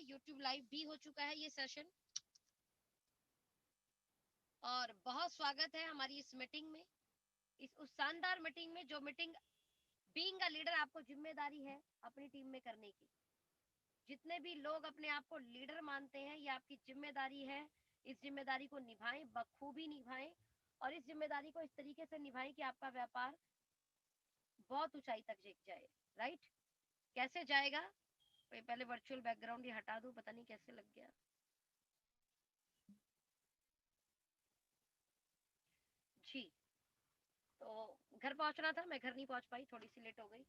YouTube live भी हो चुका है ये सेशन, और बहुत स्वागत है हमारी इस मीटिंग में, उस शानदार मीटिंग में, जो मीटिंग बीइंग अ लीडर आपको जिम्मेदारी है अपनी टीम में करने की। जितने भी लोग अपने आप को लीडर मानते हैं, ये आपकी जिम्मेदारी है। इस जिम्मेदारी को निभाएं, बखूबी निभाएं, और इस जिम्मेदारी को इस तरीके से निभाएं कि आपका व्यापार बहुत ऊंचाई तक जाए। राइट? कैसे जाएगा? पहले वर्चुअल बैकग्राउंड ही हटा दूं, पता नहीं कैसे लग गया। जी, तो घर पहुंचना था, मैं घर नहीं पहुंच पाई, थोड़ी सी लेट हो गई।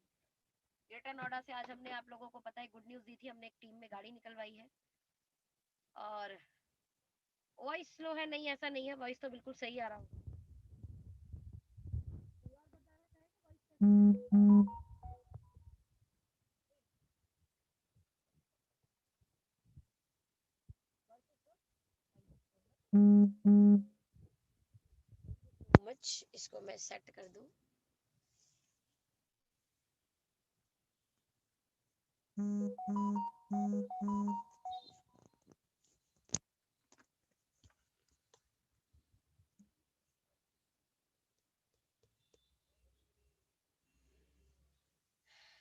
ग्रेटर नोएडा से आज हमने, आप लोगों को पता है, गुड न्यूज दी थी, हमने एक टीम में गाड़ी निकलवाई है। और वॉइस स्लो है? नहीं, ऐसा नहीं है, वॉइस तो बिल्कुल सही आ रहा हूँ। इसको मैं सेट कर दूं।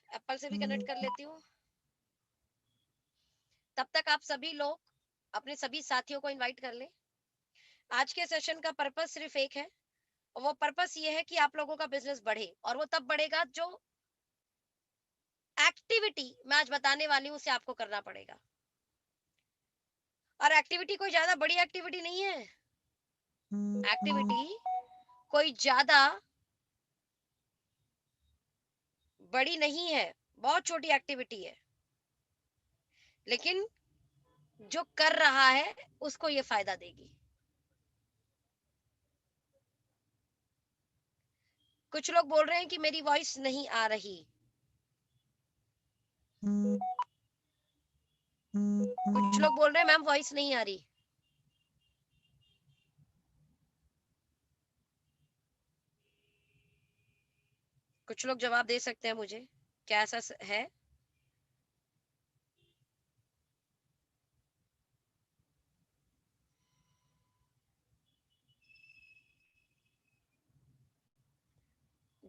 एप्पल से भी कनेक्ट कर लेती हूँ। तब तक आप सभी लोग अपने सभी साथियों को इनवाइट कर लें। आज के सेशन का पर्पस सिर्फ एक है, और वो पर्पस ये है कि आप लोगों का बिजनेस बढ़े, और वो तब बढ़ेगा जो एक्टिविटी मैं आज बताने वाली हूँ उसे आपको करना पड़ेगा। और एक्टिविटी कोई ज्यादा बड़ी एक्टिविटी नहीं है। एक्टिविटी कोई ज्यादा बड़ी नहीं है, बहुत छोटी एक्टिविटी है, लेकिन जो कर रहा है उसको ये फायदा देगी। कुछ लोग बोल रहे हैं कि मेरी वॉइस नहीं आ रही, कुछ लोग बोल रहे हैं मैम वॉइस नहीं आ रही। कुछ लोग जवाब दे सकते हैं मुझे, क्या ऐसा है?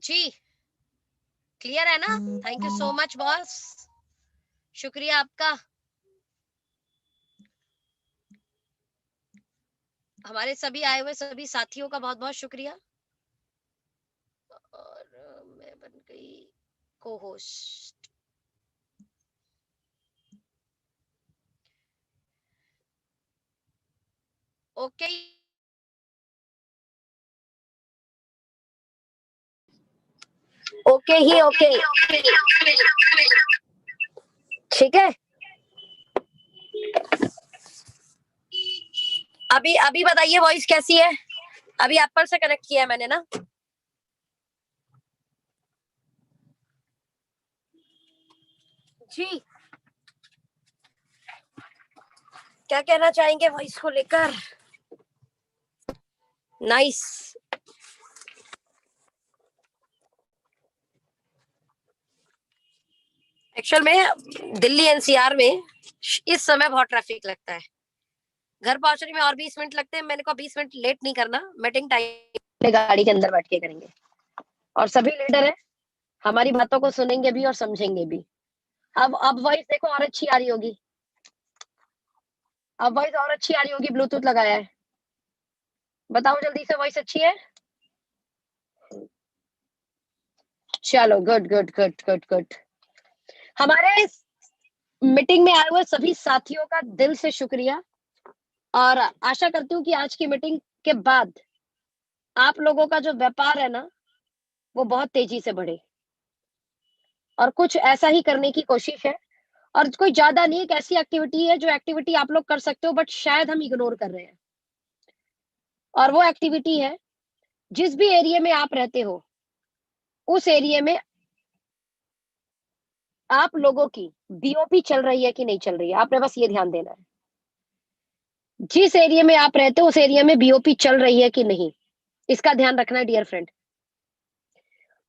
जी, क्लियर है ना? Thank you so much boss, शुक्रिया आपका। हमारे सभी आए हुए सभी साथियों का बहुत बहुत शुक्रिया। और मैं बन गई को होस्ट। ओके, ओके ही ओके, ठीक है। अभी अभी बताइए वॉइस कैसी है? अभी एप्पल से कनेक्ट किया है मैंने ना। जी, क्या कहना चाहेंगे वॉइस को लेकर? नाइस। एक्चुअल में दिल्ली एनसीआर में इस समय बहुत ट्रैफिक लगता है। घर पहुंचने में और 20 मिनट लगते हैं। मैंने कहा 20 मिनट लेट नहीं करना, मीटिंग टाइम गाड़ी के अंदर बैठ के करेंगे। और सभी लीडर है, हमारी बातों को सुनेंगे भी और समझेंगे भी। अब वॉइस देखो और अच्छी आ रही होगी, अब वॉइस और अच्छी आ रही होगी, ब्लूटूथ लगाया है। बताओ जल्दी से, वॉइस अच्छी है? चलो, good good good good good. हमारे मीटिंग में आए हुए सभी साथियों का दिल से शुक्रिया, और आशा करती हूँ कि आज की मीटिंग के बाद आप लोगों का जो व्यापार है ना, वो बहुत तेजी से बढ़े, और कुछ ऐसा ही करने की कोशिश है। और कोई ज्यादा नहीं, एक ऐसी एक्टिविटी है जो एक्टिविटी आप लोग कर सकते हो, बट शायद हम इग्नोर कर रहे हैं। और वो एक्टिविटी है, जिस भी एरिया में आप रहते हो, उस एरिया में आप लोगों की बीओपी चल रही है कि नहीं चल रही है, आपने बस ये ध्यान देना है। जिस एरिया में आप रहते हो उस एरिया में बीओपी चल रही है कि नहीं, इसका ध्यान रखना है डियर फ्रेंड।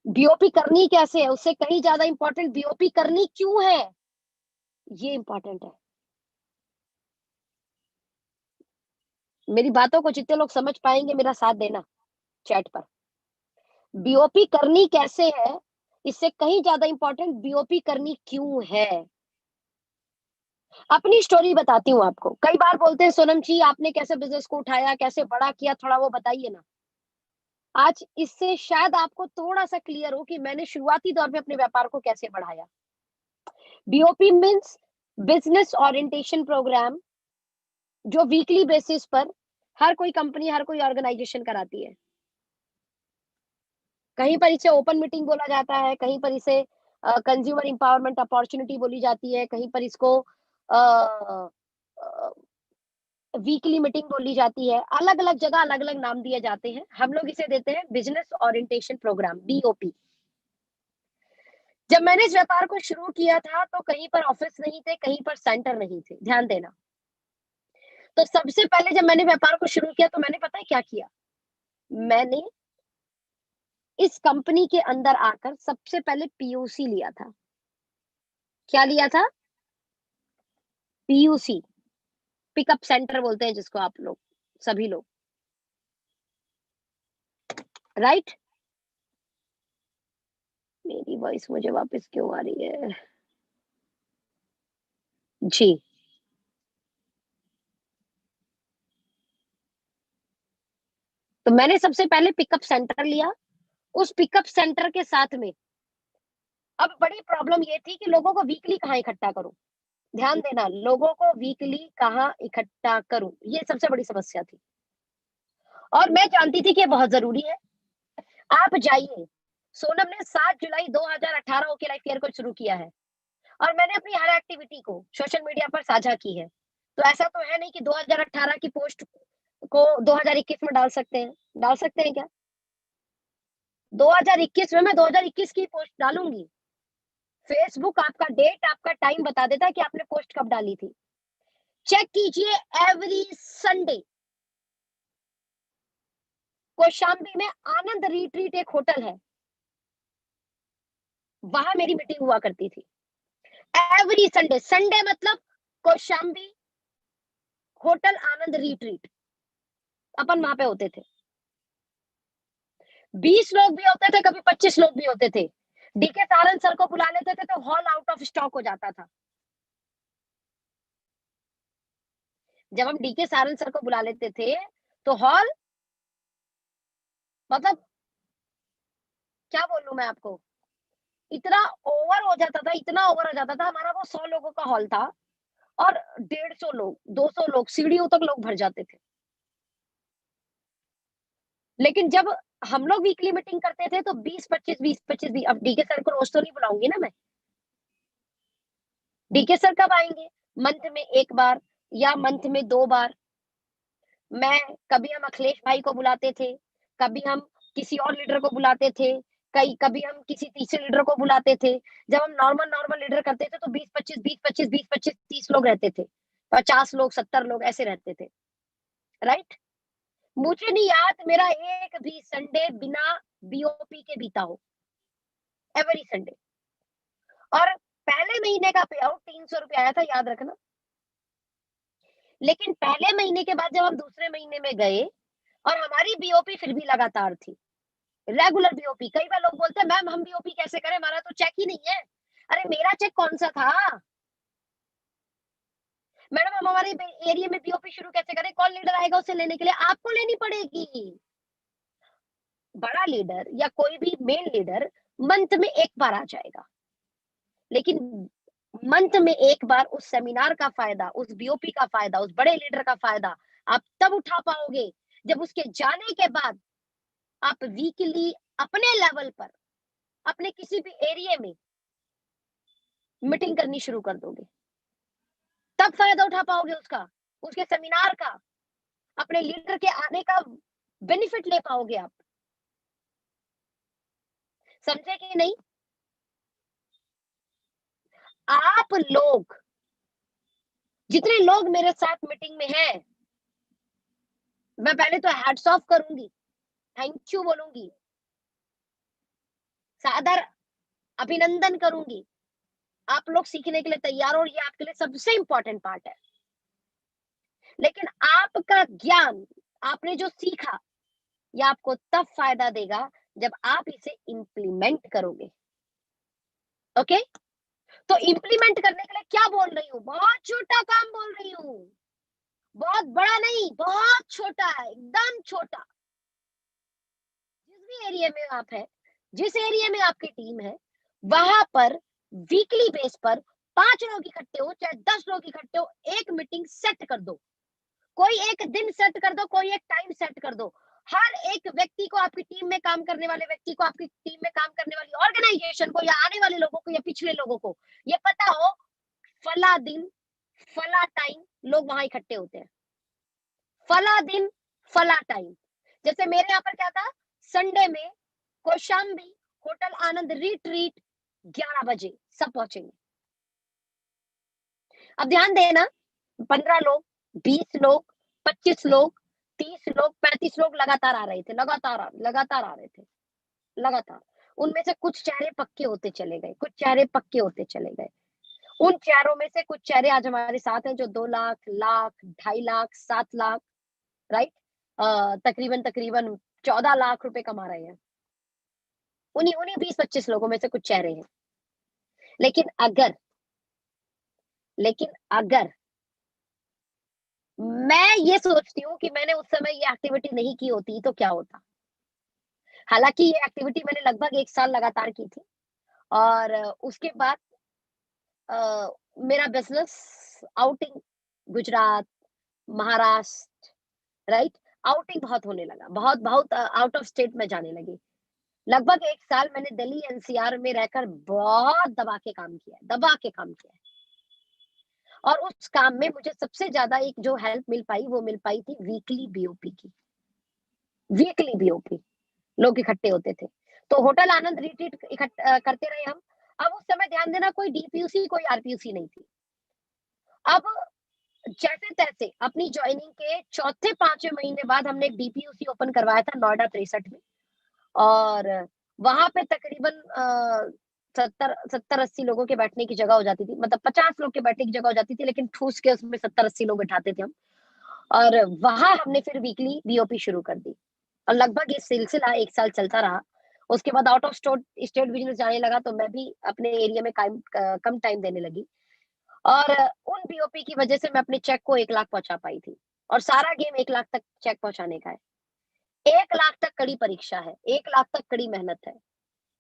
बीओपी करनी कैसे है, उससे कहीं ज्यादा इंपॉर्टेंट बीओपी करनी क्यों है, ये इंपॉर्टेंट है। मेरी बातों को जितने लोग समझ पाएंगे मेरा साथ देना चैट पर। बीओपी करनी कैसे है, इससे कहीं ज्यादा इंपॉर्टेंट बीओपी करनी क्यों है। अपनी स्टोरी बताती हूँ आपको। कई बार बोलते हैं सोनम जी आपने कैसे बिजनेस को उठाया, कैसे बड़ा किया, थोड़ा वो बताइए ना। आज इससे शायद आपको थोड़ा सा क्लियर हो कि मैंने शुरुआती दौर में अपने व्यापार को कैसे बढ़ाया। BOP means business orientation programme, जो वीकली बेसिस पर हर कोई कंपनी, हर कोई ऑर्गेनाइजेशन कराती है। कहीं पर इसे ओपन मीटिंग बोला जाता है, कहीं पर इसे कंज्यूमर एम्पावरमेंट अपॉर्चुनिटी बोली जाती है, कहीं पर इसको वीकली मीटिंग बोली जाती है। अलग अलग जगह अलग अलग नाम दिए जाते हैं। हम लोग इसे देते हैं बिजनेस ओरिएंटेशन प्रोग्राम, बीओपी। जब मैंने इस व्यापार को शुरू किया था तो कहीं पर ऑफिस नहीं थे, कहीं पर सेंटर नहीं थे, ध्यान देना। तो सबसे पहले जब मैंने व्यापार को शुरू किया तो मैंने पता है क्या किया, मैंने इस कंपनी के अंदर आकर सबसे पहले पीयूसी लिया था। क्या लिया था? पीयूसी, पिकअप सेंटर बोलते हैं जिसको आप लोग, सभी लोग, राइट। मेरी वॉइस मुझे वापस क्यों आ रही है? जी। तो मैंने सबसे पहले पिकअप सेंटर लिया। उस पिकअप सेंटर के साथ में अब बड़ी प्रॉब्लम ये थी कि लोगों को वीकली कहाँ इकट्ठा करूं। ध्यान देना, लोगों को वीकली कहाँ इकट्ठा करूं, ये सबसे बड़ी समस्या थी। और मैं जानती थी कि ये बहुत जरूरी है। आप जाइए, सोनम ने 7 जुलाई 2018 ओके लाइफ केयर को शुरू किया है और मैंने अपनी हर एक्टिविटी को सोशल मीडिया पर साझा की है। तो ऐसा तो है नहीं कि 2018 की पोस्ट को 2021 में डाल सकते हैं। डाल सकते हैं क्या? 2021 में मैं 2021 की पोस्ट डालूंगी। फेसबुक आपका डेट, आपका टाइम बता देता है कि आपने पोस्ट कब डाली थी। चेक कीजिए, एवरी संडे कौशाम्बी में आनंद रिट्रीट एक होटल है, वहां मेरी मीटिंग हुआ करती थी। एवरी संडे, संडे मतलब कौशाम्बी होटल आनंद रिट्रीट, अपन वहां पे होते थे। 20 लोग भी होते थे, कभी 25 लोग भी होते थे। डीके सारन सर को बुला लेते थे तो हॉल आउट ऑफ स्टॉक हो जाता था। जब हम डीके सारन सर को बुला लेते थे तो हॉल, मतलब क्या बोलूं मैं आपको, इतना ओवर हो जाता था, इतना ओवर हो जाता था। हमारा वो 100 लोगों का हॉल था और 150 लोग, 200 लोग, सीढ़ियों तक लोग भर जाते थे। लेकिन जब हम लोग वीकली मीटिंग करते थे तो 20 25 अब डीके सर को रोज तो नहीं बुलाऊंगी ना मैं। डीके सर कब आएंगे? मंथ में एक बार या मंथ में 2 बार। मैं, कभी हम अखिलेश भाई को बुलाते थे, कभी हम किसी और लीडर को बुलाते थे, कई कभी हम किसी तीसरे लीडर को बुलाते थे। जब हम नॉर्मल नॉर्मल लीडर करते थे तो 20 25 30 लोग रहते थे, 50 लोग, 70 लोग ऐसे रहते थे, राइट। मुझे नहीं याद मेरा एक भी संडे बिना बीओपी के बीता हो, एवरी संडे। और पहले महीने का पे आउट 300 रुपये आया था, याद रखना। लेकिन पहले महीने के बाद जब हम दूसरे महीने में गए और हमारी बीओपी फिर भी लगातार थी, रेगुलर बीओपी। कई बार लोग बोलते हैं मैम हम बीओपी कैसे करें, हमारा तो चेक ही नहीं है। अरे मेरा चेक कौन सा था? मैडम हम हमारे एरिया में बीओपी शुरू कैसे करें? कौन लीडर आएगा उसे लेने के लिए? आपको लेनी पड़ेगी। बड़ा लीडर या कोई भी मेन लीडर मंथ में एक बार आ जाएगा, लेकिन मंथ में एक बार उस सेमिनार का फायदा, उस बीओपी का फायदा, उस बड़े लीडर का फायदा आप तब उठा पाओगे जब उसके जाने के बाद आप वीकली अपने लेवल पर, अपने किसी भी एरिया में मीटिंग करनी शुरू कर दोगे। तब फायदा उठा पाओगे उसका, उसके सेमिनार का, अपने लीडर के आने का बेनिफिट ले पाओगे आप। समझे कि नहीं? आप लोग, जितने लोग मेरे साथ मीटिंग में हैं, मैं पहले तो हैट्स ऑफ करूंगी, थैंक यू बोलूंगी, सादर अभिनंदन करूंगी। आप लोग सीखने के लिए तैयार हो और ये आपके लिए सबसे इंपॉर्टेंट पार्ट है। लेकिन आपका ज्ञान, आपने जो सीखा, ये आपको तब फायदा देगा जब आप इसे इम्प्लीमेंट करोगे। ओके? तो इम्प्लीमेंट करने के लिए क्या बोल रही हूँ? बहुत छोटा काम बोल रही हूँ। बहुत बड़ा नहीं, बहुत छोटा है, एकदम छोटा। जिस भी एरिया में आप है, जिस एरिया में आपकी टीम है, वहां पर वीकली बेस पर 5 लोग इकट्ठे हो, चाहे 10 लोग इकट्ठे हो, एक मीटिंग सेट कर दो। कोई एक दिन सेट कर दो, कोई एक टाइम सेट कर दो। हर एक व्यक्ति को, आपकी टीम में काम करने वाले व्यक्ति को, आपकी टीम में काम करने वाली ऑर्गेनाइजेशन को, या आने वाले लोगों को, या पिछले लोगों को ये पता हो, फला दिन, फला टाइम लोग वहां इकट्ठे होते हैं। फला दिन, फला टाइम। जैसे मेरे यहाँ पर क्या था, संडे में कौशाम्बी होटल आनंद रिट्रीट 11 बजे सब पहुंचेंगे। अब ध्यान देना, 15 लोग, 20 लोग, 25 लोग, 30 लोग, 35 लोग लगातार आ रहे थे, लगातार आ रहे थे, लगातार। उनमें से कुछ चेहरे पक्के होते चले गए, कुछ चेहरे पक्के होते चले गए। उन चेहरों में से कुछ चेहरे आज हमारे साथ हैं जो 2 लाख, लाख, 2.5 लाख, 7 लाख, राइट? तकरीबन तकरीबन 14 लाख रुपए कमा रहे हैं। उन्हीं उन्हीं 20-25 लोगों में से कुछ चेहरे हैं। लेकिन अगर लेकिन अगर मैं ये सोचती हूँ कि मैंने उस समय ये एक्टिविटी नहीं की होती तो क्या होता? हालाँकि ये एक्टिविटी मैंने लगभग 1 साल लगातार की थी, और उसके बाद अ, मेरा business outing, Gujarat, Maharashtra, right? Outing बहुत होने लगा। बहुत बहुत आउट ऑफ स्टेट में जाने लगी। लगभग 1 साल मैंने दिल्ली एनसीआर में रहकर बहुत दबा के काम किया है, दबा के काम किया है। और उस काम में मुझे सबसे ज़्यादा एक जो हेल्प मिल पाई, वो मिल पाई थी वीकली बीओपी की। वीकली बीओपी, लोग इकट्ठे होते थे। तो होटल आनंद रिट्रीट करते रहे हम। अब उस समय ध्यान देना, कोई डीपीयूसी, कोई आरपीयूसी नहीं थी। अब जैसे-तैसे अपनी जॉइनिंग के चौथे, 5वें महीने बाद हमने एक डीपीयूसी ओपन करवाया था नोएडा 63 में, और वहाँ पे तकरीबन 70-80 लोगों के बैठने की जगह हो जाती थी। मतलब 50 लोग के बैठने की जगह हो जाती थी, लेकिन ठूस के उसमें 70-80 लोग बिठाते थे हम। और वहाँ हमने फिर वीकली बीओपी शुरू कर दी, और लगभग ये सिलसिला 1 साल चलता रहा। उसके बाद out of state state business जाने लगा, तो मैं भी अपने एरिया में कम टाइम देने लगी, और उन बीओपी की वजह से मैं अपने चेक को 1 लाख पहुँचा पाई थी, और सारा गेम 1 लाख तक चेक पहुँचाने का है। 1 लाख तक कड़ी परीक्षा है, 1 लाख तक कड़ी मेहनत है।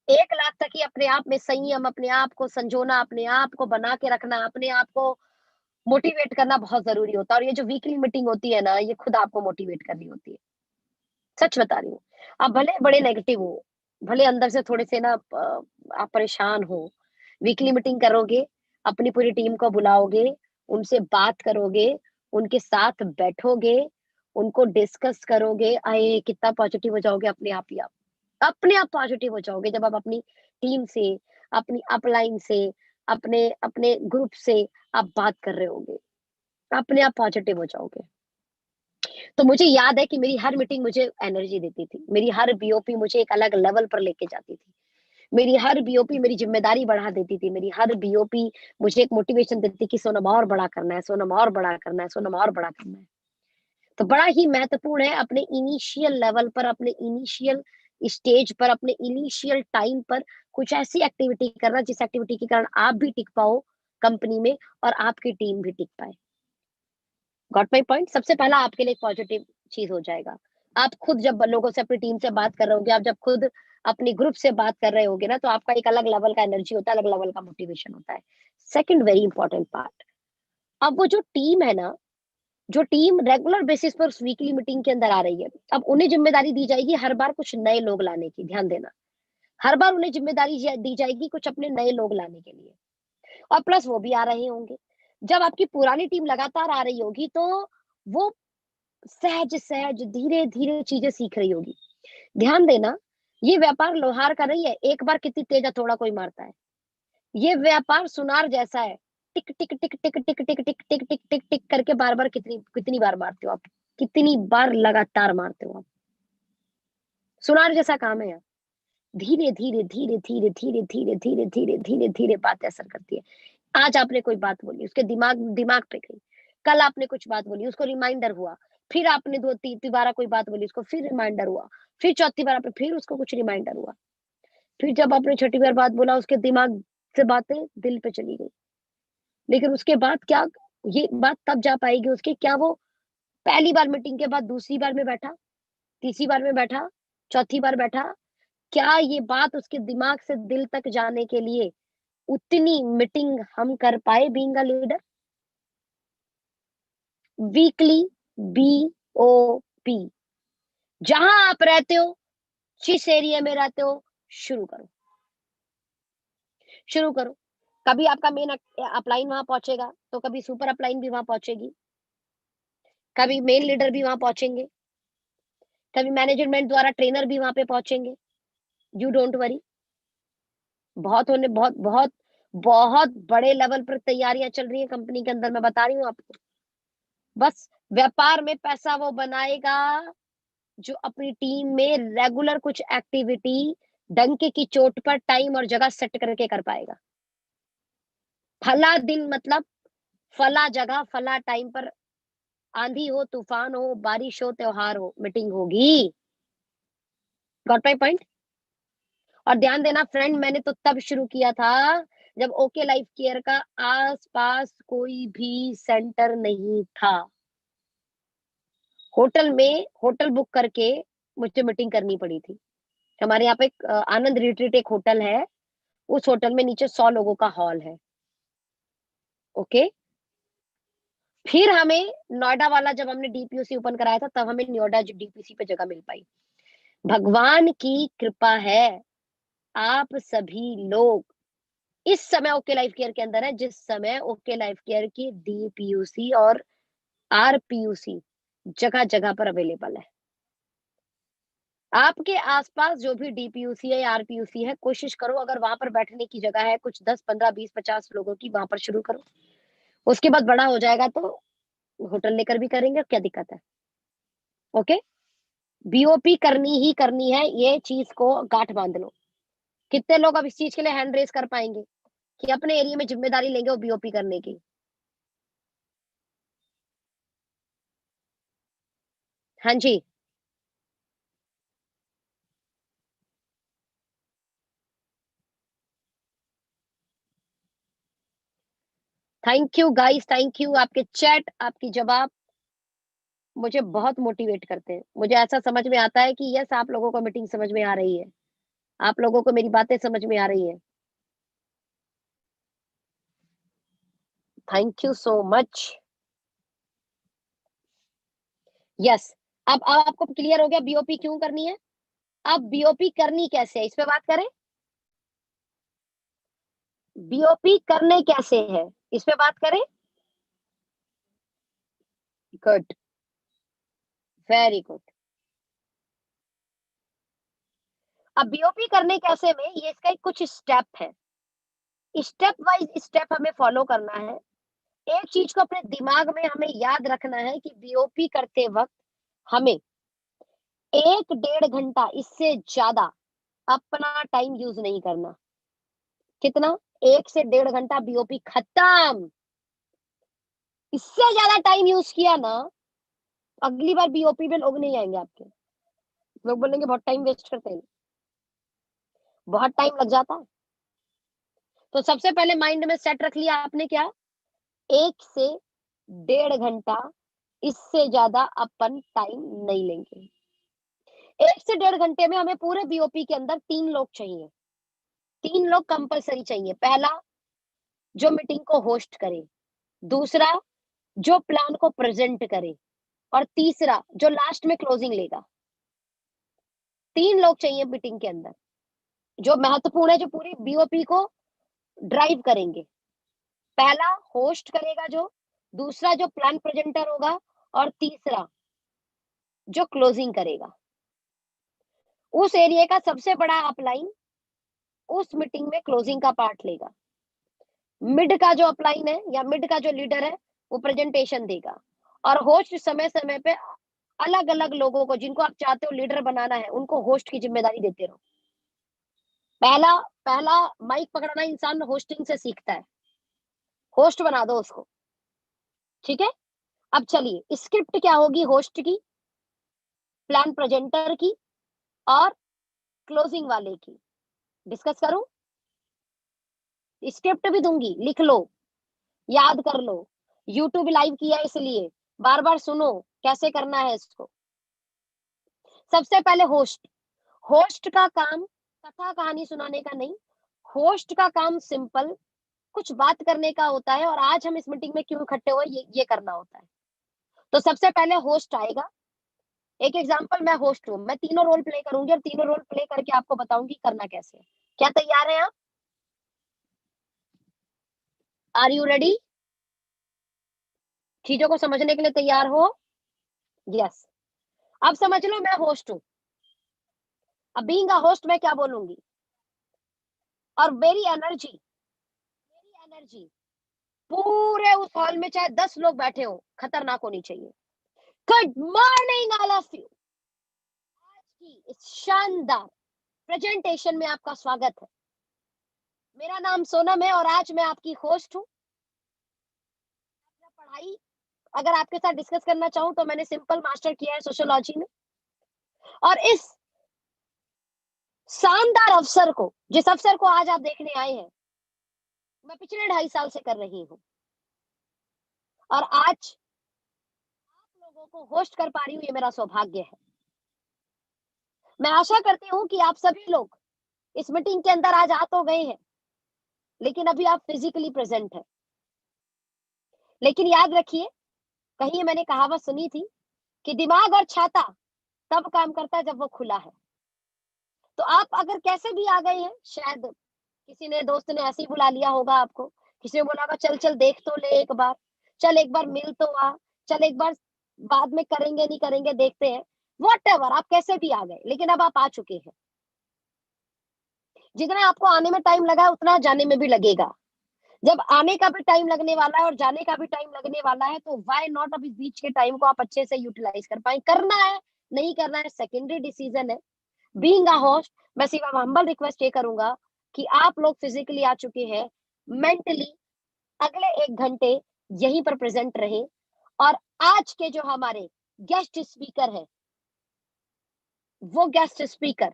1 लाख तक ही अपने आप में संयम, अपने आप को संजोना, अपने आप को बना के रखना, अपने आप को मोटिवेट करना बहुत ज़रूरी होता है, और ये जो वीकली मीटिंग होती है ना, ये खुद आपको मोटिवेट करनी होती है। सच बता रही हूँ। आप भले बड़े नेगेटिव हो, भले अंदर से थोड़े से ना आप परेशान हो, वीकली मीटिंग करोगे, अपनी पूरी टीम को बुलाओगे, उनसे बात करोगे, उनके साथ बैठोगे, उनको डिस्कस करोगे, अये! कितना पॉजिटिव हो जाओगे अपने आप ही आप। अपने आप पॉजिटिव हो जाओगे जब आप अपनी टीम से, अपनी अपलाइन से, अपने अपने ग्रुप से आप बात कर रहे होगे। अपने आप पॉजिटिव हो जाओगे। तो मुझे याद है कि मेरी हर मीटिंग मुझे एनर्जी देती थी। मेरी हर बीओपी मुझे एक अलग लेवल पर लेके जाती थी। मेरी हर बीओपी मेरी ज़िम्मेदारी बढ़ा देती थी। मेरी हर बीओपी मुझे एक मोटिवेशन देती कि सोनम और बड़ा करना है, सोनम और बड़ा करना है, सोनम और बड़ा करना है। तो बड़ा ही महत्वपूर्ण है अपने इनिशियल लेवल पर, अपने इनिशियल स्टेज पर, अपने इनिशियल टाइम पर कुछ ऐसी एक्टिविटी करना जिस एक्टिविटी के कारण आप भी टिक पाओ कंपनी में, और आपकी टीम भी टिक पाए। Got my point? सबसे पहला आपके लिए एक पॉजिटिव चीज़ हो जाएगा। आप खुद जब लोगों से, अपनी टीम से बात कर रहे होगे, आप जब खुद अपने ग्रुप से बात कर रहे होगे ना, तो आपका एक अलग लेवल का एनर्जी होता है, अलग लेवल का मोटिवेशन होता है। सेकंड वेरी इंपॉर्टेंट पार्ट, अब वो जो टीम है ना, जो टीम रेगुलर बेसिस पर उस वीकली मीटिंग के अंदर आ रही है, अब उन्हें ज़िम्मेदारी दी जाएगी हर बार कुछ नए लोग लाने की, ध्यान देना। हर बार उन्हें ज़िम्मेदारी दी जाएगी कुछ अपने नए लोग लाने के लिए, और प्लस वो भी आ रहे होंगे। जब आपकी पुरानी टीम लगातार आ रही होगी, तो वो सहज-सहज, धीरे-धीरे चीज़ें सीख रही होगी। ध्यान देना, ये व्यापार लोहार का नहीं है, एक बार कितनी तेज हथौड़ा कोई मारता है। ये व्यापार सुनार जैसा है। टिक, टिक, टिक, टिक, टिक, टिक, टिक, टिक, टिक, टिक, टिक करके बार-बार कितनी कितनी बार मारते हो आप? कितनी बार लगातार मारते हो आप? सुनार जैसा काम है यार। धीरे, धीरे, धीरे, धीरे, धीरे, धीरे, धीरे, धीरे, धीरे, धीरे बातें असर करती है। आज आपने कोई बात बोली, उसके दिमाग दिमाग पे गई। कल आपने कुछ बात बोली, उसको रिमाइंडर हुआ, फिर आपने दोबारा कोई बात बोली, उसको फिर रिमाइंडर हुआ, फिर चौथी बार आपने फिर उसको कुछ रिमाइंडर हुआ, फिर जब आपने छठी बार बात बोला, उसके दिमाग से बातें दिल पे चली गई। लेकिन उसके बाद क्या ये बात तब जा पाएगी उसकी, क्या वो पहली बार मीटिंग के बाद दूसरी बार में बैठा, तीसरी बार में बैठा, चौथी बार बैठा, क्या ये बात उसके दिमाग से दिल तक जाने के लिए उतनी मीटिंग हम कर पाए being a leader? Weekly, BOP, जहां आप रहते हो, जिस एरिया में रहते हो, शुरू करो, शुरू करो। कभी आपका मेन अपलाइन वहां पहुंचेगा, तो कभी सुपर अपलाइन भी वहां पहुंचेगी, कभी मेन लीडर भी वहां पहुंचेंगे, कभी मैनेजमेंट द्वारा ट्रेनर भी वहां पे पहुंचेंगे। You don't worry. बहुत होने बहुत बहुत बहुत बड़े लेवल पर तैयारियां चल रही है कंपनी के अंदर, मैं बता रही हूँ आपको। बस व्यापार में पैसा वो बनाएगा जो अपनी टीम में रेगुलर कुछ एक्टिविटी डंके की चोट पर टाइम और जगह सेट करके कर पाएगा। फला दिन मतलब फला जगह फला टाइम पर, आंधी हो, तूफान हो, बारिश हो, त्योहार हो, मीटिंग होगी। Got my point? और ध्यान देना फ्रेंड, मैंने तो तब शुरू किया था जब ओके लाइफ केयर का आस-पास कोई भी सेंटर नहीं था। होटल में होटल बुक करके मुझे मीटिंग करनी पड़ी थी। हमारे यहाँ पे एक आनंद रिट्रीट एक होटल है, उस होटल में नीचे 100 लोगों का हॉल है। ओके? फिर हमें नोएडा वाला जब हमने डीपीयूसी ओपन कराया था, तब हमें नोएडा डीपीयूसी पे जगह मिल पाई। भगवान की कृपा है, आप सभी लोग इस समय ओके लाइफ केयर के अंदर है, जिस समय ओके लाइफ केयर की डीपीयूसी और आरपीयूसी जगह जगह पर अवेलेबल है। आपके आसपास जो भी डीपीयूसी है या आरपीयूसी है, कोशिश करो अगर वहां पर बैठने की जगह है कुछ 10 15 20 50 लोगों की, वहां पर शुरू करो। उसके बाद बड़ा हो जाएगा तो होटल लेकर भी करेंगे, क्या दिक्कत है? ओके? बीओपी करनी ही करनी है, ये चीज को गांठ बांध लो। कितने लोग अब इस चीज के लिए हैंड रेस कर पाएंगे कि अपने एरिया में जिम्मेदारी लेंगे वो बीओपी करने की? हाँ जी। Thank you guys, thank you. आपके चैट, आपकी जवाब मुझे बहुत मोटिवेट करते हैं। मुझे ऐसा समझ में आता है कि यस, आप लोगों को मीटिंग समझ में आ रही है, आप लोगों को मेरी बातें समझ में आ रही है। Thank you so much. Yes, अब आपको क्लियर हो गया बीओपी क्यों करनी है। अब बीओपी करनी कैसे है, इस पे बात करें। बीओपी करने कैसे है, इस पे बात करें। Good, very good. अब बीओपी करने कैसे में ये इसका एक कुछ स्टेप है, स्टेप वाइज स्टेप हमें फॉलो करना है। एक चीज को अपने दिमाग में हमें याद रखना है कि बीओपी करते वक्त हमें 1 डेढ़ घंटा, इससे ज्यादा अपना टाइम यूज नहीं करना। कितना? 1 से 1.5 घंटा, बीओपी खत्म। इससे ज्यादा टाइम यूज किया ना, अगली बार बीओपी में लोग नहीं आएंगे आपके। लोग बोलेंगे बहुत टाइम वेस्ट करते हैं, बहुत टाइम लग जाता है। तो सबसे पहले माइंड में सेट रख लिया आपने क्या, 1 से 1.5 घंटा, इससे ज्यादा अपन टाइम नहीं लेंगे। 1 से 1.5 घंटे में हमें पूरे बीओपी के अंदर 3 लोग चाहिए। 3 लोग कंपलसरी चाहिए। पहला, जो मीटिंग को होस्ट करे। दूसरा, जो प्लान को प्रेजेंट करे। और तीसरा, जो लास्ट में क्लोजिंग लेगा। 3 लोग चाहिए मीटिंग के अंदर, जो महत्वपूर्ण है, जो पूरी बीओपी को ड्राइव करेंगे। पहला होस्ट करेगा जो, दूसरा जो प्लान प्रेजेंटर होगा, और तीसरा जो क्लोजिंग करेगा। उस एरिया का सबसे बड़ा अपलाइन उस मीटिंग में क्लोजिंग का पार्ट लेगा। मिड का जो अपलाइन है या मिड का जो लीडर है, वो प्रेजेंटेशन देगा। और होस्ट समय समय पे अलग अलग लोगों को, जिनको आप चाहते हो लीडर बनाना है, उनको होस्ट की जिम्मेदारी देते रहो। पहला पहला माइक पकड़ना इंसान होस्टिंग से सीखता है। होस्ट बना दो उसको, ठीक है? अब चलिए, स्क्रिप्ट क्या होगी? होस्ट की, प्लान प्रेजेंटर की और क्लोजिंग वाले की। डिस्कस करूं? स्क्रिप्ट भी दूंगी, लिख लो, याद कर लो। यूट्यूब लाइव किया इसलिए बार बार सुनो कैसे करना है इसको। सबसे पहले होस्ट। होस्ट का काम कथा कहानी सुनाने का नहीं, होस्ट का काम सिंपल कुछ बात करने का होता है। और आज हम इस मीटिंग में क्यों इकट्ठे हुए, ये करना होता है। तो सबसे पहले होस्ट आएगा। एक एग्जांपल, मैं होस्ट हूं, मैं तीनों रोल प्ले करूंगी और तीनों रोल प्ले करके आपको बताऊंगी करना कैसे है। क्या तैयार हैं आप? Are you ready? चीजों को समझने के लिए तैयार हो? यस। अब समझ लो, मैं होस्ट हूं। अब बीइंग अ होस्ट मैं क्या बोलूंगी, और मेरी एनर्जी पूरे उस हॉल में चाहे 10 लोग बैठे हो, खतरनाक होनी चाहिए। Good morning all of you. आज की इस शानदार प्रेजेंटेशन में आपका स्वागत है। मेरा नाम सोनम है और आज मैं आपकी होस्ट हूँ। पढ़ाई अगर आपके साथ डिस्कस करना चाहूँ तो मैंने सिंपल मास्टर किया है सोशियोलॉजी में। और इस शानदार अवसर को, जिस अवसर को आज आप देखने आए हैं, मैं पिछले 2.5 साल से कर रही हूँ। और आज आप लोगों को होस्ट कर पा रही हूँ, ये मेरा सौभाग्य है। मैं आशा करती हूँ कि आप सभी लोग इस मीटिंग के अंदर आज आ तो गए हैं, लेकिन अभी आप फिजिकली प्रेजेंट हैं। लेकिन याद रखिए, कहीं मैंने कहावत सुनी थी कि दिमाग और छाता तब काम करता है जब वो खुला है। तो आप अगर कैसे भी आ गए हैं, शायद किसी ने, दोस्त ने ऐसे ही बुला लिया होगा आपको, किसी ने बोला होगा चल चल देख तो ले एक बार, चल एक बार मिल तो आ, चल एक बार, बाद में करेंगे नहीं करेंगे देखते हैं। व्हाटएवर, आप कैसे भी आ गए, लेकिन अब आप आ चुके हैं। जितना आपको आने में टाइम लगा है उतना जाने में भी लगेगा। जब आने का भी टाइम लगने वाला है और जाने का भी टाइम लगने वाला है, तो व्हाई नॉट अब इस बीच के टाइम को आप अच्छे से यूटिलाइज कर पाए। करना है नहीं करना है सेकेंडरी डिसीजन है। बीइंग अ होस्ट, मैं सिर्फ हम्बल रिक्वेस्ट ये करूंगा कि आप लोग फिजिकली आ चुके हैं, मेंटली अगले 1 घंटे यहीं पर प्रेजेंट रहे। और आज के जो हमारे गेस्ट स्पीकर है, वो गेस्ट स्पीकर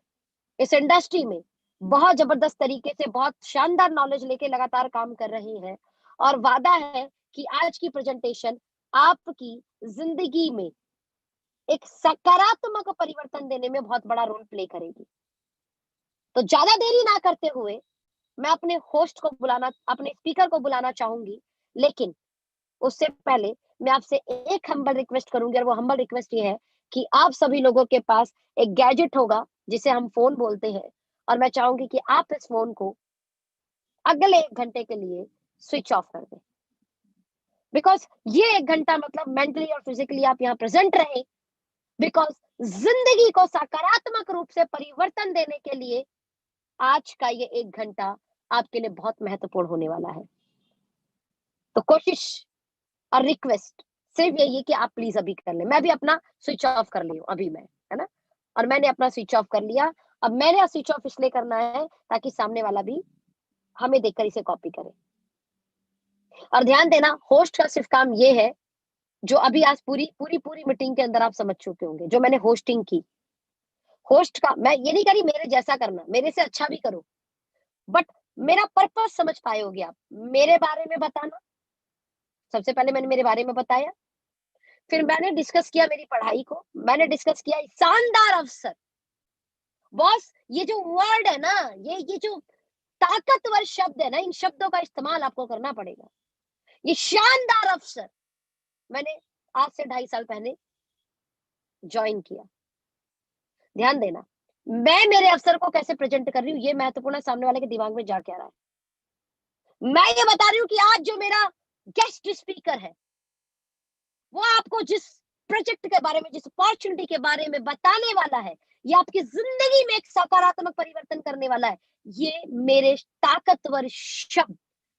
इस इंडस्ट्री में बहुत जबरदस्त तरीके से बहुत शानदार नॉलेज लेके लगातार काम कर रहे हैं। और वादा है कि आज की प्रेजेंटेशन आपकी जिंदगी में एक सकारात्मक परिवर्तन देने में बहुत बड़ा रोल प्ले करेगी। तो ज्यादा देरी ना करते हुए मैं अपने होस्ट को बुलाना, अपने स्पीकर को बुलाना चाहूंगी। लेकिन उससे पहले मैं आपसे एक हम्बल रिक्वेस्ट करूंगी, और वो हम्बल रिक्वेस्ट ये है कि आप सभी लोगों के पास एक गैजेट होगा जिसे हम फोन बोलते हैं। और मैं चाहूंगी कि आप इस फोन को अगले 1 घंटे के लिए स्विच ऑफ कर दें। बिकॉज ये 1 घंटा मतलब मेंटली और फिजिकली आप यहाँ प्रेजेंट रहे। बिकॉज जिंदगी को सकारात्मक रूप से परिवर्तन देने के लिए आज का ये 1 घंटा आपके लिए बहुत महत्वपूर्ण होने वाला है। तो कोशिश और रिक्वेस्ट सिर्फ यही है कि आप प्लीज अभी कर ले। मैं भी अपना स्विच ऑफ कर ली हूँ अभी मैं, है ना? और मैंने अपना स्विच ऑफ कर लिया। अब मैंने स्विच ऑफ इसलिए करना है ताकि सामने वाला भी हमें देखकर इसे कॉपी करे। और ध्यान देना, होस्ट का सिर्फ काम ये है, जो अभी आज पूरी पूरी पूरी मीटिंग के अंदर आप समझ चुके होंगे, जो मैंने होस्टिंग की। होस्ट का मैं ये नहीं करी मेरे जैसा करना, मेरे से अच्छा भी करो, बट मेरा पर्पस समझ पाए होगे आप। मेरे बारे में बताना, सबसे पहले मैंने मेरे बारे में बताया, फिर मैंने डिस्कस किया मेरी पढ़ाई को, मैंने डिस्कस किया शानदार अवसर। बॉस, ये जो वर्ड है ना, ये जो ताकतवर शब्द है ना, इन शब्दों का इस्तेमाल आपको करना पड़ेगा। ये शानदार अवसर मैंने आज से 2.5 साल पहले ज्वाइन किया। ध्यान देना, मैं मेरे अवसर को कैसे प्रेजेंट कर रही हूँ ये महत्वपूर्ण है, सामने वाले के दिमाग में जा क्या रहा है। मैं ये बता रही हूँ कि आज जो मेरा गेस्ट स्पीकर है, वो आपको जिस प्रोजेक्ट के बारे में, जिस अपॉर्चुनिटी के बारे में बताने वाला है, ये आपकी जिंदगी में एक सकारात्मक परिवर्तन करने वाला है। ये मेरे ताकतवर शब्द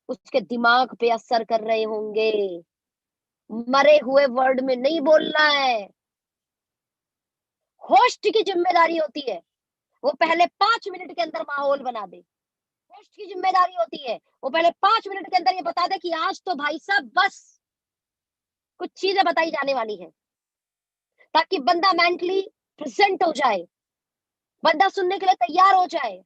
उसके दिमाग पे असर कर रहे होंगे। मरे हुए वर्ड में नहीं बोलना है। होस्ट की जिम्मेदारी होती है वो पहले 5 मिनट के अंदर माहौल बना दे। होस्ट की जिम्मेदारी होती है वो पहले 5 मिनट के अंदर ये बता दे कि आज तो भाई साहब बस कुछ चीजें बताई जाने वाली हैं ताकि बंदा मेंटली प्रेजेंट हो जाए, बंदा सुनने के लिए तैयार हो जाए।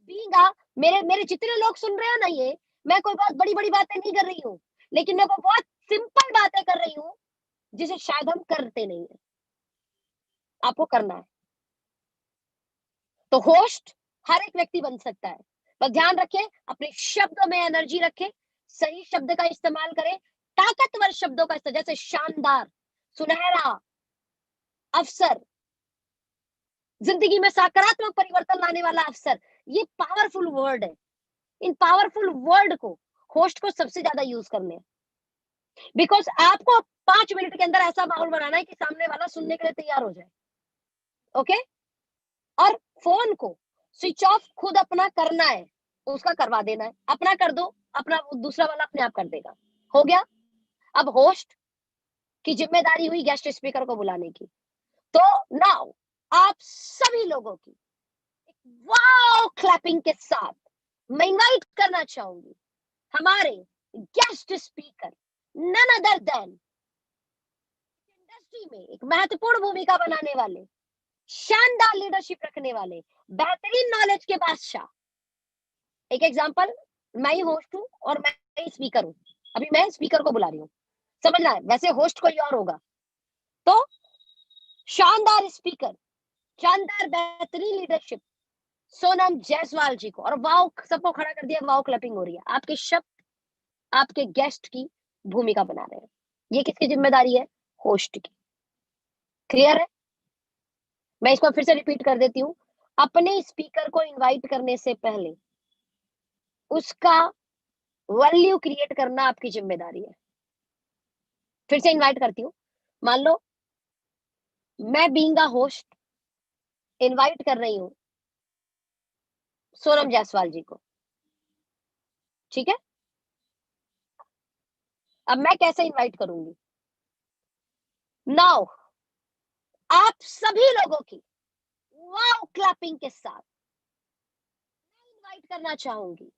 बीइंग मेरे मेरे जितने लोग सुन रहे हैं ना, ये मैं कोई बहुत बड़ी बड़ी बातें नहीं कर रही हूँ, लेकिन मैं वो बहुत सिंपल बातें कर रही हूँ जिसे शायद हम करते नहीं है। आपको करना है। तो होस्ट हर एक व्यक्ति बन सकता है, बस ध्यान रखें अपने शब्दों में एनर्जी रखें, सही शब्द का इस्तेमाल करें, ताकतवर शब्दों का इस्तेमाल, जैसे शानदार, सुनहरा, अवसर, जिंदगी में सकारात्मक परिवर्तन लाने वाला अवसर, ये पावरफुल वर्ड है। इन पावरफुल वर्ड को होस्ट को सबसे ज्यादा यूज करने हैं, बिकॉज आपको 5 मिनट के अंदर ऐसा माहौल बनाना है कि सामने वाला सुनने के लिए तैयार हो जाए। ओके। और फोन को स्विच ऑफ खुद अपना करना है, उसका करवा देना है, अपना कर दो, अपना दूसरा वाला अपने आप कर देगा। हो गया। अब होस्ट की जिम्मेदारी हुई गेस्ट स्पीकर को बुलाने की। तो नाउ आप सभी लोगों की वाओ क्लैपिंग के साथ मैं इनवाइट करना चाहूंगी हमारे guest speaker, none other than industry में एक महत्वपूर्ण भूमिका बनाने वाले, शानदार लीडरशिप रखने वाले, बेहतरीन नॉलेज के बादशाह। एक एग्जांपल, मैं ही होस्ट हूँ और मैं ही स्पीकर हूँ। अभी मैं स्पीकर को बुला रही हूँ, समझना है, वैसे होस्ट कोई और होगा। तो शानदार स्पीकर, शानदार बेहतरीन लीडरशिप, सोनम जायसवाल जी को, और वाओ सबको खड़ा कर दिया, वाओ क्लैपिंग हो रही है। आपके शब्द आपके गेस्ट की भूमिका बना रहे हैं। ये किसकी जिम्मेदारी है? होस्ट की। क्लियर है? मैं इसको फिर से रिपीट कर देती हूँ। अपने स्पीकर को इनवाइट करने से पहले उसका वैल्यू क्रिएट करना आपकी जिम्मेदारी है। फिर से इनवाइट करती हूँ। मान लो मैं बीइंग अ होस्ट इनवाइट कर रही हूँ सोनम जायसवाल जी को, ठीक है? अब मैं कैसे इनवाइट करूंगी? नाउ आप सभी लोगों की वाओ क्लैपिंग के साथ इनवाइट करना चाहूंगी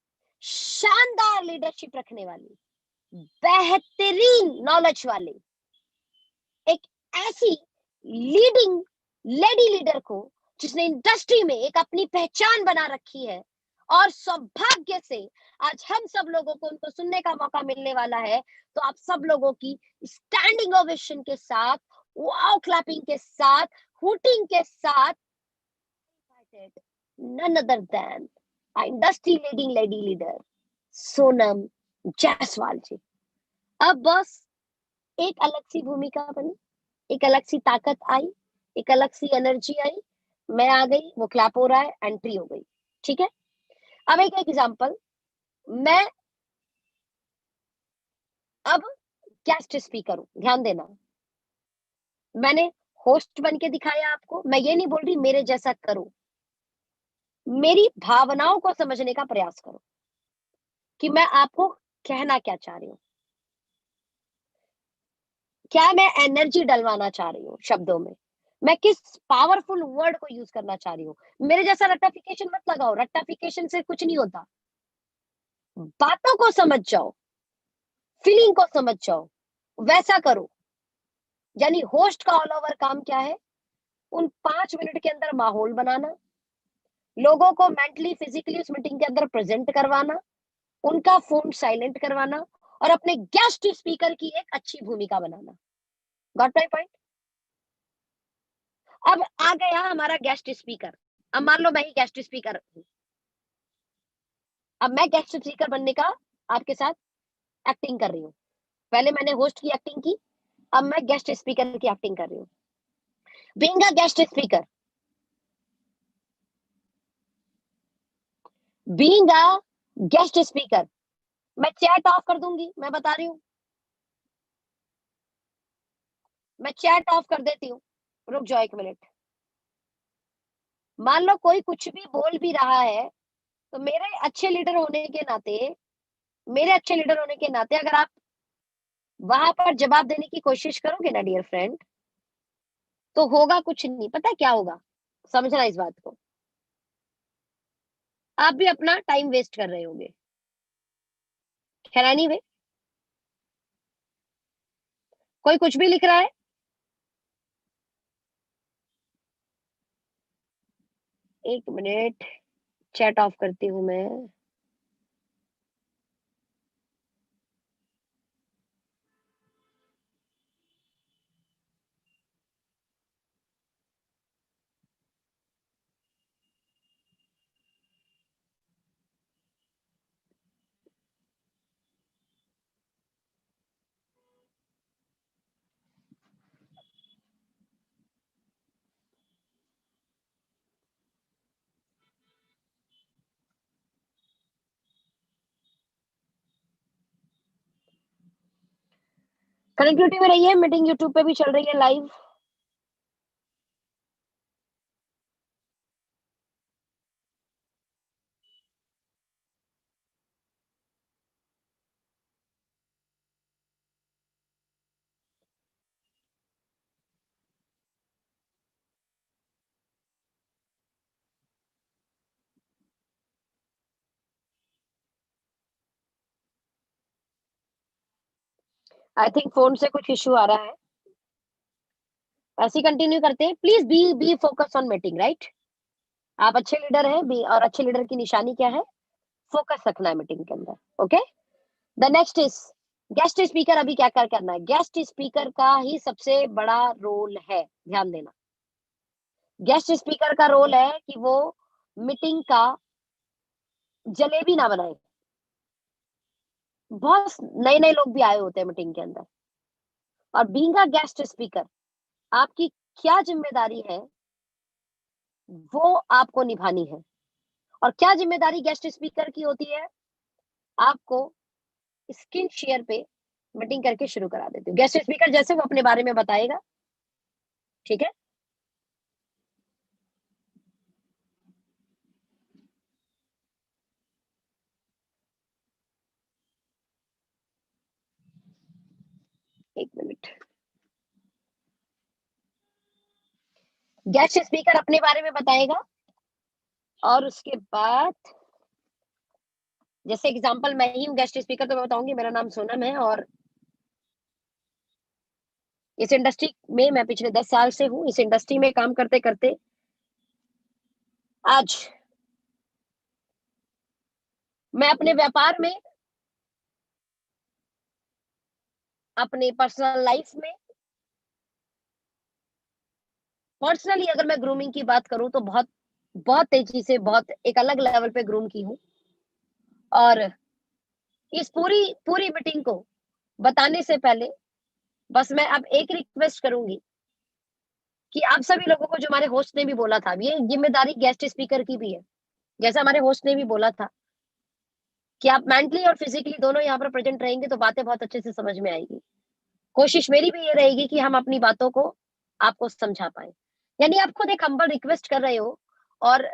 शानदार लीडरशिप रखने वाली, बेहतरीन नॉलेज वाली, एक ऐसी लीडिंग लेडी लीडर को जिसने इंडस्ट्री में एक अपनी पहचान बना रखी है, और सौभाग्य से आज हम सब लोगों को उनको सुनने का मौका मिलने वाला है। तो आप सब लोगों की स्टैंडिंग ओवेशन के साथ, वाओ क्लैपिंग के साथ, हुटिंग के साथ, none other than industry leading lady leader Sonam Jaiswal ji. अब बस एक अलग सी भूमिका बनी, एक अलग सी ताकत आई, एक अलग सी एनर्जी आई, मैं आ गई, वो क्लैप हो रहा है, एंट्री हो गई। ठीक है। अब एक एग्जांपल, मैं अब गेस्ट स्पीकर हूं, ध्यान देना। मैंने होस्ट बन के दिखाया आपको, मैं ये नहीं बोल रही मेरे जैसा करो, मेरी भावनाओं को समझने का प्रयास करो कि मैं आपको कहना क्या चाह रही हूँ, क्या मैं एनर्जी डलवाना चाह रही हूँ शब्दों में, मैं किस पावरफुल वर्ड को यूज करना चाह रही हूँ। मेरे जैसा रट्टाफिकेशन मत लगाओ, रट्टाफिकेशन से कुछ नहीं होता। बातों को समझ जाओ, फीलिंग को समझ जाओ, वैसा करो। यानी होस्ट का ऑल ओवर काम क्या है? उन 5 मिनट के अंदर माहौल बनाना, लोगों को मेंटली फिजिकली उस मीटिंग के अंदर प्रेजेंट करवाना, उनका फोन साइलेंट करवाना, और अपने गेस्ट स्पीकर की एक अच्छी भूमिका बनाना। Got my point? अब आ गया हमारा गेस्ट स्पीकर। अब मान लो मैं ही गेस्ट स्पीकर हूं। अब मैं गेस्ट स्पीकर बनने का आपके साथ एक्टिंग कर रही हूँ। पहले मैंने होस्ट की एक्टिंग की, अब मैं गेस्ट स्पीकर की एक्टिंग कर रही हूँ। Being a guest speaker, being a guest speaker, मैं चैट ऑफ कर दूंगी, मैं बता रही हूँ, मैं चैट ऑफ कर देती हूँ। रुक जाओ 1 मिनट। मान लो कोई कुछ भी बोल भी रहा है, तो मेरे अच्छे लीडर होने के नाते, मेरे अच्छे लीडर होने के नाते अगर आप वहां पर जवाब देने की कोशिश करोगे ना डियर फ्रेंड, तो होगा कुछ नहीं। पता है क्या होगा? समझना इस बात को, आप भी अपना टाइम वेस्ट कर रहे होगे। खैर एनीवे, कोई कुछ भी लिख रहा है? एक मिनट, चैट ऑफ करती हूँ मैं। कनेक्टिविटी में रहिए, मीटिंग यूट्यूब पे भी चल रही है लाइव। आई थिंक फोन से कुछ इश्यू आ रहा है। ऐसे ही कंटिन्यू करते हैं, please be focus on meeting, right? आप अच्छे लीडर हैं, बी, और अच्छे लीडर की निशानी क्या है? फोकस रखना है मीटिंग के अंदर। Okay, the next is guest speaker. अभी क्या क्या करना है? गेस्ट स्पीकर का ही सबसे बड़ा रोल है, ध्यान देना। गेस्ट स्पीकर का रोल है कि वो मीटिंग का जलेबी ना बनाए। बहुत नए नए लोग भी आए होते हैं मीटिंग के अंदर, और बीइंग अ गेस्ट स्पीकर आपकी क्या जिम्मेदारी है, वो आपको निभानी है। और क्या जिम्मेदारी गेस्ट स्पीकर की होती है? आपको स्क्रीन शेयर पे मीटिंग करके शुरू करा देती हूँ। गेस्ट स्पीकर जैसे वो अपने बारे में बताएगा, ठीक है? एक मिनट। गेस्ट स्पीकर अपने बारे में बताएगा, और उसके बाद जैसे एग्जांपल मैं ही हूँ गेस्ट स्पीकर, तो मैं बताऊंगी मेरा नाम सोनम है, और इस इंडस्ट्री में मैं पिछले 10 साल से हूँ। इस इंडस्ट्री में काम करते करते आज मैं अपने व्यापार में, अपने पर्सनल लाइफ में, पर्सनली अगर मैं ग्रूमिंग की बात करूं तो बहुत बहुत तेजी से, बहुत एक अलग लेवल पे ग्रूम की हूँ। और इस पूरी पूरी मीटिंग को बताने से पहले बस मैं अब एक रिक्वेस्ट करूंगी कि आप सभी लोगों को, जो हमारे होस्ट ने भी बोला था, ये जिम्मेदारी गेस्ट स्पीकर की भी है। जैसे हमारे होस्ट ने भी बोला था कि आप मेंटली और फिजिकली दोनों यहाँ पर प्रेजेंट रहेंगे तो बातें बहुत अच्छे से समझ में आएगी। कोशिश मेरी भी ये रहेगी कि हम अपनी बातों को आपको समझा पाए। यानी आप खुद एक हम्बल रिक्वेस्ट कर रहे हो, और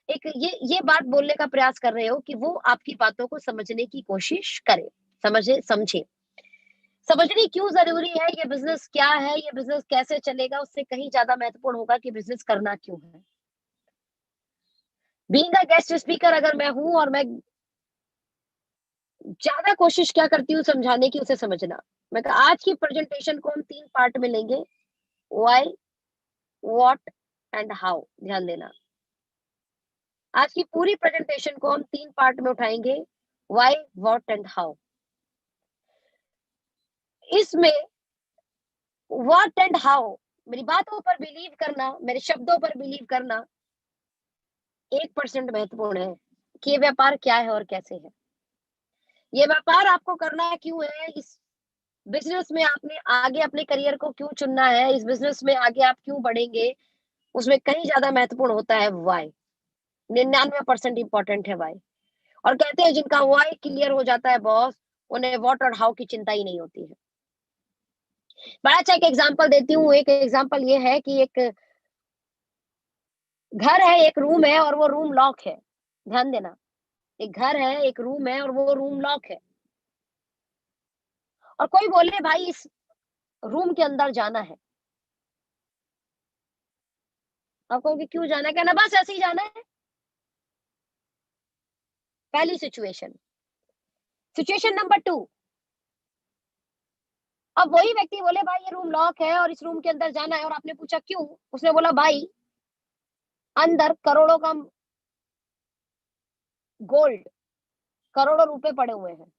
एक ये बात बोलने का प्रयास कर रहे हो कि वो आपकी बातों को समझने की कोशिश करे, समझे, समझे। समझनी क्यों जरूरी है, ये बिजनेस क्या है, ये बिजनेस कैसे चलेगा, उससे कहीं ज्यादा महत्वपूर्ण होगा कि बिजनेस करना क्यों है। बीइंग अ गेस्ट स्पीकर अगर मैं हूं, और मैं ज्यादा कोशिश क्या करती हूँ समझाने की, उसे समझना। मैं कहा आज की प्रेजेंटेशन को हम 3 पार्ट में लेंगे, व्हाई, व्हाट एंड हाउ। ध्यान देना, आज की पूरी प्रेजेंटेशन को हम 3 पार्ट में उठाएंगे, व्हाई, व्हाट एंड हाउ। इसमें व्हाट एंड हाउ, मेरी बातों पर बिलीव करना, मेरे शब्दों पर बिलीव करना 1% महत्वपूर्ण है कि ये व्यापार क्या है और कैसे है। ये व्यापार आपको करना क्यों है, इस बिजनेस में आपने आगे अपने करियर को क्यों चुनना है, इस बिजनेस में आगे आप क्यों बढ़ेंगे, उसमें कहीं ज्यादा महत्वपूर्ण होता है वाई। 99% इंपॉर्टेंट है वाई। और कहते हैं जिनका वाई क्लियर हो जाता है बॉस, उन्हें व्हाट और हाउ की चिंता ही नहीं होती है। बड़ा अच्छा एक एग्जांपल देती हूँ। एक एग्जांपल ये है कि एक घर है, एक रूम है, और वो रूम लॉक है। ध्यान देना, एक घर है, एक रूम है, और वो रूम लॉक है। और कोई बोले भाई इस रूम के अंदर जाना है, आप कहोगे क्यों जाना है? कहना बस ऐसे ही जाना है। पहली सिचुएशन। सिचुएशन नंबर 2, अब वही व्यक्ति बोले भाई ये रूम लॉक है और इस रूम के अंदर जाना है, और आपने पूछा क्यों? उसने बोला भाई अंदर करोड़ों का गोल्ड, करोड़ों रुपए पड़े हुए हैं,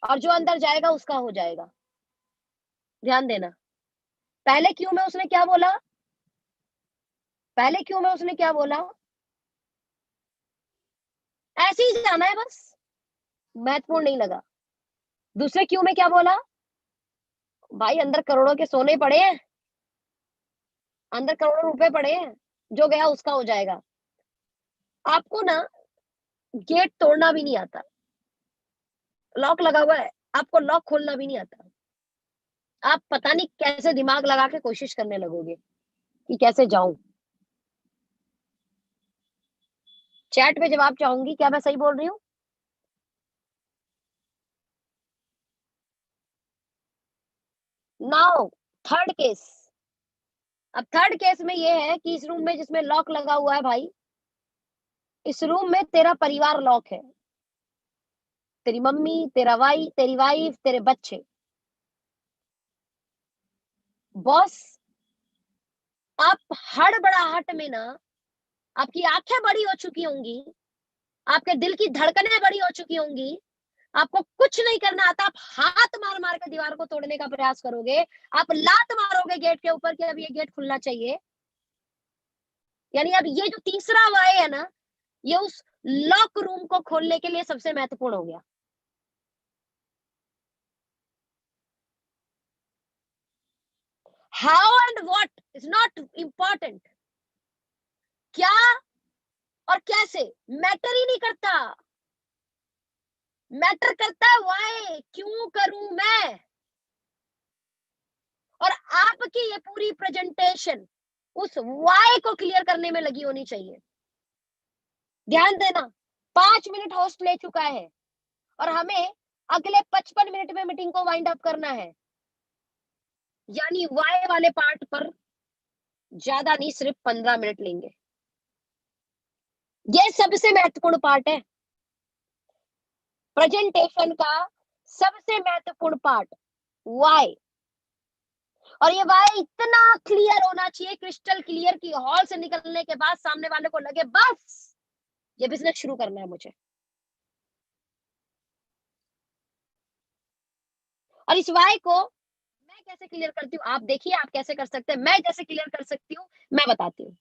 और जो अंदर जाएगा उसका हो जाएगा। ध्यान देना। पहले क्यों में उसने क्या बोला? पहले क्यों में उसने क्या बोला? ऐसे ही जाना है बस, महत्वपूर्ण नहीं लगा। दूसरे क्यों में क्या बोला? भाई अंदर करोड़ों के सोने पड़े हैं, अंदर करोड़ों रुपए पड़े हैं, जो गया उसका हो जाएगा। आपको ना गेट तोड़ना भी नहीं आता, लॉक लगा हुआ है, आपको लॉक खोलना भी नहीं आता। आप पता नहीं कैसे दिमाग लगा के कोशिश करने लगोगे कि कैसे जाऊं। चैट पे जवाब चाहूंगी, क्या मैं सही बोल रही हूँ? Now third case. अब थर्ड केस में ये है कि इस रूम में जिसमें लॉक लगा हुआ है भाई, इस रूम में तेरा परिवार लॉक है, तेरी मम्मी, तेरी वाइफ, तेरे बच्चे। बॉस, आप हड़बड़ाहट में ना, आपकी आंखें बड़ी हो चुकी होंगी, आपके दिल की धड़कनें बड़ी हो चुकी होंगी, आपको कुछ नहीं करना आता, आप हाथ मार मार के दीवार को तोड़ने का प्रयास करोगे, आप लात मारोगे गेट के ऊपर कि अब ये गेट खुलना चाहिए। यानी अब ये जो तीसरा वाय है ना, ये उस लॉक रूम को खोलने के लिए सबसे महत्वपूर्ण हो गया। How and what is not important. क्या और कैसे मैटर ही नहीं करता, मैटर करता है वाई, क्यों करूं मैं। और आपकी ये पूरी प्रेजेंटेशन उस वाई को क्लियर करने में लगी होनी चाहिए। ध्यान देना, 5 मिनट होस्ट ले चुका है और हमें अगले 55 मिनट में मीटिंग को वाइंड अप करना है। यानी वाई वाले पार्ट पर ज्यादा नहीं, सिर्फ 15 मिनट लेंगे। ये सबसे महत्वपूर्ण पार्ट है प्रेजेंटेशन का, सबसे महत्वपूर्ण पार्ट वाई। और ये वाई इतना क्लियर होना चाहिए, क्रिस्टल क्लियर, की हॉल से निकलने के बाद सामने वाले को लगे बस ये बिजनेस शुरू करना है मुझे। और इस वाई को मैं कैसे क्लियर करती हूँ, आप देखिए आप कैसे कर सकते हैं, मैं कैसे क्लियर कर सकती हूँ मैं बताती हूँ।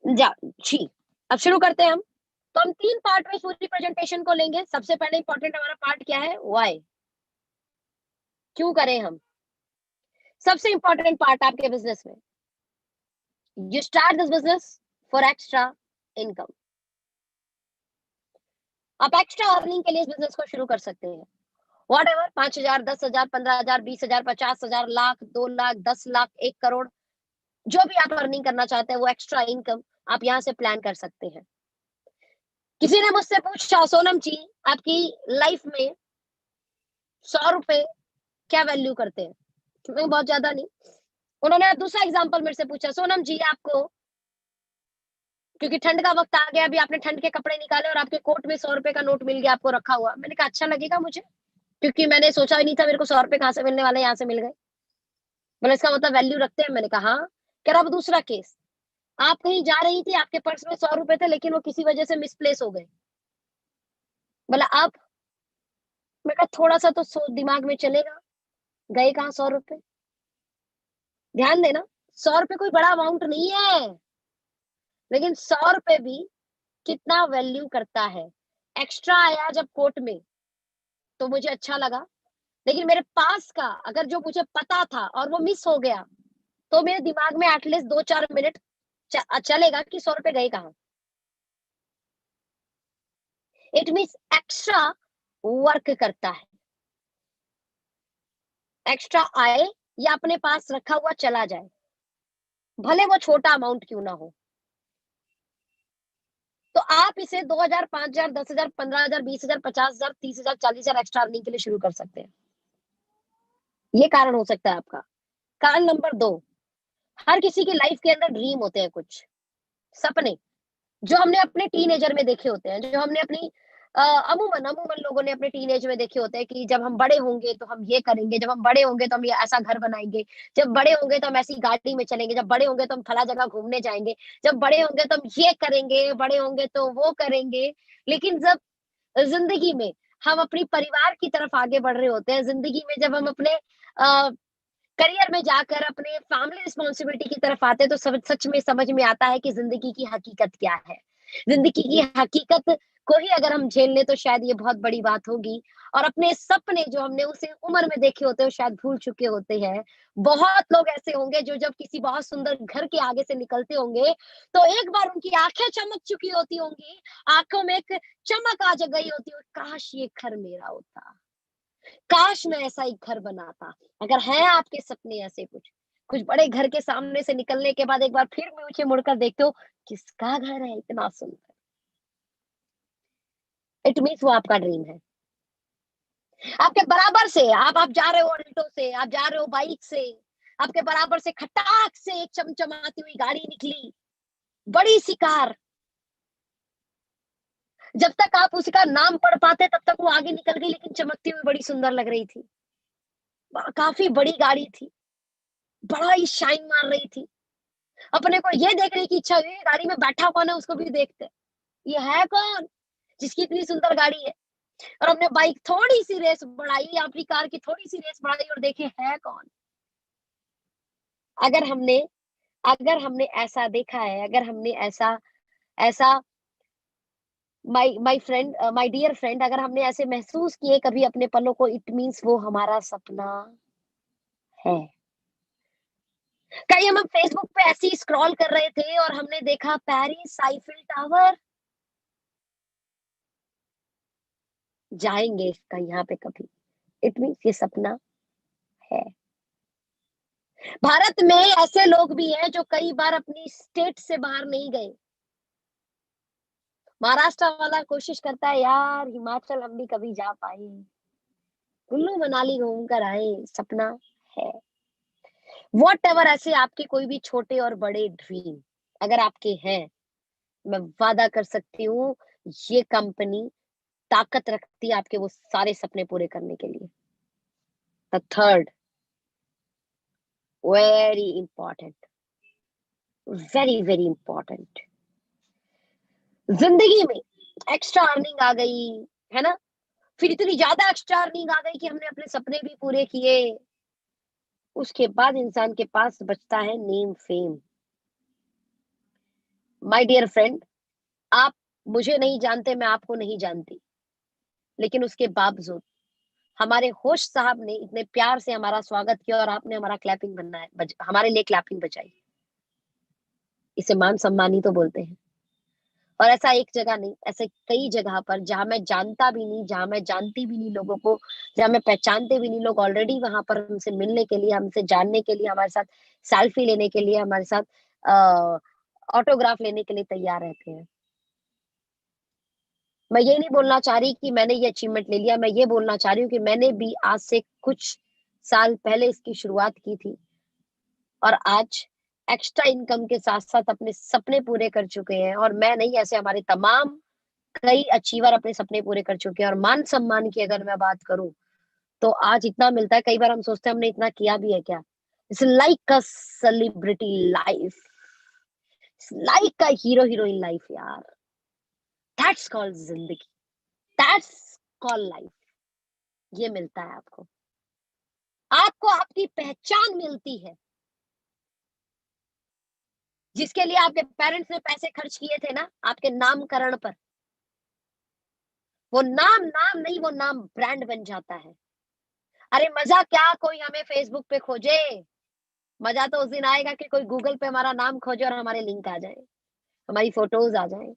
जा जी, अब शुरू करते हैं हम। तो हम 3 पार्ट में पूरी प्रेजेंटेशन को लेंगे। सबसे पहले इंपॉर्टेंट हमारा पार्ट क्या है? वाई। क्यों करें हम? सबसे इंपॉर्टेंट पार्ट आपके बिजनेस में, you start this business for extra income. आप एक्स्ट्रा अर्निंग के लिए इस बिजनेस को शुरू कर सकते हैं। वॉट एवर, 5,000, 10,000, 15,000, 20,000, 50,000, लाख, 2 लाख, 10 लाख, 1 करोड़, जो भी आप अर्निंग करना चाहते हैं वो एक्स्ट्रा इनकम आप यहाँ से प्लान कर सकते हैं। किसी ने मुझसे पूछा सोनम जी आपकी लाइफ में 100 रुपए क्या वैल्यू करते हैं? क्योंकि बहुत ज्यादा नहीं। उन्होंने दूसरा एग्जांपल मेरे से पूछा, सोनम जी आपको, क्योंकि ठंड का वक्त आ गया, अभी आपने ठंड के कपड़े निकाले और आपके कोट में 100 रुपए का नोट मिल गया आपको रखा हुआ। मैंने कहा अच्छा लगेगा मुझे, क्योंकि मैंने सोचा ही नहीं था मेरे को 100 रुपए कहाँ से मिलने वाले, यहाँ से मिल गए। बोले इसका मतलब वैल्यू रखते हैं। मैंने कहा हाँ। कह रहा अब दूसरा केस, आप कहीं जा रही थी, आपके पर्स में 100 रुपए थे लेकिन वो किसी वजह से मिसप्लेस हो गए। बोला अब? मैं कहा थोड़ा सा तो दिमाग में चलेगा, गए कहाँ 100 रुपए। ध्यान देना, 100 रुपए कोई बड़ा अमाउंट नहीं है, लेकिन 100 रुपए भी कितना वैल्यू करता है। एक्स्ट्रा आया जब कोर्ट में तो मुझे अच्छा लगा, लेकिन मेरे पास का अगर जो मुझे पता था और वो मिस हो गया तो मेरे दिमाग में एटलीस्ट 2-4 मिनट चलेगा कि 100 रुपए गए कहाँ। इट मीन्स एक्स्ट्रा वर्क करता है, एक्स्ट्रा आए या अपने पास रखा हुआ चला जाए, भले वो छोटा अमाउंट क्यों ना हो। तो आप इसे 2,000, 5,000, 10,000, 15,000, 20,000, 50,000, 30,000, 40,000 एक्स्ट्रा अर्निंग के लिए शुरू कर सकते हैं। ये कारण हो सकता है आपका। कारण नंबर 2, हर किसी की लाइफ के अंदर ड्रीम होते हैं, कुछ सपने जो हमने अपने टीनेजर में देखे होते हैं, जो हमने अपनी अमूमन अमूमन लोगों ने अपने टीनेज में देखे होते हैं कि जब हम बड़े होंगे तो हम ये करेंगे, जब हम बड़े होंगे तो हम ये ऐसा घर बनाएंगे, जब बड़े होंगे तो हम ऐसी गाड़ी में चलेंगे, जब बड़े होंगे तो हम फला जगह घूमने जाएंगे, जब बड़े होंगे तो हम ये करेंगे, बड़े होंगे तो वो करेंगे। लेकिन जब जिंदगी में हम अपनी परिवार की तरफ आगे बढ़ रहे होते हैं, जिंदगी में जब हम अपने करियर में जाकर अपने फैमिली रिस्पॉन्सिबिलिटी की तरफ आते हैं, तो सच में समझ में आता है कि जिंदगी की हकीकत क्या है। जिंदगी की हकीकत को ही अगर हम झेल लें तो शायद ये बहुत बड़ी बात होगी। और अपने सपने जो हमने उस उम्र में देखे होते हैं, वो शायद भूल चुके होते हैं। बहुत लोग ऐसे होंगे जो जब किसी बहुत सुंदर घर के आगे से निकलते होंगे, तो एक बार उनकी आंखें चमक चुकी होती होंगी, आंखों में एक चमक आ गई होती है, काश ये घर मेरा होता, काश मैं ऐसा एक घर बनाता। अगर है आपके सपने ऐसे कुछ, कुछ बड़े घर के सामने से निकलने के बाद एक बार फिर पीछे मुड़कर देखते हो, किसका घर है इतना सुंदर? इट मीन्स वो आपका ड्रीम है। आपके बराबर से आप जा रहे हो ऑल्टो से, आप जा रहे हो बाइक से, आपके बराबर से खटाक से एक चमचमाती हुई गाड़ी निकली, बड़ी सी कार। जब तक आप उसका नाम पढ़ पाते तब तक वो आगे निकल गई, लेकिन चमकती हुई बड़ी सुंदर लग रही थी। काफी बड़ी गाड़ी थी, बड़ा ही शाइन मार रही थी। अपने को ये देखने की इच्छा हुई गाड़ी में बैठा कौन है, उसको भी देखते हैं। ये है कौन जिसकी इतनी सुंदर गाड़ी है? और हमने बाइक थोड़ी सी रेस बढ़ाई, अपनी कार की थोड़ी सी रेस बढ़ाई और देखे है कौन। अगर हमने अगर हमने ऐसा देखा है, अगर हमने ऐसा ऐसा my friend, my dear friend, अगर हमने ऐसे महसूस किए कभी अपने पलों को, इट मीन्स वो हमारा सपना है। कहीं हम फेसबुक पे ऐसे ही स्क्रॉल कर रहे थे और हमने देखा पेरिस आईफिल टावर, जाएंगे इसका यहाँ पे कभी, इट मीन्स ये सपना है। भारत में ऐसे लोग भी हैं जो कई बार अपनी स्टेट से बाहर नहीं गए। महाराष्ट्र वाला कोशिश करता है यार हिमाचल हम भी कभी जा पाए, कुल्लू मनाली घूम कर आए, सपना है। वॉट एवर, ऐसे आपके कोई भी छोटे और बड़े ड्रीम अगर आपके हैं, मैं वादा कर सकती हूँ ये कंपनी ताकत रखती है आपके वो सारे सपने पूरे करने के लिए। The third, very important, very very important, जिंदगी में एक्स्ट्रा अर्निंग आ गई है ना, फिर इतनी ज्यादा एक्स्ट्रा अर्निंग आ गई कि हमने अपने सपने भी पूरे किए, उसके बाद इंसान के पास बचता है name fame. My dear friend, आप मुझे नहीं जानते, मैं आपको नहीं जानती, लेकिन उसके बावजूद हमारे होस्ट साहब ने इतने प्यार से हमारा स्वागत किया और आपने हमारा क्लैपिंग बनाया, हमारे लिए क्लैपिंग बजाई। इसे मान सम्मान ही तो बोलते हैं। और ऐसा एक जगह नहीं, ऐसे कई जगह पर जहां मैं जानता भी नहीं, जहां मैं जानती भी नहीं लोगों को, जहां मैं पहचानते भी नहीं, लोग ऑलरेडी वहां पर हमसे मिलने के लिए, हमसे जानने के लिए, हमारे साथ सेल्फी लेने के लिए, हमारे साथ ऑटोग्राफ लेने के लिए तैयार रहते हैं। मैं ये नहीं बोलना चाह रही कि मैंने ये अचीवमेंट ले लिया, मैं ये बोलना चाह रही हूँ कि मैंने भी आज से कुछ साल पहले इसकी शुरुआत की थी और आज एक्स्ट्रा इनकम के साथ साथ अपने सपने पूरे कर चुके हैं। और मैं नहीं, ऐसे हमारे तमाम कई अचीवर अपने सपने पूरे कर चुके हैं। और मान सम्मान की अगर मैं बात करूं तो आज इतना मिलता है, कई बार हम सोचते हैं हमने इतना किया भी है क्या। It's like a celebrity life, like a hero heroine life यार। दैट्स कॉल्ड जिंदगी, दैट्स कॉल्ड लाइफ। ये मिलता है आपको, आपको आपकी पहचान मिलती है, जिसके लिए आपके पेरेंट्स ने पैसे खर्च किए थे ना आपके नामकरण पर, वो नाम नाम नहीं, वो नाम ब्रांड बन जाता है। अरे मजा क्या कोई हमें फेसबुक पे खोजे, मजा तो उस दिन आएगा कि कोई गूगल पे हमारा नाम खोजे और हमारे लिंक आ जाए, हमारी फोटोज आ जाए,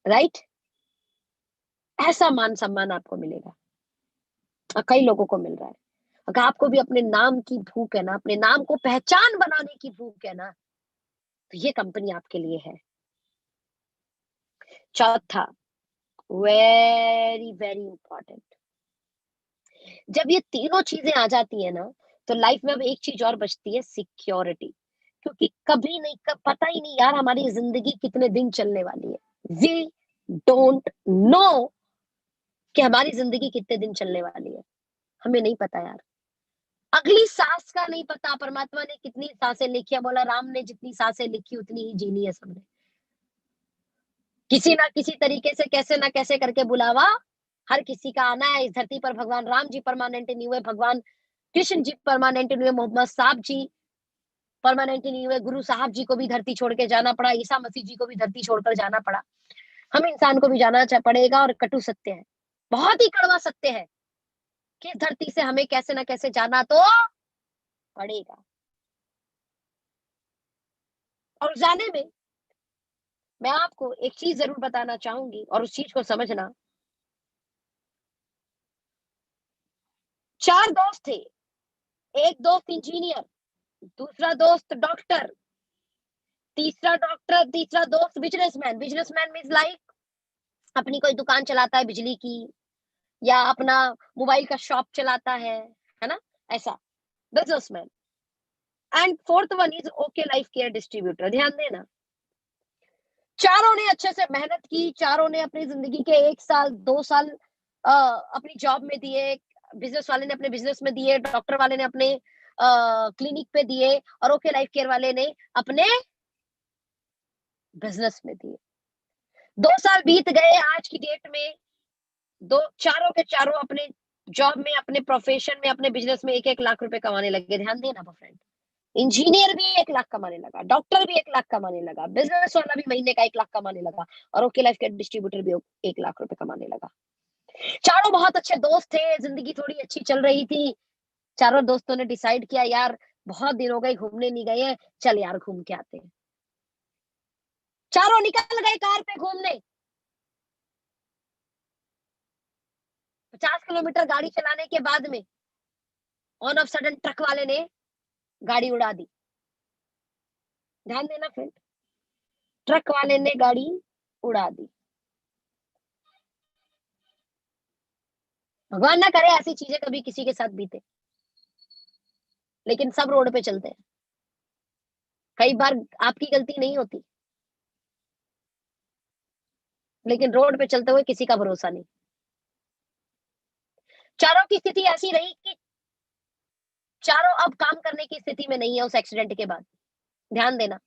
राइट? ऐसा मान सम्मान आपको मिलेगा और कई लोगों को मिल रहा है। अगर आपको भी अपने नाम की भूख है ना, अपने नाम को पहचान बनाने की भूख है ना, तो ये कंपनी आपके लिए है। चौथा, वेरी वेरी इंपॉर्टेंट, जब ये तीनों चीजें आ जाती है ना, तो लाइफ में अब एक चीज और बचती है, सिक्योरिटी। क्योंकि कभी नहीं, पता ही नहीं यार हमारी जिंदगी कितने दिन चलने वाली है। वी डोंट नो कि हमारी जिंदगी कितने दिन चलने वाली है। हमें नहीं पता यार। अगली सांस का नहीं पता। परमात्मा ने कितनी सांसें लिखी है, बोला राम ने जितनी सांसें लिखी उतनी ही जीनी है सबने। किसी ना किसी तरीके से कैसे ना कैसे करके बुलावा हर किसी का आना है इस धरती पर। भगवान राम जी परमानेंट नहीं हुए, भगवान कृष्ण जी परमानेंट नहीं हुए, मोहम्मद साहब जी परमानेंट नहीं हुए, गुरु साहब जी को भी धरती छोड़ के जाना पड़ा, ईसा मसीह जी को भी धरती छोड़कर जाना पड़ा। हम इंसान को भी जाना पड़ेगा। और कटु सत्य है, बहुत ही कड़वा सत्य है कि इस धरती से हमें कैसे ना कैसे जाना तो पड़ेगा। और जाने में मैं आपको एक चीज जरूर बताना चाहूंगी और उस चीज को समझना। 4 दोस्त थे। एक दोस्त इंजीनियर, दूसरा दोस्त डॉक्टर, तीसरा दोस्त बिजनेसमैन। बिजनेसमैन मीन्स लाइक अपनी कोई दुकान चलाता है बिजली की, या अपना मोबाइल का शॉप चलाता है ना, ऐसा businessman. And fourth one is okay Life care distributor. ध्यान देना, चारों ने अच्छे से मेहनत की, चारों ने अपनी जिंदगी के 1 साल 2 साल अपनी जॉब में दिए। बिजनेस वाले ने अपने बिजनेस में दिए, डॉक्टर वाले ने अपने क्लिनिक पे दिए, और ओके लाइफ केयर वाले ने अपने बिजनेस में दिए। 2 साल बीत गए। आज की डेट में दो चारों के चारों अपने जॉब में, अपने प्रोफेशन में, अपने बिजनेस में 1-1 लाख रुपए कमाने लगे। ध्यान देना फ्रेंड। इंजीनियर भी 1 लाख कमाने लगा, डॉक्टर भी 1 लाख कमाने लगा, बिजनेस वाला भी महीने का 1 लाख कमाने लगा, और ओके लाइफ के डिस्ट्रीब्यूटर भी 1 लाख रुपए कमाने लगा। चारों बहुत अच्छे दोस्त थे, जिंदगी थोड़ी अच्छी चल रही थी। चारों दोस्तों ने डिसाइड किया यार बहुत दिन हो गए घूमने नहीं गए हैं, चल यार घूम के आते हैं। चारों निकल गए कार पे घूमने। 50 किलोमीटर गाड़ी चलाने के बाद में ऑन ऑफ सडन ट्रक वाले ने गाड़ी उड़ा दी। ध्यान देना फ्रेंड, ट्रक वाले ने गाड़ी उड़ा दी। भगवान ना करे ऐसी चीजें कभी किसी के साथ बीते, लेकिन सब रोड पे चलते हैं। कई बार आपकी गलती नहीं होती, लेकिन रोड पे चलते हुए किसी का भरोसा नहीं। चारों की स्थिति ऐसी रही कि चारों अब काम करने की स्थिति में नहीं है उस एक्सीडेंट के बाद। ध्यान देना,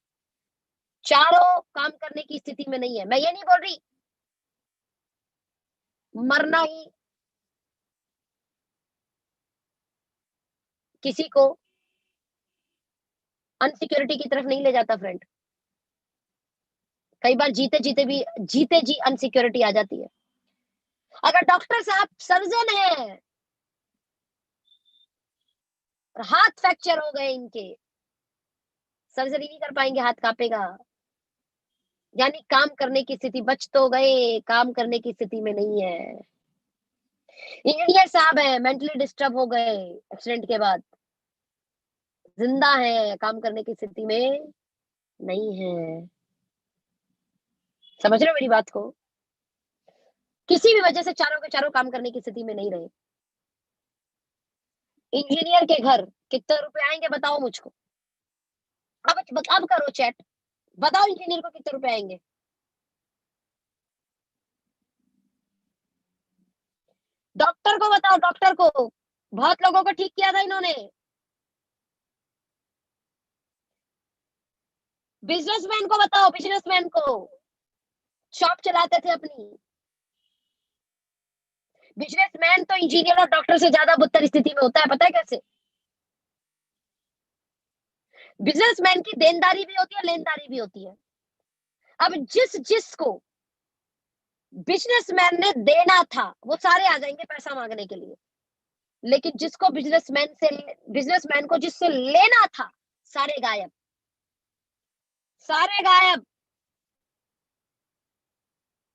चारों काम करने की स्थिति में नहीं है। मैं ये नहीं बोल रही मरना ही किसी को अनसिक्योरिटी की तरफ नहीं ले जाता फ्रेंड। कई बार जीते जी अनसिक्योरिटी आ जाती है। अगर डॉक्टर साहब सर्जन है और हाथ फ्रैक्चर हो गए इनके, सर्जरी नहीं कर पाएंगे, हाथ कांपेगा, यानी काम करने की स्थिति, बच तो गए, काम करने की स्थिति में नहीं है। इंजीनियर साहब है, मेंटली डिस्टर्ब हो गए एक्सीडेंट के बाद, जिंदा है, काम करने की स्थिति में नहीं है। समझ रहे हो मेरी बात को? किसी भी वजह से चारों के चारों काम करने की स्थिति में नहीं रहे। इंजीनियर के घर कितने रुपए आएंगे बताओ मुझको। अब करो चैट, बताओ इंजीनियर को कितने रुपए आएंगे। डॉक्टर को बताओ, डॉक्टर को, बहुत लोगों को ठीक किया था इन्होंने। बिजनेसमैन को बताओ, बिजनेसमैन को, शॉप चलाते थे अपनी। बिजनेसमैन तो इंजीनियर और डॉक्टर से ज्यादा बदतर स्थिति में होता है, पता है कैसे? बिजनेसमैन की देनदारी भी होती है, लेनदारी भी होती है। अब जिसको बिजनेसमैन ने देना था वो सारे आ जाएंगे पैसा मांगने के लिए, लेकिन जिसको बिजनेसमैन को जिससे लेना था, सारे गायब, सारे गायब।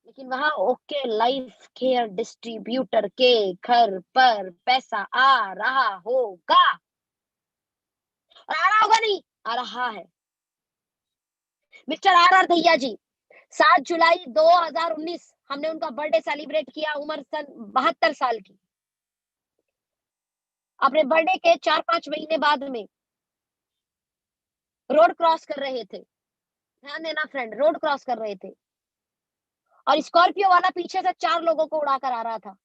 लेकिन वहां ओके लाइफ केयर डिस्ट्रीब्यूटर के घर पर पैसा आ रहा होगा, और आ रहा होगा नहीं, आ रहा है। मिस्टर आर आर धैया जी, 7 जुलाई 2019 हमने उनका बर्थडे सेलिब्रेट किया, उम्र सन 72 साल की। अपने बर्थडे के 4-5 महीने बाद में रोड क्रॉस कर रहे थे। ध्यान देना फ्रेंड, रोड क्रॉस कर रहे थे, और स्कॉर्पियो वाला पीछे से 4 लोगों को उड़ाकर आ रहा था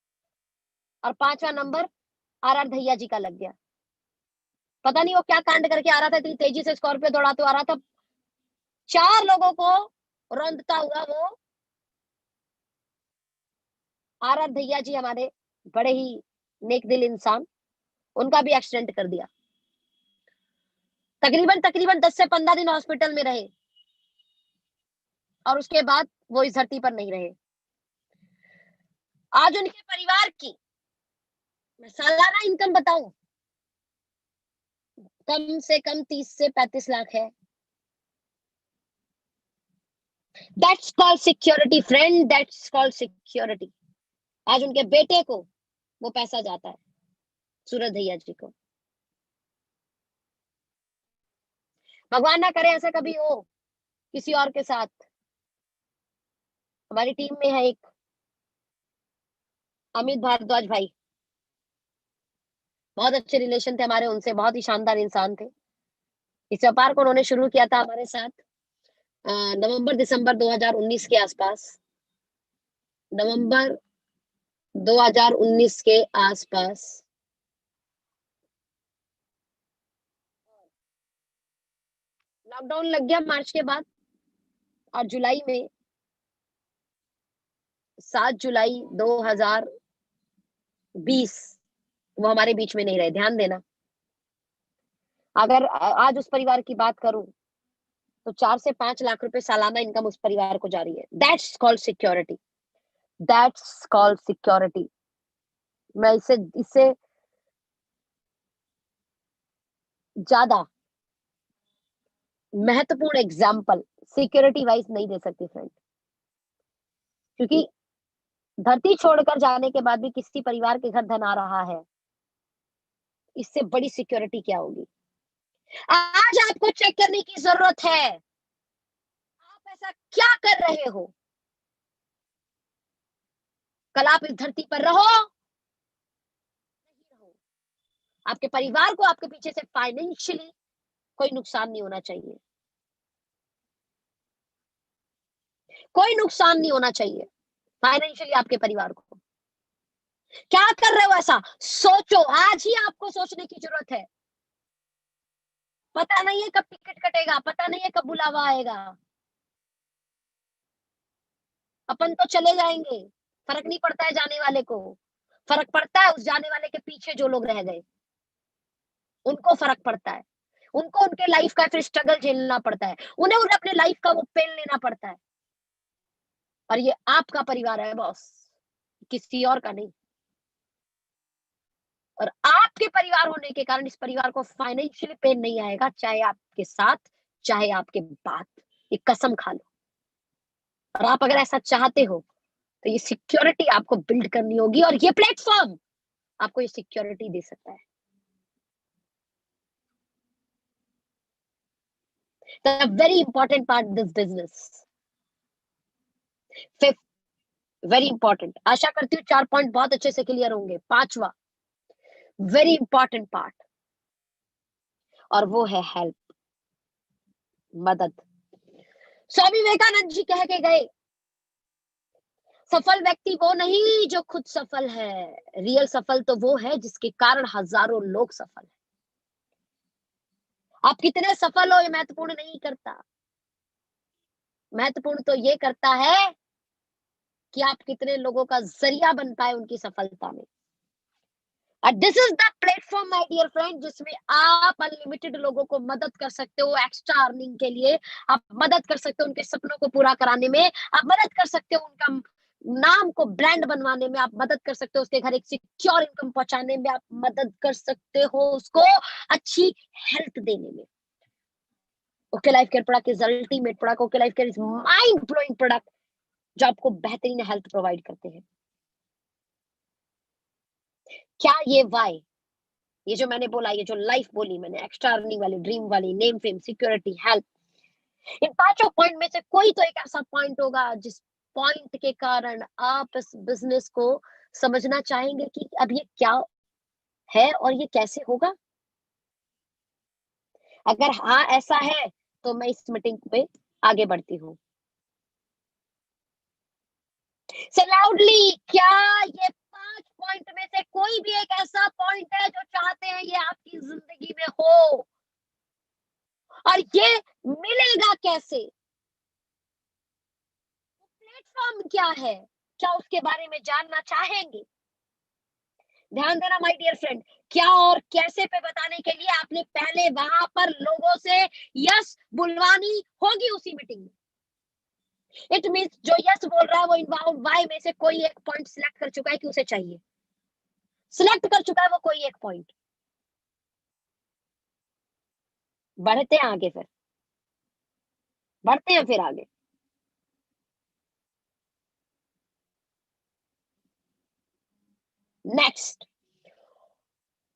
और 5वां नंबर आर भैया जी का लग गया। पता नहीं वो क्या कांड करके आ रहा था, इतनी तेजी से स्कॉर्पियो दौड़ाते हुए आ रहा था। 4 लोगों को रौंदता हुआ वो आर भैया जी, हमारे बड़े ही नेक दिल इंसान, उनका भी एक्सीडेंट कर दिया। तकरीबन तकरीबन 10 से 15 दिन हॉस्पिटल में रहे और उसके बाद वो इस धरती पर नहीं रहे। आज उनके परिवार की मैं सालाना इनकम बताऊं, कम से कम 30 से 35 लाख है। That's called security friend, that's called security. आज उनके बेटे को वो पैसा जाता है, सूरज भैया जी को। भगवान ना करे ऐसा कभी हो किसी और के साथ। हमारी टीम में है एक अमित भारद्वाज भाई, बहुत अच्छे रिलेशन थे हमारे उनसे, बहुत ही शानदार इंसान थे। इस व्यापार को उन्होंने शुरू किया था हमारे साथ नवंबर दिसंबर 2019 के आसपास। नवंबर 2019 के आसपास लॉकडाउन लग गया मार्च के बाद, और जुलाई में 7 जुलाई 2020 वो हमारे बीच में नहीं रहे। ध्यान देना, अगर आज उस परिवार की बात करूं तो 4 से 5 लाख रुपए सालाना इनकम उस परिवार को जा रही है। That's called security, that's called security. मैं इससे इससे ज्यादा महत्वपूर्ण एग्जाम्पल सिक्योरिटी वाइज नहीं दे सकती फ्रेंड, क्योंकि धरती छोड़कर जाने के बाद भी किसी परिवार के घर धन आ रहा है, इससे बड़ी सिक्योरिटी क्या होगी। आज आपको चेक करने की जरूरत है, आप ऐसा क्या कर रहे हो। कल आप इस धरती पर रहो नहीं रहो, आपके परिवार को आपके पीछे से फाइनेंशियली कोई नुकसान नहीं होना चाहिए, कोई नुकसान नहीं होना चाहिए फाइनेंशियली आपके परिवार को। क्या कर रहे हो ऐसा सोचो, आज ही आपको सोचने की जरूरत है। पता नहीं है कब टिकट कटेगा, पता नहीं है कब बुलावा आएगा, अपन तो चले जाएंगे, फर्क नहीं पड़ता है जाने वाले को, फर्क पड़ता है उस जाने वाले के पीछे जो लोग रह गए, उनको फर्क पड़ता है। उनको उनके लाइफ का फिर स्ट्रगल झेलना पड़ता है, उन्हें उन्हें अपने लाइफ का वो पेन लेना पड़ता है। और ये आपका परिवार है बॉस, किसी और का नहीं। और आपके परिवार होने के कारण इस परिवार को फाइनेंशियली पेन नहीं आएगा, चाहे आपके साथ चाहे आपके बाद, ये कसम खा लो। और आप अगर ऐसा चाहते हो तो ये सिक्योरिटी आपको बिल्ड करनी होगी, और ये प्लेटफॉर्म आपको ये सिक्योरिटी दे सकता है। The very important part this business, fifth very important, आशा करती हूँ 4 पॉइंट बहुत अच्छे से क्लियर होंगे। 5वां वेरी इंपॉर्टेंट पार्ट, और वो है हेल्प, मदद। स्वामी विवेकानंद जी कह के गए, सफल व्यक्ति वो नहीं जो खुद सफल है, रियल सफल तो वो है जिसके कारण हजारों लोग सफल हैं। आप कितने सफल हो ये महत्वपूर्ण नहीं करता, महत्वपूर्ण तो ये करता है कि आप कितने लोगों का जरिया बन पाए उनकी सफलता में। This is the platform my dear friend, जिसमें आप अनलिमिटेड लोगों को मदद कर सकते हो एक्स्ट्रा अर्निंग के लिए, आप मदद कर सकते हो उनके सपनों को पूरा कराने में, आप मदद कर सकते हो उनका नाम को ब्रांड बनवाने में, आप मदद कर सकते हो उसके घर एक सिक्योर इनकम पहुंचाने में, आप मदद कर सकते हो उसको अच्छी हेल्थ देने में। Okay Life care product is ultimate product, okay Life care is mind blowing product जो आपको बेहतरीन हेल्थ प्रोवाइड करते हैं। क्या ये वाई, ये जो मैंने बोला, ये जो लाइफ बोली मैंने, एक्स्ट्रा अर्निंग वाली, ड्रीम वाली, नेम फेम सिक्योरिटी हेल्थ, इन पांचों पॉइंट में से कोई तो एक ऐसा पॉइंट होगा जिस पॉइंट के कारण आप इस बिजनेस को समझना चाहेंगे कि अब ये क्या है और ये कैसे होगा। अगर हाँ ऐसा है तो मैं इस मीटिंग पे आगे बढ़ती हूँ। से लाउडली, क्या ये 5 पॉइंट में से कोई भी एक ऐसा पॉइंट है जो चाहते हैं ये आपकी जिंदगी में हो? और ये मिलेगा कैसे? प्लेटफॉर्म क्या है? क्या उसके बारे में जानना चाहेंगे? ध्यान देना माय डियर फ्रेंड, क्या और कैसे पे बताने के लिए आपने पहले वहां पर लोगों से यस बुलवानी होगी उसी मीटिंग में। इट मींस जो यस बोल रहा है वो इन्वॉल्व वाई में से कोई एक पॉइंट सिलेक्ट कर चुका है कि उसे चाहिए, सिलेक्ट कर चुका है वो कोई एक पॉइंट। बढ़ते हैं आगे, फिर बढ़ते हैं फिर आगे। नेक्स्ट,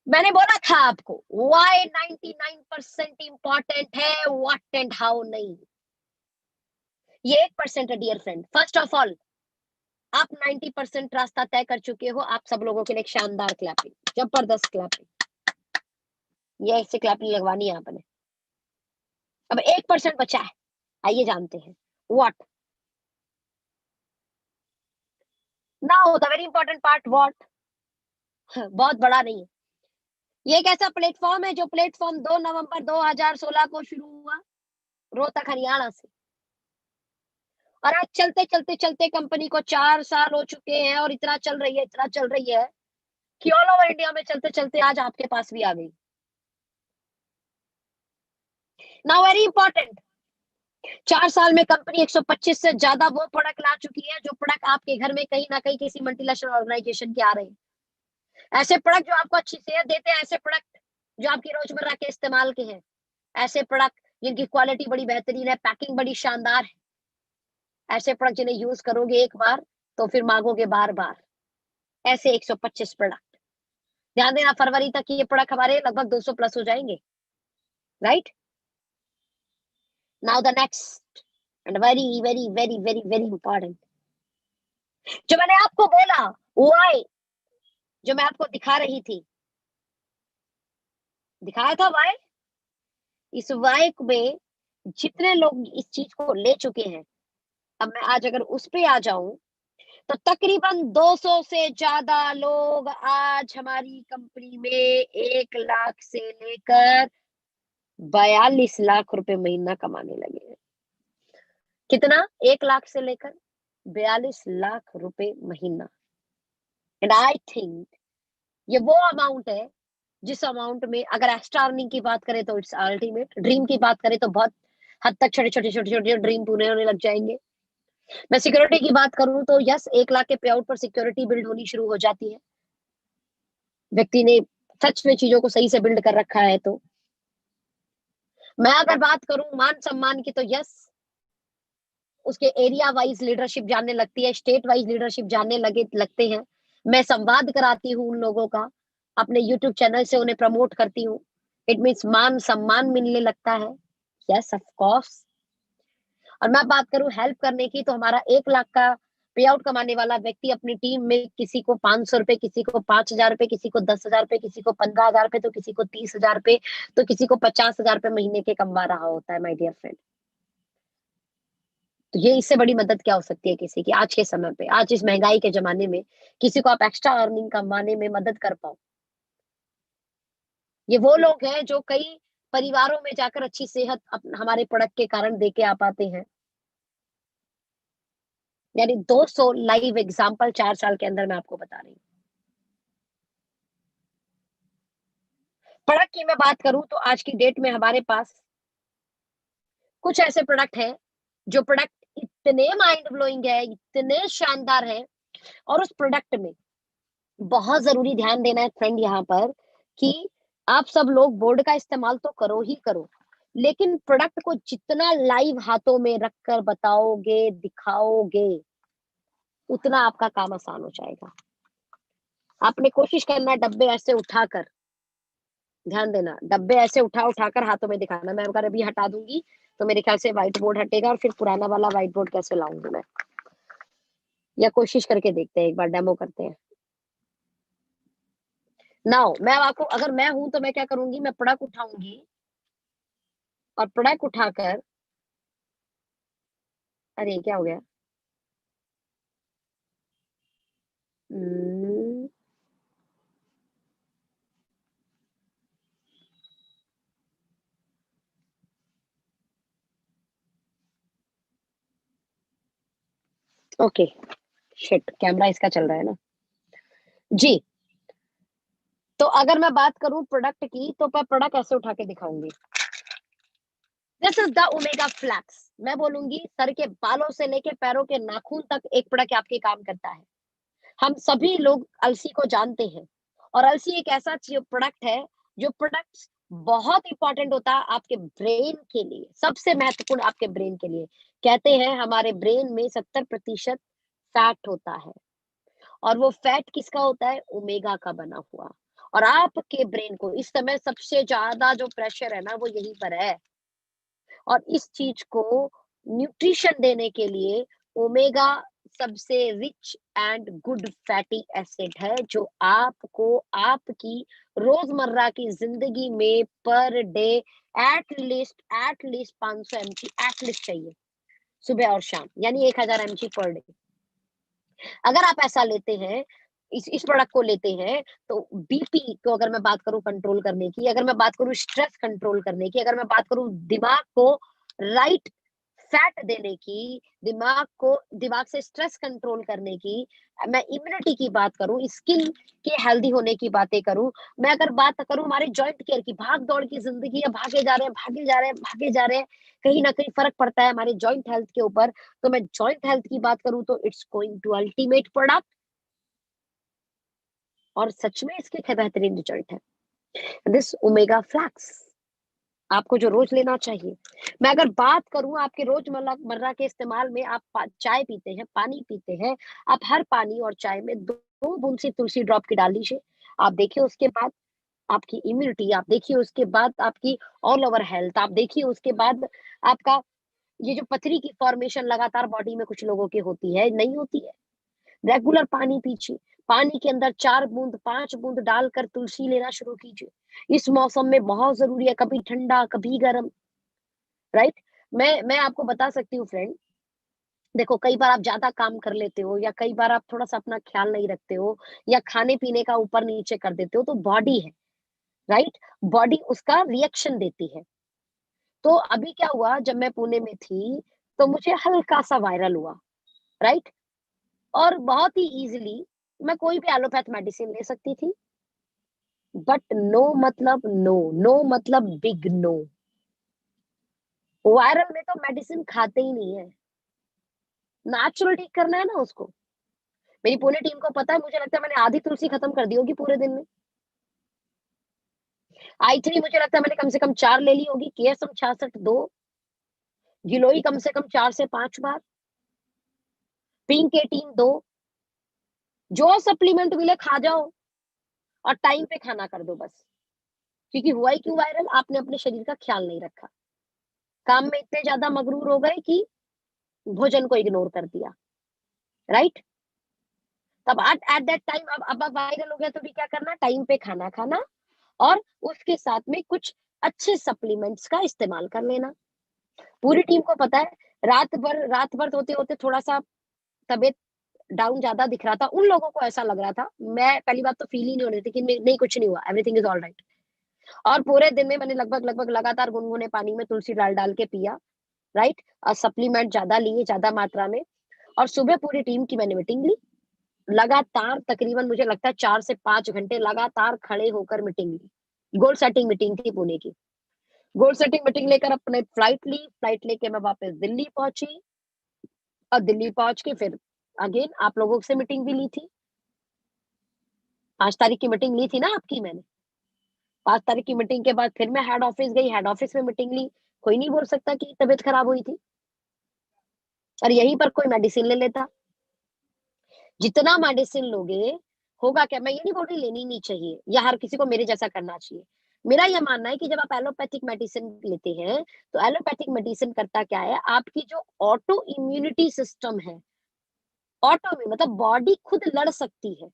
मैंने बोला था आपको वाई 99% इंपॉर्टेंट है, व्हाट एंड हाउ नहीं। ये 1% है dear friend. First of all, आप 90% रास्ता तय कर चुके हो। आप सब लोगों के लिए एक शानदार क्लैपिंग, जबरदस्त क्लैपिंग। ये ऐसे क्लैपिंग लगवानी है आपने। अब 1% बचा है, आइए जानते हैं what. Now the very important part, what. बहुत बड़ा नहीं है। ये एक ऐसा प्लेटफॉर्म है जो प्लेटफॉर्म 2 नवंबर 2016 को शुरू हुआ, रोहतक हरियाणा से। और आज चलते चलते चलते कंपनी को 4 साल हो चुके हैं, और इतना चल रही है, इतना चल रही है कि ऑल ओवर इंडिया में चलते चलते आज आपके पास भी आ गई। नाउ वेरी इंपॉर्टेंट, 4 साल में कंपनी 125 से ज्यादा वो प्रोडक्ट ला चुकी है जो प्रोडक्ट आपके घर में कहीं ना कहीं किसी मल्टीनेशनल ऑर्गेनाइजेशन के आ रहे हैं। ऐसे प्रोडक्ट जो आपको अच्छी सेहत देते हैं, ऐसे प्रोडक्ट जो आपकी रोजमर्रा के इस्तेमाल के हैं, ऐसे प्रोडक्ट जिनकी क्वालिटी बड़ी बेहतरीन है, पैकिंग बड़ी शानदार है, ऐसे प्रोडक्ट जिन्हें यूज करोगे एक बार तो फिर मांगोगे बार बार। ऐसे 125 प्रोडक्ट। ध्यान देना, फरवरी तक ये प्रोडक्ट हमारे लगभग 200 प्लस हो जाएंगे, right. Now the next and very very very very very important, जो मैंने आपको बोला वाई, जो मैं आपको दिखा रही थी, दिखाया था वाई। इस वाई में जितने लोग इस चीज को ले चुके हैं, अब मैं आज अगर उस पे आ जाऊं तो तकरीबन 200 से ज्यादा लोग आज हमारी कंपनी में 1 लाख से लेकर 42 लाख रुपए महीना कमाने लगे हैं। कितना? 1 लाख से लेकर 42 लाख रुपए महीना। एंड आई थिंक ये वो अमाउंट है जिस अमाउंट में अगर एक्स्ट्रा अर्निंग की बात करें तो इट्स अल्टीमेट, ड्रीम की बात करें तो बहुत हद तक छोटे छोटे छोटे छोटे ड्रीम पूरे होने लग जाएंगे। मैं सिक्योरिटी की बात करूं तो यस, 1 लाख के पे आउट पर सिक्योरिटी बिल्ड होनी शुरू हो जाती है, व्यक्ति ने सच में चीजों को सही से बिल्ड कर रखा है तो। मैं अगर बात करूं मान सम्मान की तो यस, उसके एरिया वाइज लीडरशिप जानने लगती है, स्टेट वाइज लीडरशिप जानने लगते हैं। मैं संवाद कराती हूँ उन लोगों का, अपने यूट्यूब चैनल से उन्हें प्रमोट करती हूँ। इट मीन्स मान सम्मान मिलने लगता है, यस ऑफ कोर्स। और मैं बात करूं हेल्प करने की तो हमारा 1 लाख का पे आउट कमाने वाला व्यक्ति अपनी टीम में किसी को 500 रुपए, किसी को 5,000 रुपए, किसी को 10,000 रुपए, किसी को 15,000 रुपए, तो किसी को 30,000 रुपए, तो किसी को 50,000 रुपए महीने के कमा रहा होता है माय डियर फ्रेंड। तो ये इससे बड़ी मदद क्या हो सकती है किसी की आज के समय पे, आज इस महंगाई के जमाने में किसी को आप एक्स्ट्रा अर्निंग कमाने में मदद कर पाओ। ये वो लोग हैं जो कई परिवारों में जाकर अच्छी सेहत हमारे प्रोडक्ट के कारण दे के आ पाते हैं। यानी 200 लाइव एग्जाम्पल 4 साल के अंदर मैं आपको बता रही हूँ। प्रोडक्ट की मैं बात करूं तो आज की डेट में हमारे पास कुछ ऐसे प्रोडक्ट हैं जो प्रोडक्ट इतने माइंड ब्लोइंग है, इतने शानदार है। और उस प्रोडक्ट में बहुत जरूरी ध्यान देना है फ्रेंड यहाँ पर कि आप सब लोग बोर्ड का इस्तेमाल तो करो ही करो, लेकिन प्रोडक्ट को जितना लाइव हाथों में रखकर बताओगे, दिखाओगे, उतना आपका काम आसान हो जाएगा। आपने कोशिश करना डब्बे ऐसे उठाकर, ध्यान देना, डब्बे ऐसे उठा उठाकर हाथों में दिखाना। मैं अगर अभी हटा दूंगी तो मेरे ख्याल से व्हाइट बोर्ड हटेगा, और फिर पुराना वाला व्हाइट बोर्ड कैसे लाऊंगी मैं, या कोशिश करके देखते हैं, एक बार डेमो करते हैं। नाउ मैं आपको, अगर मैं हूं तो मैं क्या करूंगी, मैं प्रोडक्ट उठाऊंगी और प्रोडक्ट उठाकर, अरे क्या हो गया, ओके, शिट, कैमरा इसका चल रहा है ना। जी, तो अगर मैं बात करूं प्रोडक्ट की, तो मैं प्रोडक्ट ऐसे उठा के दिखाऊंगी। This is the Omega Flax. मैं बोलूंगी सर के बालों से लेके पैरों के नाखून तक एक प्रोडक्ट आपके काम करता है। हम सभी लोग अलसी को जानते हैं, और अलसी एक ऐसा प्रोडक्ट है, जो प्रोडक्ट बहुत इंपॉर्टेंट होता है आपके ब्रेन के लिए, सबसे महत्वपूर्ण आपके ब्रेन के लिए। कहते हैं हमारे ब्रेन में 70% फैट होता है, और वो फैट किसका होता है? ओमेगा का बना हुआ। और आपके ब्रेन को इस समय सबसे ज्यादा जो प्रेशर है ना, वो यहीं पर है। और इस चीज को न्यूट्रिशन देने के लिए ओमेगा सबसे rich and good fatty acid है, जो आपको आपकी रोजमर्रा की जिंदगी में per day at least 500 mg at least चाहिए, सुबह और शाम, यानी 1000 mg पर डे। अगर आप ऐसा लेते हैं, इस प्रोडक्ट को लेते हैं, तो बीपी को अगर मैं बात करूं कंट्रोल करने की, अगर मैं बात करूं स्ट्रेस कंट्रोल करने की, अगर मैं बात करूं दिमाग को राइट फैट देने की, दिमाग से स्ट्रेस कंट्रोल करने की, मैं इम्यूनिटी की बात करूं, स्किन के हेल्दी होने की बातें करूं, मैं अगर बात करूं हमारे जॉइंट केयर की, भाग दौड़ की जिंदगी है, भागे जा रहे हैं, भागे जा रहे हैं, भागे जा रहे हैं, कहीं ना कहीं फर्क पड़ता है हमारे जॉइंट हेल्थ के ऊपर। तो मैं जॉइंट हेल्थ की बात करूं, तो it's going to ultimate product, और सच में इसके बेहतरीन रिजल्ट है, दिस ओमेगा फ्लैक्स, आपको जो रोज लेना चाहिए। मैं अगर बात करूं आपके रोजमर्रा मर्रा के इस्तेमाल में, आप चाय पीते हैं, पानी पीते हैं, आप हर पानी और चाय में दो बूंद सी तुलसी ड्रॉप की डाल लीजिए। आप देखिए उसके बाद आपकी इम्यूनिटी, आप देखिए उसके बाद आपकी ऑल ओवर हेल्थ, आप देखिए उसके बाद आपका ये जो पथरी की फॉर्मेशन लगातार बॉडी में कुछ लोगों की होती है, नहीं होती है। रेगुलर पानी पीजिए, पानी के अंदर 4 बूंद 5 बूंद डालकर तुलसी लेना शुरू कीजिए। इस मौसम में बहुत जरूरी है, कभी ठंडा कभी गर्म, राइट। मैं आपको बता सकती हूँ फ्रेंड, देखो कई बार आप ज्यादा काम कर लेते हो, या कई बार आप थोड़ा सा अपना ख्याल नहीं रखते हो, या खाने पीने का ऊपर नीचे कर देते हो, तो बॉडी है, राइट, बॉडी उसका रिएक्शन देती है। तो अभी क्या हुआ, जब मैं पुणे में थी, तो मुझे हल्का सा वायरल हुआ, राइट, और बहुत ही इजीली मैं कोई भी एलोपैथ मेडिसिन ले सकती थी, बट नो मतलब नो, नो मतलब बिग नो। वायरल में तो मेडिसिन खाते ही नहीं है, नेचुरल ठीक करना है ना उसको। मेरी पूरी टीम को पता है, मुझे लगता है मैंने आधी तुलसी खत्म कर दी होगी पूरे दिन में। आई थ्री मुझे लगता है मैंने कम से कम 4 ले ली होगी, केएसएम 66 2, गिलोई कम से कम 4 से 5 बार, पिंक 18 2, जो सप्लीमेंट मिले खा जाओ, और टाइम पे खाना कर दो बस। क्योंकि हुआ ही क्यों वायरल, आपने अपने शरीर का ख्याल नहीं रखा, काम में इतने ज्यादा मगरूर हो गए कि भोजन को इग्नोर कर दिया, राइट। तब एट दैट टाइम, अब वायरल हो गया, तो भी क्या करना, टाइम पे खाना खाना, और उसके साथ में कुछ अच्छे सप्लीमेंट्स का इस्तेमाल कर लेना। पूरी टीम को पता है, रात भर होते होते थोड़ा सा तबीयत डाउन ज्यादा दिख रहा था, उन लोगों को ऐसा लग रहा था, मैं पहली बात तो फील ही नहीं हो रही थी कि नहीं कुछ नहीं हुआ, एवरीथिंग इज ऑल राइट। और पूरे दिन में मैंने लगभग लगभग लगातार गुनगुने पानी में तुलसी डाल डाल के पिया, राइट, और सप्लीमेंट ज्यादा लिए, ज्यादा मात्रा में। और सुबह पूरी टीम की मैंने मीटिंग ली, लगातार तकरीबन मुझे लगता है 4 से 5 घंटे लगातार खड़े होकर मीटिंग ली। गोल सेटिंग मीटिंग थी पुणे की। गोल सेटिंग मीटिंग लेकर अपने फ्लाइट लेके मैं वापस दिल्ली पहुंची, और दिल्ली पहुंच के फिर अगेन आप लोगों से मीटिंग भी ली थी। 5 तारीख की मीटिंग ली थी ना आपकी मैंने। 5 तारीख की मीटिंग के बाद फिर मैं हेड ऑफिस गई, हेड ऑफिस में मीटिंग ली। कोई नहीं बोल सकता कि तबीयत खराब हुई थी, और यहीं पर कोई मेडिसिन ले लेता। जितना मेडिसिन लोगे, होगा क्या, मैं ये नहीं बोल रही लेनी नहीं चाहिए, या हर किसी को मेरे जैसा करना चाहिए। मेरा ये मानना है कि जब आप एलोपैथिक मेडिसिन लेते हैं, तो एलोपैथिक मेडिसिन करता क्या है, आपकी जो ऑटो इम्यूनिटी सिस्टम है, ऑटो में मतलब बॉडी खुद लड़ सकती है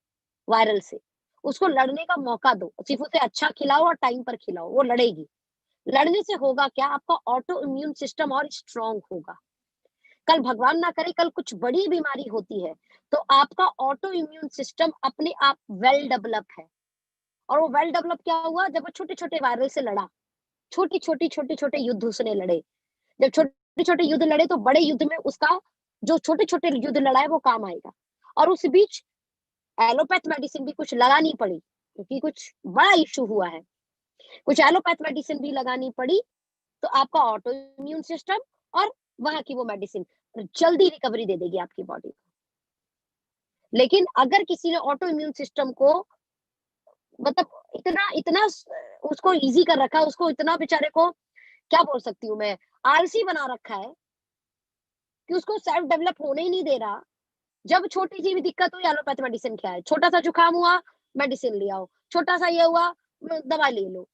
वायरल से, उसको लड़ने का मौका दो, सिर्फ उसे अच्छा खिलाओ और टाइम पर खिलाओ, वो लड़ेगी। लड़ने से होगा क्या, आपका ऑटो इम्यून सिस्टम और स्ट्रांग होगा। कल भगवान ना करे कल कुछ बड़ी बीमारी होती है, तो आपका ऑटो इम्यून सिस्टम अपने आप वेल डेवलप है। और वो वेल डेवलप क्या हुआ जब वो छोटे-छोटे वायरस से लड़ा, छोटी-छोटी छोटे-छोटे युद्ध उसने लड़े। जब छोटे-छोटे युद्ध लड़े तो बड़े युद्ध में उसका जो छोटे-छोटे युद्ध लड़ा है वो काम आएगा। और उस बीच एलोपैथ मेडिसिन भी कुछ लगानी पड़ी, क्योंकि कुछ बड़ा इश्यू हुआ है। कुछ एलोपैथ मेडिसिन भी लगानी पड़ी, तो आपका ऑटो इम्यून सिस्टम और वहाँ की वो मेडिसिन जल्दी रिकवरी दे देगी आपकी बॉडी को। लेकिन अगर किसी ने ऑटो इम्यून सिस्टम को मतलब इतना इतना उसको ईज़ी कर रखा है, उसको इतना बेचारे को क्या बोल सकती हूँ मैं, आलसी बना रखा है कि उसको सेल्फ डेवलप होने ही नहीं दे रहा। जब छोटी-सी भी दिक्कत हुई एलोपैथ मेडिसिन खाए, छोटा-सा जुकाम हुआ मेडिसिन ले आओ, छोटा-सा ये हुआ दवा ले लो,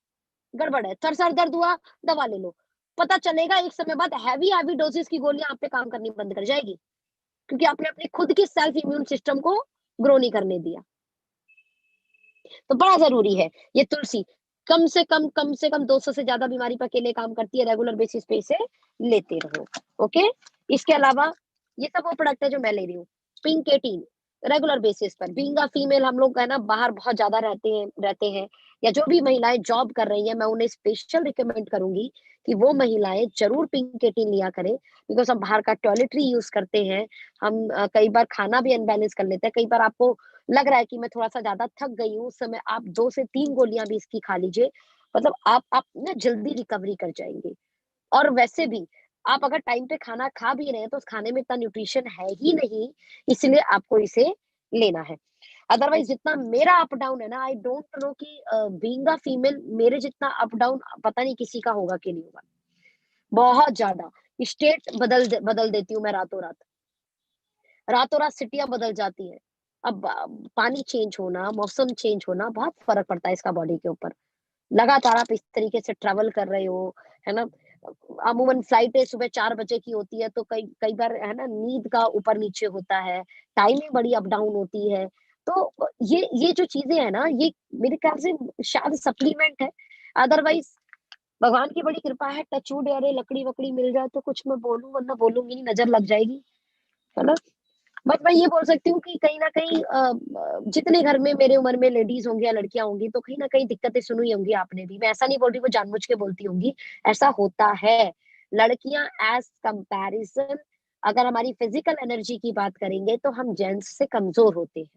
गड़बड़ है, सर दर्द हुआ दवा ले लो। पता चलेगा एक समय बाद हेवी हेवी डोज़ेज़ की गोलियाँ आप पे काम करनी बंद कर जाएगी, क्योंकि आपने अपने खुद के सेल्फ इम्यून सिस्टम को ग्रो नहीं करने दिया। तो बड़ा ज़रूरी है ये तुलसी, कम से कम 200 से ज़्यादा बीमारी पे अकेले काम करती है, रेगुलर बेसिस पे इसे लेते रहो, ओके? इसके अलावा ये सब वो प्रोडक्ट है जो मैं ले रही हूँ। पिंक 18 रेगुलर बेसिस पर बीइंग अ फीमेल हम लोग है ना बाहर बहुत ज़्यादा रहते हैं या जो भी महिलाएँ जॉब कर रही हैं, मैं उन्हें स्पेशल रिकमेंड करूँगी कि वो महिलाएँ ज़रूर पिंक 18 लिया करें, बिकॉज़ हम बाहर का टॉयलेटरी यूज़ करते हैं, हम कई बार खाना भी अनबैलेंस कर लेते हैं, कई बार आपको लग रहा है कि मैं थोड़ा-सा ज़्यादा थक गई हूँ, उस समय आप 2 से 3 गोलियाँ भी इसकी खा लीजिए, मतलब आप ना जल्दी रिकवरी कर जाएँगे। और वैसे भी आप अगर टाइम पे खाना खा भी रहे हैं, तो उस खाने में इतना न्यूट्रिशन है ही नहीं, इसलिए आपको इसे लेना है। अदरवाइज़ जितना मेरा अप डाउन है ना, आई डोंट नो कि बीइंग अ फीमेल मेरे जितना अप डाउन पता नहीं किसी का होगा कि नहीं होगा। बहुत ज़्यादा, स्टेट बदल देती हूँ मैं रातों-रात। रातों-रात सिटियाँ बदल जाती हैं। अब पानी चेंज होना, मौसम चेंज होना बहुत फ़र्क पड़ता है इसका बॉडी के ऊपर। लगातार आप इस तरीके से ट्रैवल कर रहे हो, है ना? अमूमन फ्लाइटें सुबह 4 बजे की होती है, तो कई कई बार है ना नींद का ऊपर-नीचे होता है, टाइमिंग बड़ी अप-डाउन होती है। तो ये जो चीज़ें हैं ना, ये मेरे ख्याल से शायद सप्लीमेंट है। अदरवाइज़ भगवान की बड़ी कृपा है, टच वुड अरे लकड़ी-वकड़ी मिल जाए तो कुछ मैं बोलूँ वरना बोलूँगी नहीं, नज़र लग जाएगी, है ना? बट मैं ये बोल सकती हूँ कि कहीं न कहीं जितने घर में मेरे उम्र में लेडीज़ होंगी या लड़कियाँ होंगी, तो कहीं न कहीं दिक्कतें सुनी होंगी आपने भी। मैं ऐसा नहीं बोल रही वो जानबूझ के बोलती होंगी, ऐसा होता है। लड़कियाँ एज़ कंपैरिज़न अगर हमारी फिज़िकल एनर्जी की बात करेंगे, तो हम जेंट्स से कमज़ोर होते हैं,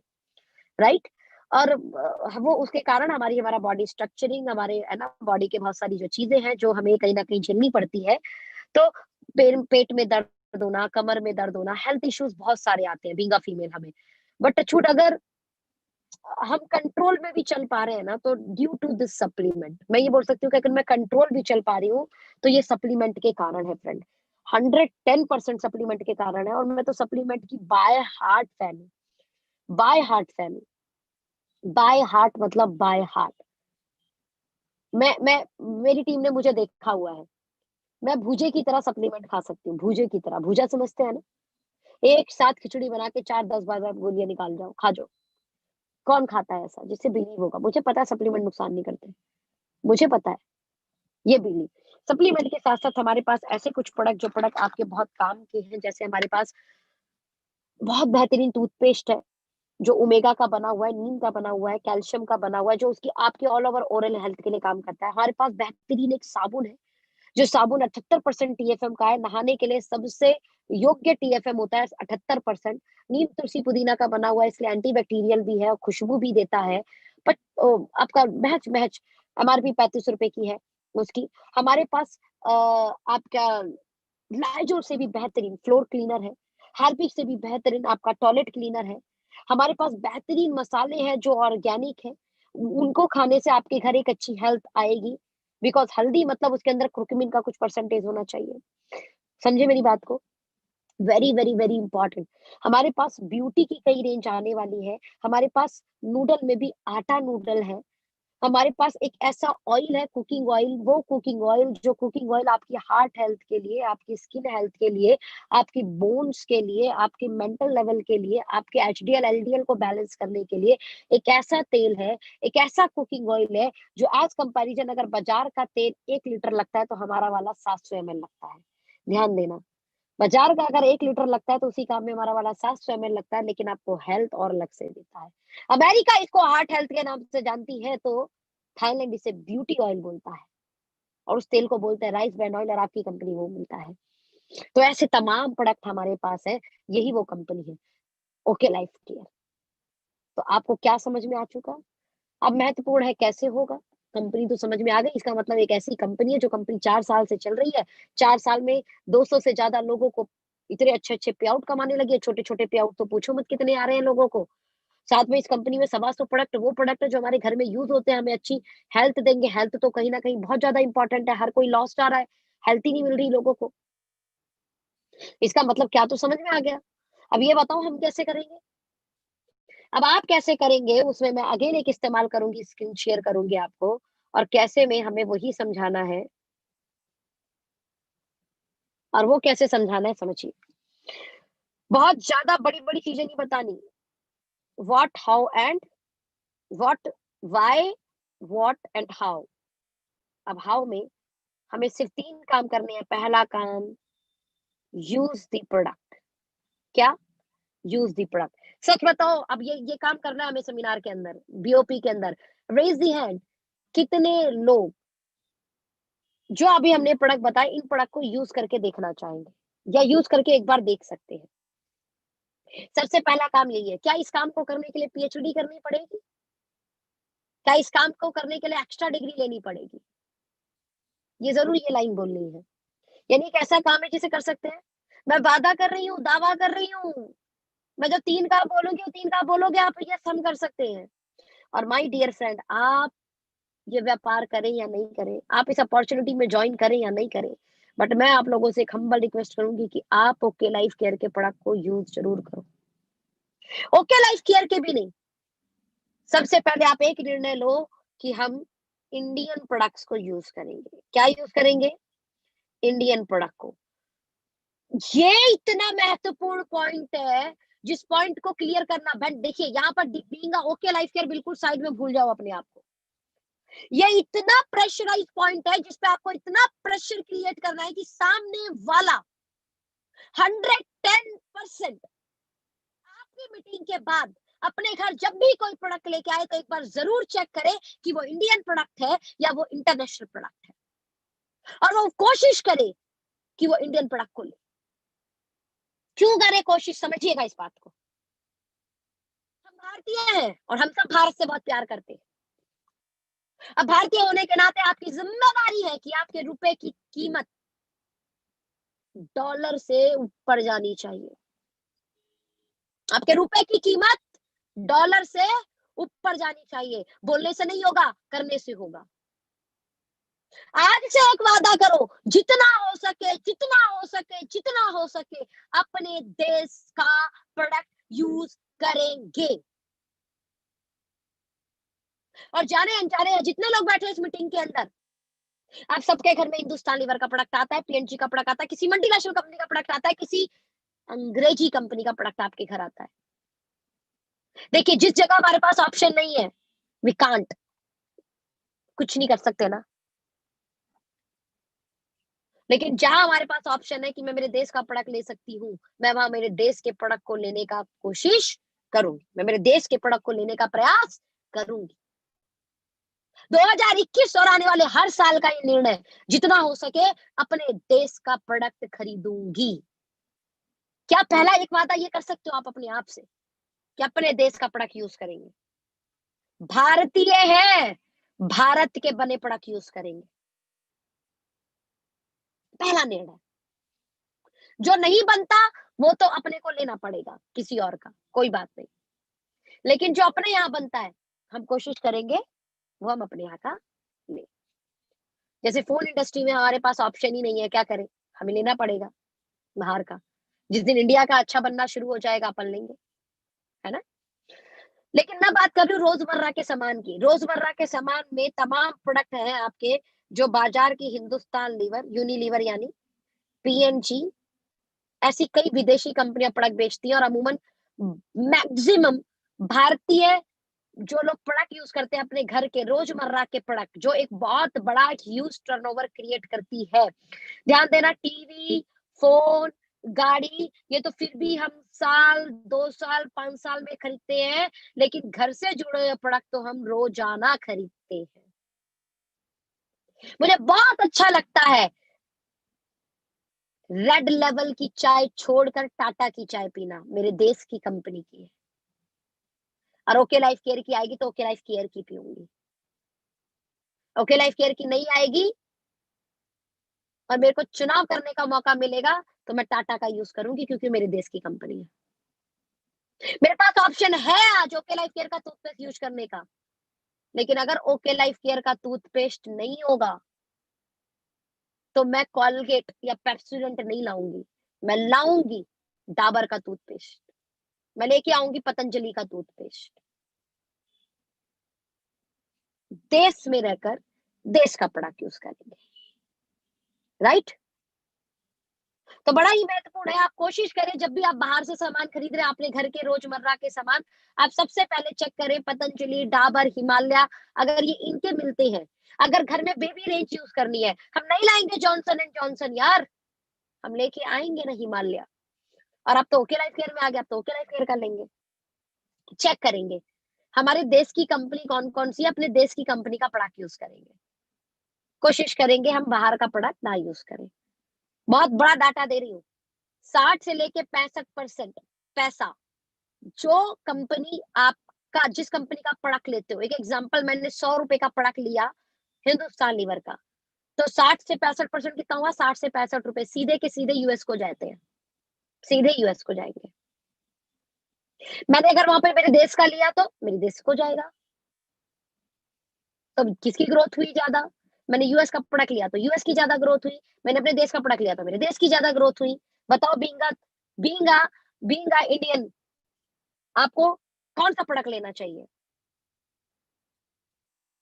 राइट? और वो उसके कारण हमारा बॉडी स्ट्रक्चरिंग हमारे है ना, बॉडी के बहुत सारी जो चीज़ें हैं, जो हमें कहीं न कहीं झेलनी पड़ती है। तो पेट में दर्द होना, कमर में दर्द होना, हेल्थ इश्यूज़ बहुत सारे आते हैं बीइंग अ फीमेल हमें। बट टचवुड अगर हम कंट्रोल में भी चल पा रहे हैं ना, तो ड्यू टू दिस सप्लीमेंट मैं ये बोल सकती हूँ कि अगर मैं कंट्रोल भी चल पा रही हूँ, तो ये सप्लीमेंट के कारण है फ्रेंड। 110% सप्लीमेंट के कारण है और मैं तो सप्लीमेंट की बाय हार्ट फैन हूँ, बाय हार्ट फैन हूँ। बाय हार्ट मतलब बाय हार्ट। मैं मेरी टीम ने मुझे देखा हुआ है। मैं भूजे की तरह सप्लीमेंट खा सकती हूँ, भूजे की तरह। भूजा समझते हैं ना? एक साथ खिचड़ी बना के 4, 10, 12 गोलियाँ निकाल जाओ, खा जाओ। कौन खाता है ऐसा? जिससे बिलीव होगा। मुझे पता है सप्लीमेंट नुकसान नहीं करते। मुझे पता है, ये बिलीव। सप्लीमेंट के साथ-साथ हमारे पास ऐसे कुछ प्रोडक्ट आपके बहुत काम के हैं, जैसे हमारे पास बहुत बेहतरीन टूथपेस्ट है, जो ओमेगा का बना हुआ है, नीम का बना हुआ है, कैल्शियम का बना हुआ है, जो उसकी आपके ऑल ओवर ओरल हेल्थ के लिए काम करता है। हमारे पास बेहतरीन एक साबुन है, जो साबुन 78% टीएफएम का है, नहाने के लिए सबसे योग्य टीएफएम होता है 78%। नीम, तुलसी, पुदीना का बना हुआ है, इसलिए एंटीबैक्टीरियल भी है और खुशबू भी देता है। बट आपका महज-महज एमआरपी ₹35 की है उसकी। हमारे पास आपका लाइज़ॉल से भी बेहतरीन फ्लोर क्लीनर है, हार्पिक से भी बेहतरीन आपका टॉयलेट क्लीनर है। हमारे पास बेहतरीन मसाले हैं जो ऑर्गेनिक हैं, उनको खाने से आपके घर एक अच्छी हेल्थ आएगी, बिकॉज़ हल्दी मतलब उसके अंदर कुर्कुमिन का कुछ परसेंटेज होना चाहिए। समझे मेरी बात को? Very, very, very important. हमारे पास ब्यूटी की कई रेंज आने वाली है। हमारे पास नूडल में भी आटा नूडल है। हमारे पास एक ऐसा ऑयल है कुकिंग ऑयल, वो कुकिंग ऑयल जो कुकिंग ऑयल आपकी हार्ट हेल्थ के लिए, आपकी स्किन हेल्थ के लिए, आपकी बोन्स के लिए, आपके मेंटल लेवल के लिए, आपके एचडीएल, एलडीएल को बैलेंस करने के लिए एक ऐसा तेल है, एक ऐसा कुकिंग ऑयल है, जो एज़ कंपैरिज़न अगर बाज़ार का तेल 1 लीटर लगता है, तो हमारा वाला 700 एमएल लगता है। ध्यान देना। बाजार का अगर 1 लीटर लगता है तो उसी काम में हमारा वाला 700 ml लगता है, लेकिन आपको हेल्थ और अलग से देता है। अमेरिका इसको हार्ट हेल्थ के नाम से जानती है, तो थाईलैंड इसे ब्यूटी ऑयल बोलता है और उस तेल को बोलते हैं राइस ब्रांड ऑयल, और आपकी कंपनी वो मिलता है। तो ऐसे तमाम प्रोडक्ट हमारे पास है, यही वो कंपनी है, ओके लाइफ केयर। तो आपको क्या समझ में आ चुका? अब महत्वपूर्ण है कैसे होगा? कंपनी तो समझ में आ गई, इसका मतलब एक ऐसी कंपनी है जो कंपनी 4 साल से चल रही है। 4 साल में 200 से ज़्यादा लोगों को इतने अच्छे-अच्छे पे आउट कमाने लगी है, छोटे-छोटे पे आउट तो पूछो मत कितने आ रहे हैं लोगों को। साथ में इस कंपनी में सवा सौ प्रोडक्ट वो प्रोडक्ट है जो हमारे घर में यूज़ होते हैं, हमें अच्छी हेल्थ देंगे। हेल्थ तो कहीं न कहीं बहुत ज़्यादा इम्पोर्टेंट है, हर कोई लॉस्ट आ रहा है, हेल्थ ही नहीं मिल रही लोगों को। इसका मतलब क्या तो समझ में आ गया। अब ये बताओ हम कैसे करेंगे? अब आप कैसे करेंगे उसमें मैं अगेन एक इस्तेमाल करूँगी, स्क्रीन शेयर करूँगी आपको और कैसे में हमें वही समझाना है और वो कैसे समझाना है समझिए। बहुत ज़्यादा बड़ी-बड़ी चीज़ें नहीं बतानी। What, how and what, why, what and how. अब हाउ में हमें सिर्फ 3 काम करने हैं। पहला काम यूज़ द प्रोडक्ट। क्या? Use the product. सच बताओ अब ये काम करना है हमें सेमिनार के अंदर, बीओपी के अंदर। रेज़ द हैंड कितने लोग जो अभी हमने प्रोडक्ट बताए, इन प्रोडक्ट को यूज़ करके देखना चाहेंगे या यूज़ करके एक बार देख सकते हैं। सबसे पहला काम यही है। क्या इस काम को करने के लिए पीएचडी करनी पड़ेगी? क्या इस काम को करने के लिए एक्स्ट्रा डिग्री लेनी पड़ेगी? ये ज़रूर ये लाइन बोलनी है। यानी एक ऐसा काम है जिसे कर सकते हैं। मैं वादा कर रही हूँ, दावा कर रही हूँ। मैं जब 3 काम बोलूँगी, वो 3 काम बोलोगे आप, यस हम कर सकते हैं। और माय डियर फ्रेंड, आप ये व्यापार करें या नहीं करें, आप इस अपॉर्च्युनिटी में जॉइन करें या नहीं करें, बट मैं आप लोगों से एक हम्बल रिक्वेस्ट करूँगी कि आप ओके लाइफ केयर के प्रोडक्ट को यूज़ ज़रूर करो। ओके लाइफ केयर के भी नहीं, सबसे पहले आप एक निर्णय लो कि हम इंडियन प्रोडक्ट्स को यूज़ करेंगे। क्या यूज़ करेंगे? इंडियन प्रोडक्ट को। ये इतना महत्वपूर्ण पॉइंट है, जिस पॉइंट को क्लियर करना बट देखिए यहाँ पर being a okay Life care बिल्कुल साइड में भूल जाओ अपने आप को। ये इतना प्रेशराइज़ पॉइंट है जिस पे आपको इतना प्रेशर क्रिएट करना है कि सामने वाला 110% आपकी मीटिंग के बाद अपने घर जब भी कोई प्रोडक्ट लेके आए तो एक बार जरूर चेक करे कि वो इंडियन प्रोडक्ट है या वो इंटरनेशनल प्रोडक्ट है, और वो कोशिश करे कि वो इंडियन प्रोडक्ट को ले। क्यों करे कोशिश? समझिएगा इस बात को। हम भारतीय हैं और हम सब भारत से बहुत प्यार करते हैं। अब भारतीय होने के नाते आपकी जिम्मेदारी है कि आपके रुपए की कीमत डॉलर से ऊपर जानी चाहिए। आपके रुपए की कीमत डॉलर से ऊपर जानी चाहिए। बोलने से नहीं होगा, करने से होगा। आज से एक वादा करो, जितना हो सके, जितना हो सके, जितना हो सके अपने देश का प्रोडक्ट यूज करेंगे। और जाने अनजाने जितने लोग बैठे इस मीटिंग के अंदर, आप सबके घर में हिंदुस्तान लीवर का प्रोडक्ट आता है, पीएनजी का प्रोडक्ट आता है, किसी मल्टीनेशनल कंपनी का प्रोडक्ट आता है, किसी अंग्रेजी कंपनी का प्रोडक्ट आपके घर आता है। देखिए जिस जगह हमारे पास ऑप्शन नहीं है, वी कांट, कुछ नहीं कर सकते ना। लेकिन जहाँ हमारे पास ऑप्शन है कि मैं मेरे देश का प्रोडक्ट ले सकती हूँ, मैं वहाँ मेरे देश के प्रोडक्ट को लेने का कोशिश करूँगी। मैं मेरे देश के प्रोडक्ट को लेने का प्रयास करूँगी। 2021 और आने वाले हर साल का ये निर्णय, जितना हो सके अपने देश का प्रोडक्ट खरीदूँगी। क्या पहला एक वादा ये कर सकते हो आप अपने आप से कि अपने देश का प्रोडक्ट यूज़ करेंगे? भारतीय है, भारत के बने प्रोडक्ट यूज़ करेंगे। पहला निर्णय। जो नहीं बनता वो तो अपने को लेना पड़ेगा किसी और का, कोई बात नहीं। लेकिन जो अपने यहाँ बनता है, हम कोशिश करेंगे वो हम अपने यहाँ का लें। जैसे फ़ोन इंडस्ट्री में हमारे पास ऑप्शन ही नहीं है, क्या करें? हमें लेना पड़ेगा बाहर का। जिस दिन इंडिया का अच्छा बनना शुरू हो जाएगा अपन लेंगे, है ना? लेकिन मैं बात कर रही हूँ रोज़मर्रा के सामान की। रोज़मर्रा के सामान में तमाम प्रोडक्ट हैं आपके जो बाज़ार की हिंदुस्तान लीवर, यूनिलीवर यानी पीएनजी, ऐसी कई विदेशी कंपनियाँ प्रोडक्ट बेचती हैं और अमूमन मैक्सिमम भारतीय जो लोग प्रोडक्ट यूज़ करते हैं अपने घर के रोज़मर्रा के प्रोडक्ट, जो एक बहुत बड़ा ह्यूज टर्नओवर क्रिएट करती है। ध्यान देना टीवी, फ़ोन, गाड़ी ये तो फिर भी हम साल 2 साल 5 साल में खरीदते हैं, लेकिन घर से जुड़े हुए प्रोडक्ट तो हम रोजाना खरीदते हैं। मुझे बहुत अच्छा लगता है रेड लेवल की चाय छोड़कर टाटा की चाय पीना, मेरे देश की कंपनी की है। और ओके लाइफ केयर की आएगी तो ओके लाइफ केयर की पीऊंगी। ओके लाइफ केयर की नहीं आएगी और मेरे को चुनाव करने का मौका मिलेगा तो मैं टाटा का यूज करूंगी, क्योंकि मेरे देश की कंपनी है। मेरे पास ऑप्शन है आज ओके लाइफ केयर का टूथपेस्ट यूज करने का, लेकिन अगर ओके लाइफ केयर का टूथपेस्ट नहीं होगा तो मैं कॉलगेट या पेप्सोडेंट नहीं लाऊंगी, मैं लाऊंगी डाबर का टूथपेस्ट, मैं लेके आऊंगी पतंजलि का टूथपेस्ट। देश में रहकर देश का प्रोडक्ट यूज करेंगे, राइट? तो बड़ा ही महत्वपूर्ण है, आप कोशिश करें जब भी आप बाहर से सामान खरीद रहे हैं, अपने घर के रोजमर्रा के सामान, आप सबसे पहले चेक करें पतंजलि, डाबर, हिमालय, अगर ये इनके मिलते हैं। अगर घर में बेबी रेंज यूज करनी है, हम नहीं लाएंगे जॉनसन एंड जॉनसन यार, हम लेके आएंगे ना हिमालय। और अब तो ओके लाइफ केयर में आ गया, अब तो ओके लाइफ केयर का लेंगे। चेक करेंगे हमारे देश की कंपनी कौन कौन सी है, अपने देश की कंपनी का प्रोडक्ट यूज करेंगे। कोशिश करेंगे हम बाहर का प्रोडक्ट ना यूज करें। बहुत बड़ा डाटा दे रही हूँ, 60 से लेके 65% पैसा जो कंपनी आपका, जिस कंपनी का प्रोडक्ट लेते हो, एक एग्जांपल, मैंने 100 रुपए का प्रोडक्ट लिया हिंदुस्तान लीवर का, तो 60 से 65% कितना हुआ, 60 से 65 रुपए सीधे के सीधे यूएस को जाते हैं, सीधे यूएस को जाएंगे। मैंने अगर वहां पे मेरे देश का लिया तो मेरे देश को जाएगा। तो किसकी ग्रोथ हुई ज्यादा? मैंने यूएस का प्रोडक्ट लिया तो यूएस की ज्यादा ग्रोथ हुई, मैंने अपने देश का प्रोडक्ट लिया तो मेरे देश की ज्यादा ग्रोथ हुई। बताओ, बींगा बींगा बींगा इंडियन, आपको कौन सा प्रोडक्ट लेना चाहिए?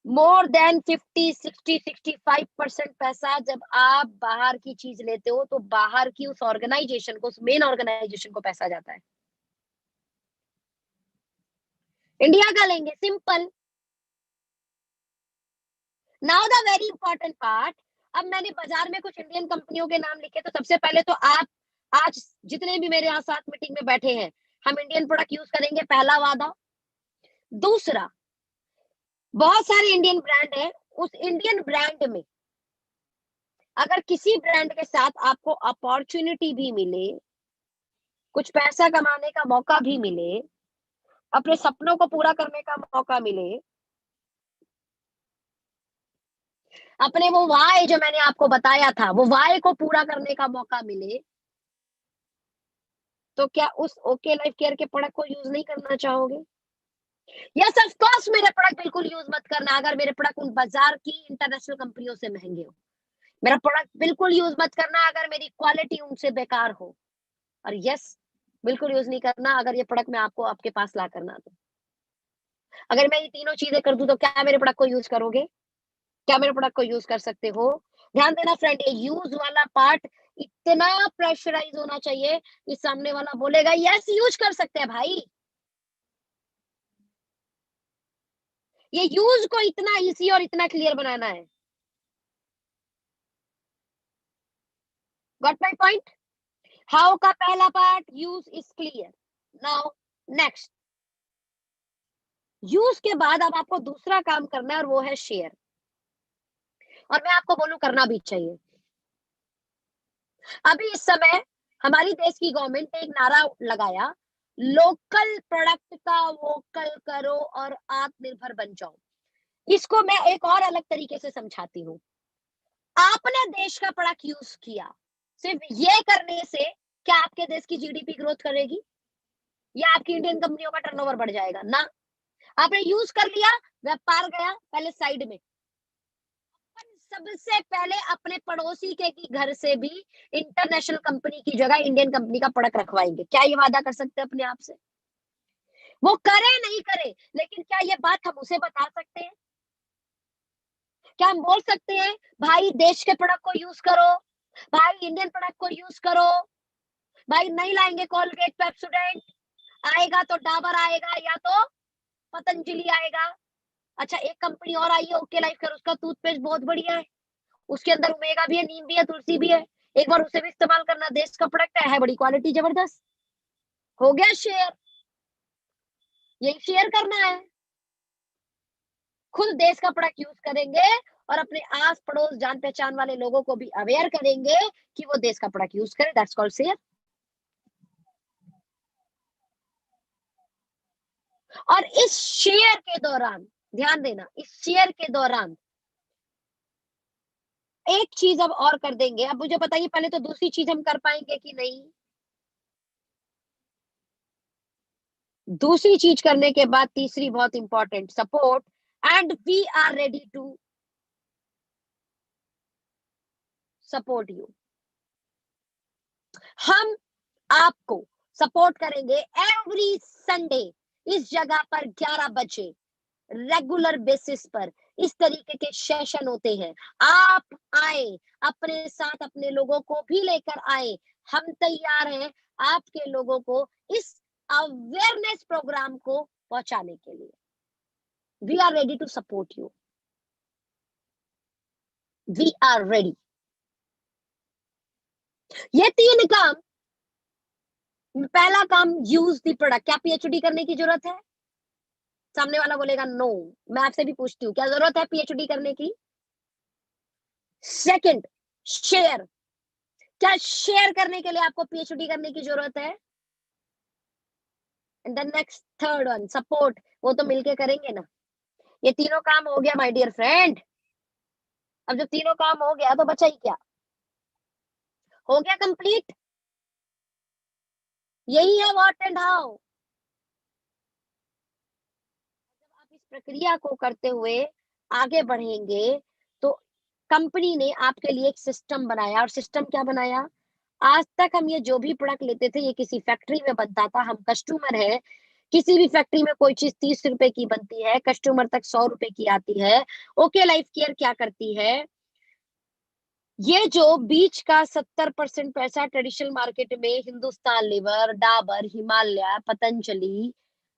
मोर देन 50, 60, 65% पैसा जब आप बाहर की चीज लेते हो तो बाहर की उस ऑर्गेनाइजेशन को, उस मेन ऑर्गेनाइजेशन को पैसा जाता है। इंडिया का लेंगे, simple. Now the very important part, अब मैंने बाजार में कुछ इंडियन कंपनियों के नाम लिखे, तो सबसे पहले तो आप आज जितने भी मेरे यहाँ साथ मीटिंग में बैठे हैं, हम इंडियन प्रोडक्ट यूज करेंगे, पहला वादा। दूसरा, बहुत सारे इंडियन ब्रांड है, उस इंडियन ब्रांड में अगर किसी ब्रांड के साथ आपको अपॉर्चुनिटी भी मिले, कुछ पैसा कमाने का मौका भी मिले, अपने सपनों को पूरा करने का मौका मिले, अपने वो वाई जो मैंने आपको बताया था, वो वाई को पूरा करने का मौका मिले, तो क्या उस ओके लाइफ केयर के प्रोडक्ट को यूज नहीं करना चाहोगे? यस ऑफ कोर्स, मेरे प्रोडक्ट बिल्कुल यूज मत करना अगर मेरे प्रोडक्ट उन बाजार की इंटरनेशनल कंपनियों से महंगे हो। मेरा प्रोडक्ट बिल्कुल यूज मत करना अगर मेरी क्वालिटी उनसे बेकार हो। और यस, बिल्कुल यूज नहीं करना अगर ये प्रोडक्ट मैं आपको आपके पास ला करना दूं। अगर मैं ये तीनों चीजें कर दूं तो क्या मेरे प्रोडक्ट को यूज करोगे? क्या मेरे प्रोडक्ट को यूज कर सकते हो? ध्यान देना फ्रेंड, ये यूज वाला पार्ट इतना प्रेशराइज होना चाहिए कि सामने वाला बोलेगा यस यूज कर सकते हैं भाई। ये यूज को इतना इजी और इतना क्लियर बनाना है। Got my point? हाउ का पहला part use is clear. Now next, use के बाद अब आपको दूसरा काम करना है और वो है शेयर। और मैं आपको बोलूं, करना भी चाहिए। अभी इस समय हमारी देश की गवर्नमेंट ने एक नारा लगाया, लोकल प्रोडक्ट का वोकल करो और आत्मनिर्भर बन जाओ। इसको मैं एक और अलग तरीके से समझाती हूँ। आपने देश का प्रोडक्ट यूज किया, सिर्फ ये करने से क्या आपके देश की जीडीपी ग्रोथ करेगी या आपकी इंडियन कंपनियों का टर्नओवर बढ़ जाएगा? ना। आपने यूज कर लिया, व्यापार गया पहले साइड में। सबसे पहले अपने पड़ोसी के की घर से भी इंटरनेशनल कंपनी की जगह इंडियन कंपनी का प्रोडक्ट रखवाएंगे। क्या ये वादा कर सकते हैं अपने आप से? वो करे नहीं करे, लेकिन क्या ये बात हम उसे बता सकते हैं? क्या हम बोल सकते हैं भाई देश के प्रोडक्ट को यूज करो, भाई इंडियन प्रोडक्ट को यूज करो, भाई नहीं लाएंगे कोलगेट पेप्सोडेंट, आएगा तो डाबर आएगा या तो पतंजलि आएगा। अच्छा, एक कंपनी और आई है ओके लाइफ केयर, उसका टूथपेस्ट बहुत बढ़िया है, उसके अंदर ओमेगा भी है, नीम भी है, तुलसी भी है। एक बार उसे भी इस्तेमाल करना, देश का प्रोडक्ट है बड़ी क्वालिटी जबरदस्त, हो गया शेयर। यही शेयर करना है, खुद देश का प्रोडक्ट यूज करेंगे और अपने आस पड़ोस जान पहचान वाले लोगों को भी अवेयर करेंगे कि वो देश का प्रोडक्ट यूज करें। That's called share. और इस शेयर के दौरान ध्यान देना, इस शेयर के दौरान एक चीज अब और कर देंगे। अब मुझे बताइए पहले तो दूसरी चीज हम कर पाएंगे कि नहीं? दूसरी चीज करने के बाद तीसरी बहुत important, support. And we are ready to support you. हम आपको सपोर्ट करेंगे एवरी संडे इस जगह पर 11 बजे रेगुलर बेसिस पर। इस तरीके के सेशन होते हैं, आप आए, अपने साथ अपने लोगों को भी लेकर आए। हम तैयार हैं आपके लोगों को इस अवेयरनेस प्रोग्राम को पहुंचाने के लिए। We are ready to support you, we are ready. ये 3 काम। पहला काम, यूज द प्रोडक्ट। क्या पीएचडी करने की जरूरत है? सामने वाला बोलेगा नो। मैं आपसे भी पूछती हूँ, क्या जरूरत है पीएचडी करने की? Second, share. क्या शेयर करने के लिए आपको पीएचडी करने की जरूरत है? And the next third one, support. वो तो मिलके करेंगे ना। ये तीनों काम हो गया माय डियर फ्रेंड। अब जब तीनों काम हो गया तो बचा ही क्या? हो गया कंप्लीट। यही है व्हाट एंड हाउ। जब आप इस प्रक्रिया को करते हुए आगे बढ़ेंगे तो कंपनी ने आपके लिए एक सिस्टम बनाया। और सिस्टम क्या बनाया? आज तक हम ये जो भी प्रोडक्ट लेते थे ये किसी फैक्ट्री में बनता था। हम कस्टमर है, किसी भी फैक्ट्री में कोई चीज 30 रुपए की बनती है, कस्टमर तक 100 रुपए की आती है। ओके लाइफ केयर क्या करती है? ये जो बीच का 70% पैसा ट्रेडिशनल मार्केट में हिंदुस्तान लीवर, डाबर, हिमालय, पतंजलि,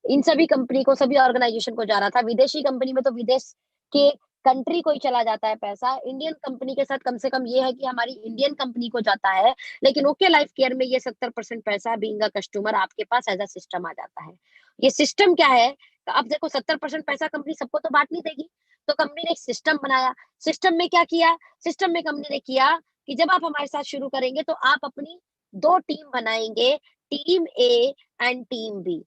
इन सभी कंपनी को, सभी ऑर्गेनाइजेशन को जा रहा था। विदेशी कंपनी में तो विदेश के कंट्री को ही चला जाता है पैसा। इंडियन कंपनी के साथ कम से कम ये है कि हमारी इंडियन कंपनी को जाता है। लेकिन ओके लाइफ केयर में ये 70% पैसा बीइंग अ कस्टमर आपके पास एज अ सिस्टम आ जाता है। ये सिस्टम क्या है? अब देखो 70% पैसा कंपनी सबको तो बांट नहीं देगी, तो कंपनी ने एक सिस्टम बनाया। सिस्टम में क्या किया? सिस्टम में कंपनी ने किया कि जब आप हमारे साथ शुरू करेंगे तो आप अपनी 2 टीम बनाएंगे, team A and team B.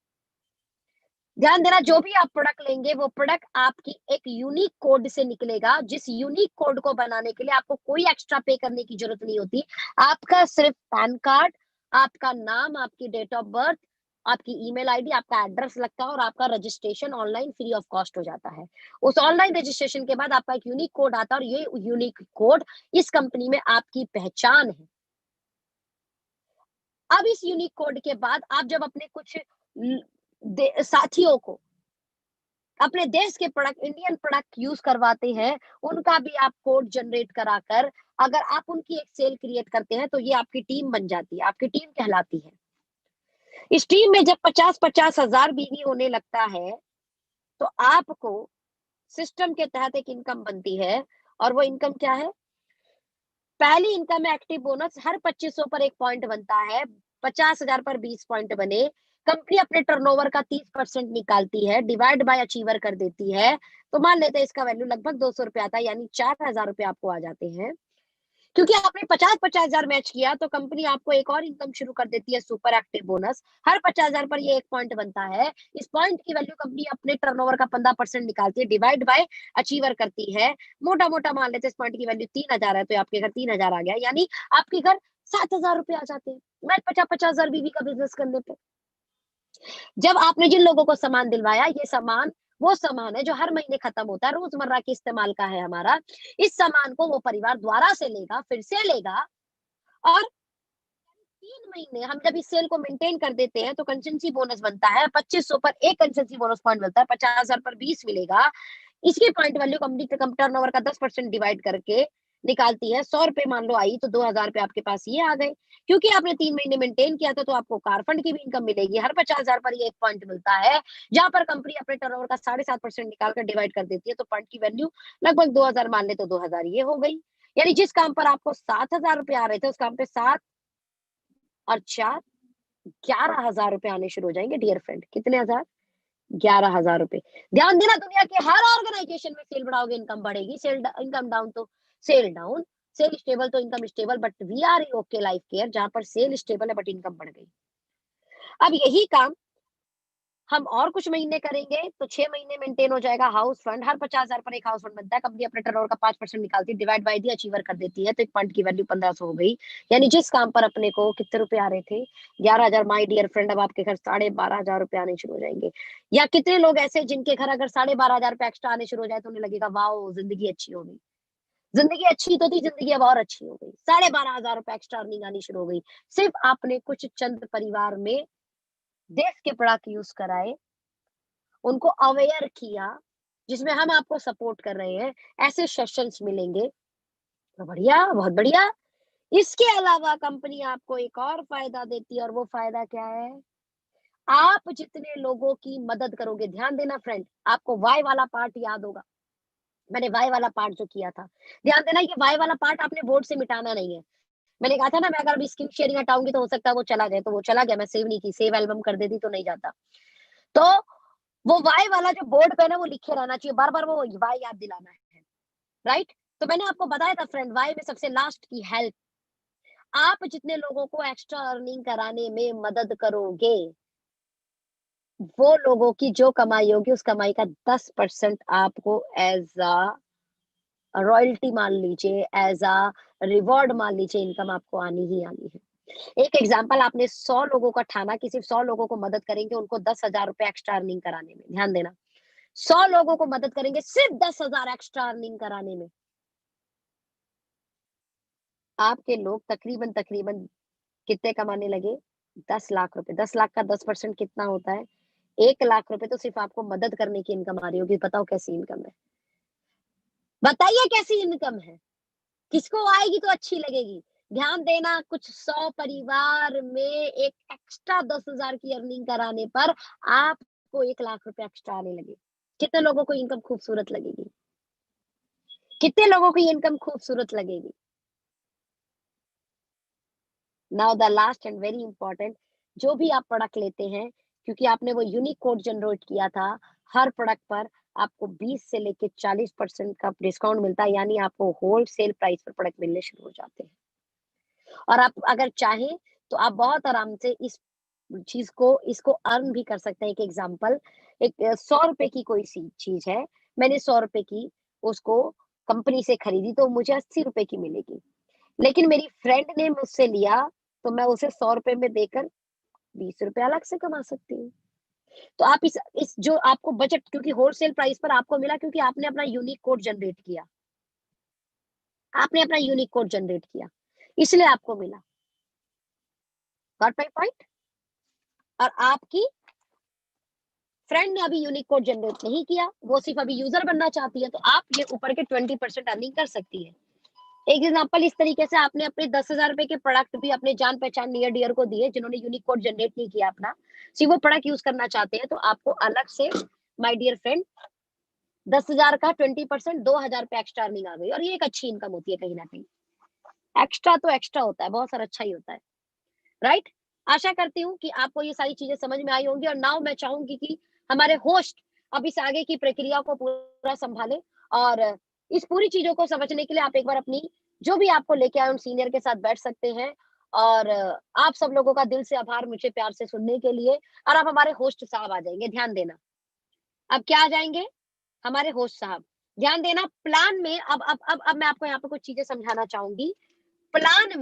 ध्यान देना, जो भी आप प्रोडक्ट लेंगे वो प्रोडक्ट आपकी एक यूनिक कोड से निकलेगा, जिस यूनिक कोड को बनाने के लिए आपको कोई एक्स्ट्रा पे करने की जरूरत नहीं होती। आपका सिर्फ पैन कार्ड, आपका नाम, आपकी डेट ऑफ बर्थ, आपकी ईमेल आईडी, आपका एड्रेस लगता है और आपका registration online free of cost हो जाता है। उस ऑनलाइन रजिस्ट्रेशन के बाद आपका एक यूनिक कोड आता है और ये यूनिक कोड इस कंपनी में आपकी पहचान है। अब इस यूनिक कोड के बाद आप जब अपने कुछ साथियों को अपने देश के प्रोडक्ट, इंडियन प्रोडक्ट यूज करवाते हैं, उनका भी आप कोड जनरेट कराकर अगर आप उनकी एक सेल क्रिएट करते हैं तो ये आपकी टीम बन जाती है, आपकी टीम कहलाती है। इस टीम में जब 50-50 हजार बीवी होने लगता है तो आपको सिस्टम के तहत एक इनकम बनती है। और वो इनकम क्या है? पहली इनकम है एक्टिव बोनस। हर 2500 पर 1 पॉइंट बनता है, 50,000 पर 20 पॉइंट बने। कंपनी अपने टर्नओवर का 30% निकालती है, डिवाइड बाय अचीवर कर देती है। तो मान लेते हैं इसका वैल्यू लगभग 200 रुपए आता है, यानी 4,000 रुपए आपको आ जाते हैं। क्योंकि आपने 50-50 हजार मैच किया तो कंपनी आपको एक और इनकम शुरू कर देती है, सुपर एक्टिव बोनस। हर 50,000 पर ये 1 पॉइंट बनता है। इस पॉइंट की वैल्यू कंपनी अपने टर्नओवर का 15% निकालती है, डिवाइड बाय अचीवर करती है। मोटा मोटा मान लेते हैं इस पॉइंट की वैल्यू 3,000 है, तो आपके घर 3,000 आ गया, यानी आपके घर 7,000 रुपए आ जाते हैं। मैं 50-50 हजार बीवी का बिजनेस करने पे। जब आपने जिन लोगों को सामान दिलवाया, ये सामान वो सामान है जो हर महीने खत्म होता है, रोजमर्रा के इस्तेमाल का है हमारा। इस सामान को वो परिवार दोबारा से लेगा, फिर से लेगा। और 3 महीने हम जब इस सेल को मेंटेन कर देते हैं तो कंसेंसी बोनस बनता है। 2500 पर एक कंसेंसी बोनस पॉइंट मिलता है, 50,000 पर 20 मिलेगा। इसकी पॉइंट वैल्यू कंपनी के टर्नओवर का 10% डिवाइड करके निकालती है। 100 रुपए मान लो आई तो 2,000 रुपए आपके पास ये आ गए। क्योंकि आपने 3 महीने मेंटेन किया था तो आपको कार फंड की भी इनकम मिलेगी। हर 50,000 पर ये 1 पॉइंट मिलता है, जहां पर कंपनी अपने टर्नओवर का 7.5% निकाल कर डिवाइड कर देती है। तो पॉइंट की वैल्यू लगभग 2,000 मान ले तो 2,000 ये हो गई। यानी जिस काम पर आपको 7,000 रुपए आ रहे थे, उस काम पे 7 और 4 11,000 रुपए आने शुरू हो जाएंगे डियर फ्रेंड। कितने हजार? 11,000 रुपए। ध्यान देना, दुनिया के हर ऑर्गेनाइजेशन में सेल बढ़ाओगे इनकम बढ़ेगी, सेल इनकम डाउन तो सेल डाउन, सेल स्टेबल तो income stable, but we are in OK Life Care जहां पर सेल स्टेबल है बट इनकम बढ़ गई। अब यही काम हम और कुछ महीने करेंगे तो 6 महीने मेंटेन हो जाएगा। हाउस फंड हर 50,000 पर एक हाउस फंड बनता है। कंपनी अपने टर्नओवर का 5% निकालती है, डिवाइड बाय दी अचीवर कर देती है, तो एक फंड की वैल्यू 1500 हो गई। यानी जिस काम पर अपने को कितने रुपए आ रहे थे? 11,000। माय डियर फ्रेंड, अब आपके घर 12,500 रुपए आने शुरू हो जाएंगे। या कितने लोग ऐसे जिनके घर अगर 12,500 रुपए एक्स्ट्रा आने शुरू हो जाए तो उन्हें लगेगा वाओ जिंदगी अच्छी हो गई। जिंदगी अच्छी तो थी, जिंदगी अब और अच्छी हो गई। 12,500 रुपए एक्स्ट्रा अर्निंग आनी शुरू हो गई। सिर्फ आपने कुछ चंद परिवार में देश के प्रोडक्ट यूज कराए, उनको अवेयर किया, जिसमें हम आपको सपोर्ट कर रहे हैं, ऐसे सेशंस मिलेंगे तो बढ़िया, बहुत बढ़िया। इसके अलावा कंपनी आपको एक और फायदा देती है, और वो फायदा क्या है? आप जितने लोगों की मदद करोगे, ध्यान देना फ्रेंड, आपको वाई वाला पार्ट याद होगा। मैंने वाई वाला पार्ट जो किया था, ध्यान देना, ये वाई वाला पार्ट आपने बोर्ड से मिटाना नहीं है। मैंने कहा था ना, मैं अगर अभी स्क्रीन शेयरिंग हटाऊंगी तो हो सकता है वो चला जाए, तो वो चला गया, मैं सेव नहीं की, सेव एल्बम कर देती तो नहीं जाता। तो वो वाई वाला जो बोर्ड पे ना वो लिखे रहना चाहिए, बार बार वो वाई याद दिलाना है, राइट? तो मैंने आपको बताया था फ्रेंड, वाई में सबसे लास्ट की हेल्प। आप जितने लोगों को एक्स्ट्रा अर्निंग कराने में मदद करोगे, वो लोगों की जो कमाई होगी उस कमाई का 10% आपको एज अ रॉयल्टी मान लीजिए, एज अ रिवॉर्ड मान लीजिए, इनकम आपको आनी ही आनी है। एक एग्जांपल, आपने 100 लोगों का ठाना कि सिर्फ 100 लोगों को मदद करेंगे उनको 10,000 रुपए एक्स्ट्रा अर्निंग कराने में। ध्यान देना, 100 लोगों को मदद करेंगे सिर्फ 10,000 एक्स्ट्रा अर्निंग कराने में। आपके लोग तकरीबन तकरीबन कितने कमाने लगे? 10 लाख रुपए। 10 लाख का 10% कितना होता है? 1 लाख रुपए तो सिर्फ आपको मदद करने की इनकम आ रही होगी। बताओ कैसी इनकम है? बताइए कैसी इनकम है? किसको आएगी तो अच्छी लगेगी? ध्यान देना, कुछ 100 परिवार में एक एक्स्ट्रा 10,000 की अर्निंग कराने पर आपको 1 लाख रुपए एक्स्ट्रा आने लगे। कितने लोगों को इनकम खूबसूरत लगेगी? कितने लोगों को ये इनकम खूबसूरत लगेगी? Now the last and very important, जो भी आप प्रोडक्ट लेते हैं, क्योंकि आपने वो यूनिक कोड जनरेट किया था, हर प्रोडक्ट पर आपको 20 से लेके 40% का डिस्काउंट मिलता है, यानी आपको होलसेल प्राइस पर प्रोडक्ट मिलने शुरू हो जाते हैं। और आप अगर चाहें तो आप बहुत आराम से इस चीज को इसको अर्न भी कर सकते हैं। एक एग्जांपल, एक 100 रुपए की कोई सी चीज है, मैंने 100 रुपए की उसको कंपनी से खरीदी तो मुझे 80 रुपए की मिलेगी। लेकिन मेरी फ्रेंड ने मुझसे लिया तो मैं उसे 100 रुपए में देकर 20 रुपए अलग से कमा सकती हूँ। तो आप इस जो आपको बजट, क्योंकि होलसेल प्राइस पर आपको मिला क्योंकि आपने अपना यूनिक कोड जनरेट किया। आपने अपना यूनिक कोड जनरेट किया, इसलिए आपको मिला। Got my point? और आपकी फ्रेंड ने अभी यूनिक कोड जनरेट नहीं किया, वो सिर्फ अभी यूजर बनना चाहती है, तो आप ये ऊपर के 20% अर्निंग कर सकती है। एक एग्जांपल, इस तरीके से आपने अपने 10,000 रुपए के प्रोडक्ट भी अपने जान पहचान नियर डियर को दिए, जिन्होंने यूनिक कोड जनरेट नहीं किया अपना, सिर्फ वो प्रोडक्ट यूज करना चाहते हैं, तो आपको अलग से माय डियर फ्रेंड 10,000 का 20% 2,000 रुपए एक्स्ट्रा अर्निंग आ गई। और ये एक अच्छी इनकम होती है कहीं ना कहीं। एक्स्ट्रा तो एक्स्ट्रा होता है, बहुत सारा अच्छा ही होता है, राइट? आशा करती हूँ कि आपको ये सारी चीजें समझ में आई होंगी। और नाउ मैं चाहूंगी कि हमारे होस्ट अब इस आगे की प्रक्रिया को पूरा संभाले। और इस पूरी चीजों को समझने के लिए आप एक बार अपनी जो भी आपको लेके आए उन सीनियर के साथ बैठ सकते हैं। और आप सब लोगों का दिल से आभार मुझे प्यार से सुनने के लिए। और अब हमारे होस्ट साहब आ जाएंगे, ध्यान देना। अब क्या आ जाएंगे? हमारे होस्ट साहब। ध्यान देना, प्लान में अब मैं आपको यहाँ पे कुछ चीजें समझाना चाहूंगी। प्लान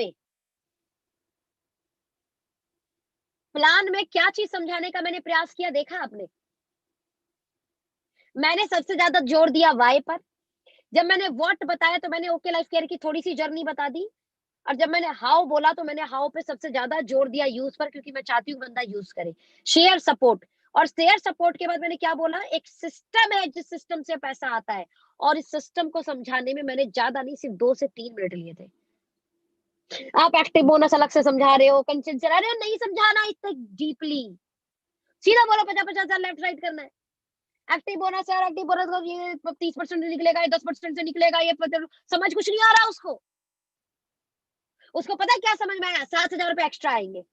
में क्या चीज समझाने का मैंने प्रयास किया, देखा आपने? मैंने सबसे ज्यादा जोर दिया वाई पर। जब मैंने व्हाट बताया तो मैंने ओके लाइफ केयर की थोड़ी सी जर्नी बता दी। और जब मैंने हाउ बोला तो मैंने हाउ पे सबसे ज्यादा जोर दिया, यूज पर, क्योंकि मैं चाहती हूँ बंदा यूज करे। शेयर सपोर्ट, और शेयर सपोर्ट के बाद मैंने क्या बोला? एक सिस्टम है जिस सिस्टम से पैसा आता है। और इस सिस्टम को समझाने में मैंने ज्यादा नहीं, सिर्फ 2 से 3 मिनट लिए थे। आप एक्टिव बोनस अलग से समझा रहे हो, कंसेंट चला रहे हो, नहीं समझाना इतना डीपली। सीधा बोलो 50-50 लेफ्ट राइट करना है। एक्टिव बोनस है, एक्टिव बोनस का ये 30% से निकलेगा, ये 10% से निकलेगा, ये समझ कुछ नहीं आ रहा उसको। उसको पता है क्या समझ में आया? 7,000 रुपए एक्स्ट्रा आएंगे।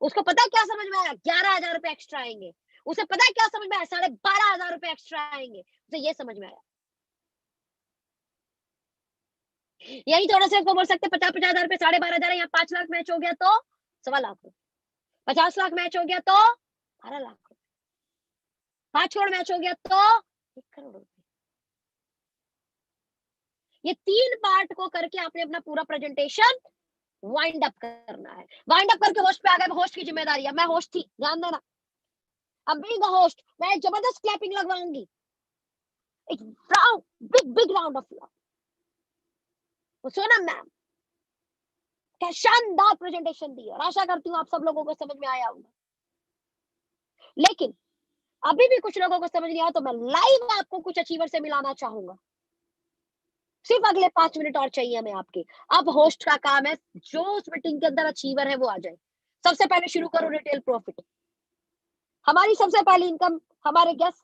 उसको पता है क्या समझ में आया? 11,000 रुपए एक्स्ट्रा आएंगे। उसे पता है क्या समझ में आया? 12,500 रुपए एक्स्ट्रा आएंगे। उसे ये समझ में आया। यही थोड़ा सा आपको बोल सकते 50,000 रुपए, 12,500, यहाँ 5 लाख मैच हो गया तो 1.25 लाख। 50 लाख मैच हो गया तो 12 लाख। 5 करोड़ मैच हो गया तो 1 करोड़ रुपए। ये 3 पार्ट को करके आपने अपना पूरा प्रेजेंटेशन वाइंड अप करना है। वाइंड अप करके होस्ट पे आ गए। होस्ट की जिम्मेदारी है। मैं होस्ट थी, ध्यान देना। अब बीइंग द होस्ट मैं जबरदस्त क्लैपिंग लगवाऊंगी। एक big big round of Sonam ma'am क्या शानदार प्रेजेंटेशन दी, और आशा करती हूँ आप सब लोगों को समझ में आया होगा। लेकिन अभी भी कुछ लोगों को समझ नहीं आया, तो मैं लाइव आपको कुछ अचीवर से मिलाना चाहूंगा। सिर्फ अगले 5 मिनट और चाहिए हमें आपके। अब होस्ट का काम है, जो उस मीटिंग के अंदर अचीवर है वो आ जाए। सबसे पहले शुरू करो रिटेल प्रॉफिट। हमारी सबसे पहली इनकम हमारे गेस्ट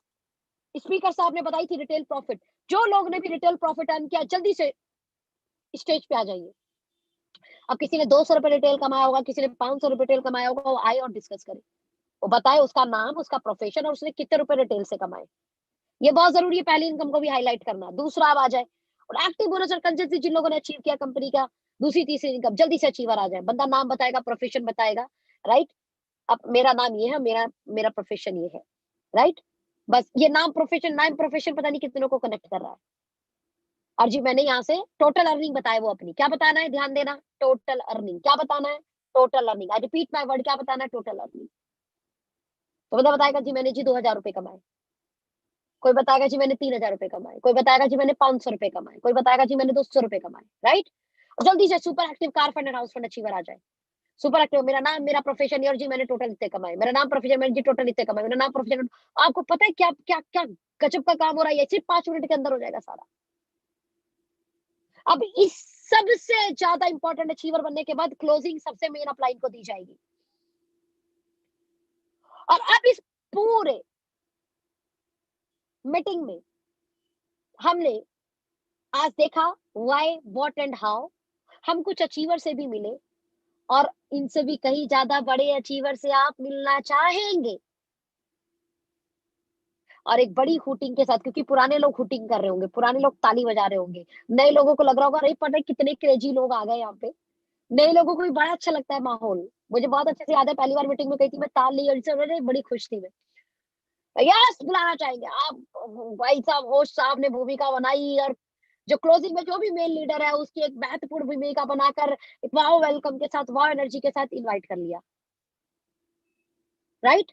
स्पीकर साहब ने बताई थी, रिटेल प्रॉफिट। जो लोग ने भी रिटेल प्रॉफिट अर्न किया, जल्दी से स्टेज पे आ जाइए। अब किसी ने 200 रुपए रिटेल कमाया होगा, किसी ने 500 रुपए रिटेल कमाया होगा, वो आए और डिस्कस करे। वो बताए उसका नाम, उसका प्रोफेशन और उसने कितने रुपए रिटेल से कमाए। ये बहुत जरूरी है, पहली इनकम को भी हाईलाइट करना। दूसरा अब आ जाए और एक्टिव बोनस और कंसिस्टेंसी जिन लोगों ने अचीव किया कंपनी का, दूसरी तीसरी इनकम जल्दी से अचीवर आ जाए। बंदा नाम बताएगा, प्रोफेशन बताएगा, राइट। अब मेरा नाम ये है, मेरा मेरा प्रोफेशन ये है, राइट। बस ये नाम प्रोफेशन पता नहीं कितनों को कनेक्ट कर रहा है। और जी मैंने यहाँ से टोटल अर्निंग बताया, वो अपनी क्या बताना है, ध्यान देना। टोटल अर्निंग क्या बताना है? Total earning. I repeat my word, क्या बताना है? Total earning. तो बंदा बताएगा जी मैंने जी 2,000 रुपए कमाए। कोई बताएगा जी मैंने 3,000 रुपए कमाए। कोई बताएगा जी मैंने 500 रुपए कमाए। कोई बताएगा जी मैंने 200 रुपए कमाए, राइट। जल्दी से super active car fund and house fund achiever आ जाए। सुपर एक्टिव मेरा नाम, मेरा प्रोफेशन और जी मैंने टोटल इतने कमाए। मेरा नाम प्रोफेशन, मैंने जी टोटल इतने कमाए। मेरा नाम प्रोफेशन। आपको पता है क्या क्या क्या गजब का काम हो रहा है? सिर्फ 5 मिनट के अंदर हो जाएगा सारा। अब इस सबसे ज्यादा इंपॉर्टेंट अचीवर बनने के बाद क्लोजिंग सबसे मेन अपलाइन को दी जाएगी। और अब इस पूरे मीटिंग में हमने आज देखा व्हाई, व्हाट एंड हाउ। हम कुछ अचीवर से भी मिले, और इनसे भी कहीं ज्यादा बड़े अचीवर से आप मिलना चाहेंगे, और एक बड़ी हुटिंग के साथ, क्योंकि पुराने लोग हुटिंग कर रहे होंगे, पुराने लोग ताली बजा रहे होंगे। नए लोगों को लग रहा होगा अरे पता नहीं कितने क्रेजी लोग आ गए यहाँ पे। नए लोगों को भी बड़ा अच्छा लगता है माहौल। मुझे बहुत अच्छे से याद है, पहली बार मीटिंग में गई थी, मैं ताल ली और इससे बड़ी खुश थी मैं। यस बुलाना चाहेंगे आप। भाई साहब होस्ट साहब ने भूमिका बनाई, और जो क्लोजिंग में जो भी मेन लीडर है उसकी एक महत्वपूर्ण भूमिका बनाकर वाओ वेलकम के साथ, वाओ एनर्जी के साथ इनवाइट कर लिया, राइट।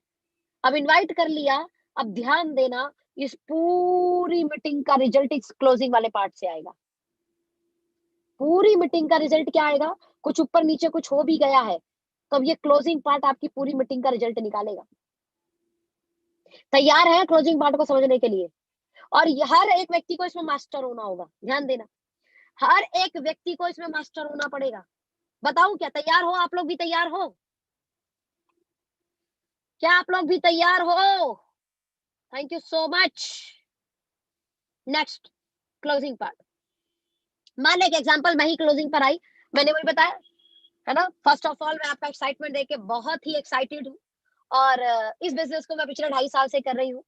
अब इनवाइट कर लिया। अब ध्यान देना, इस पूरी मीटिंग का रिजल्ट इस क्लोजिंग वाले पार्ट से आएगा। पूरी मीटिंग का रिजल्ट क्या आएगा? कुछ ऊपर नीचे कुछ हो भी गया है, तो अब ये क्लोजिंग पार्ट आपकी पूरी मीटिंग का रिजल्ट निकालेगा। तैयार है क्लोजिंग पार्ट को समझने के लिए? और हर एक व्यक्ति को इसमें मास्टर होना होगा, ध्यान देना। हर एक व्यक्ति को इसमें मास्टर होना पड़ेगा। बताऊं क्या? तैयार हो? आप लोग भी तैयार हो? क्या आप लोग भी तैयार हो? Thank you so much. Next, closing part. मान एक एग्जांपल, मैं ही क्लोजिंग पर आई, मैंने वही बताया, है ना। फर्स्ट ऑफ ऑल मैं आपका एक्साइटमेंट देख के बहुत ही एक्साइटेड हूँ। और इस बिजनेस को मैं पिछले 2.5 साल से कर रही हूँ।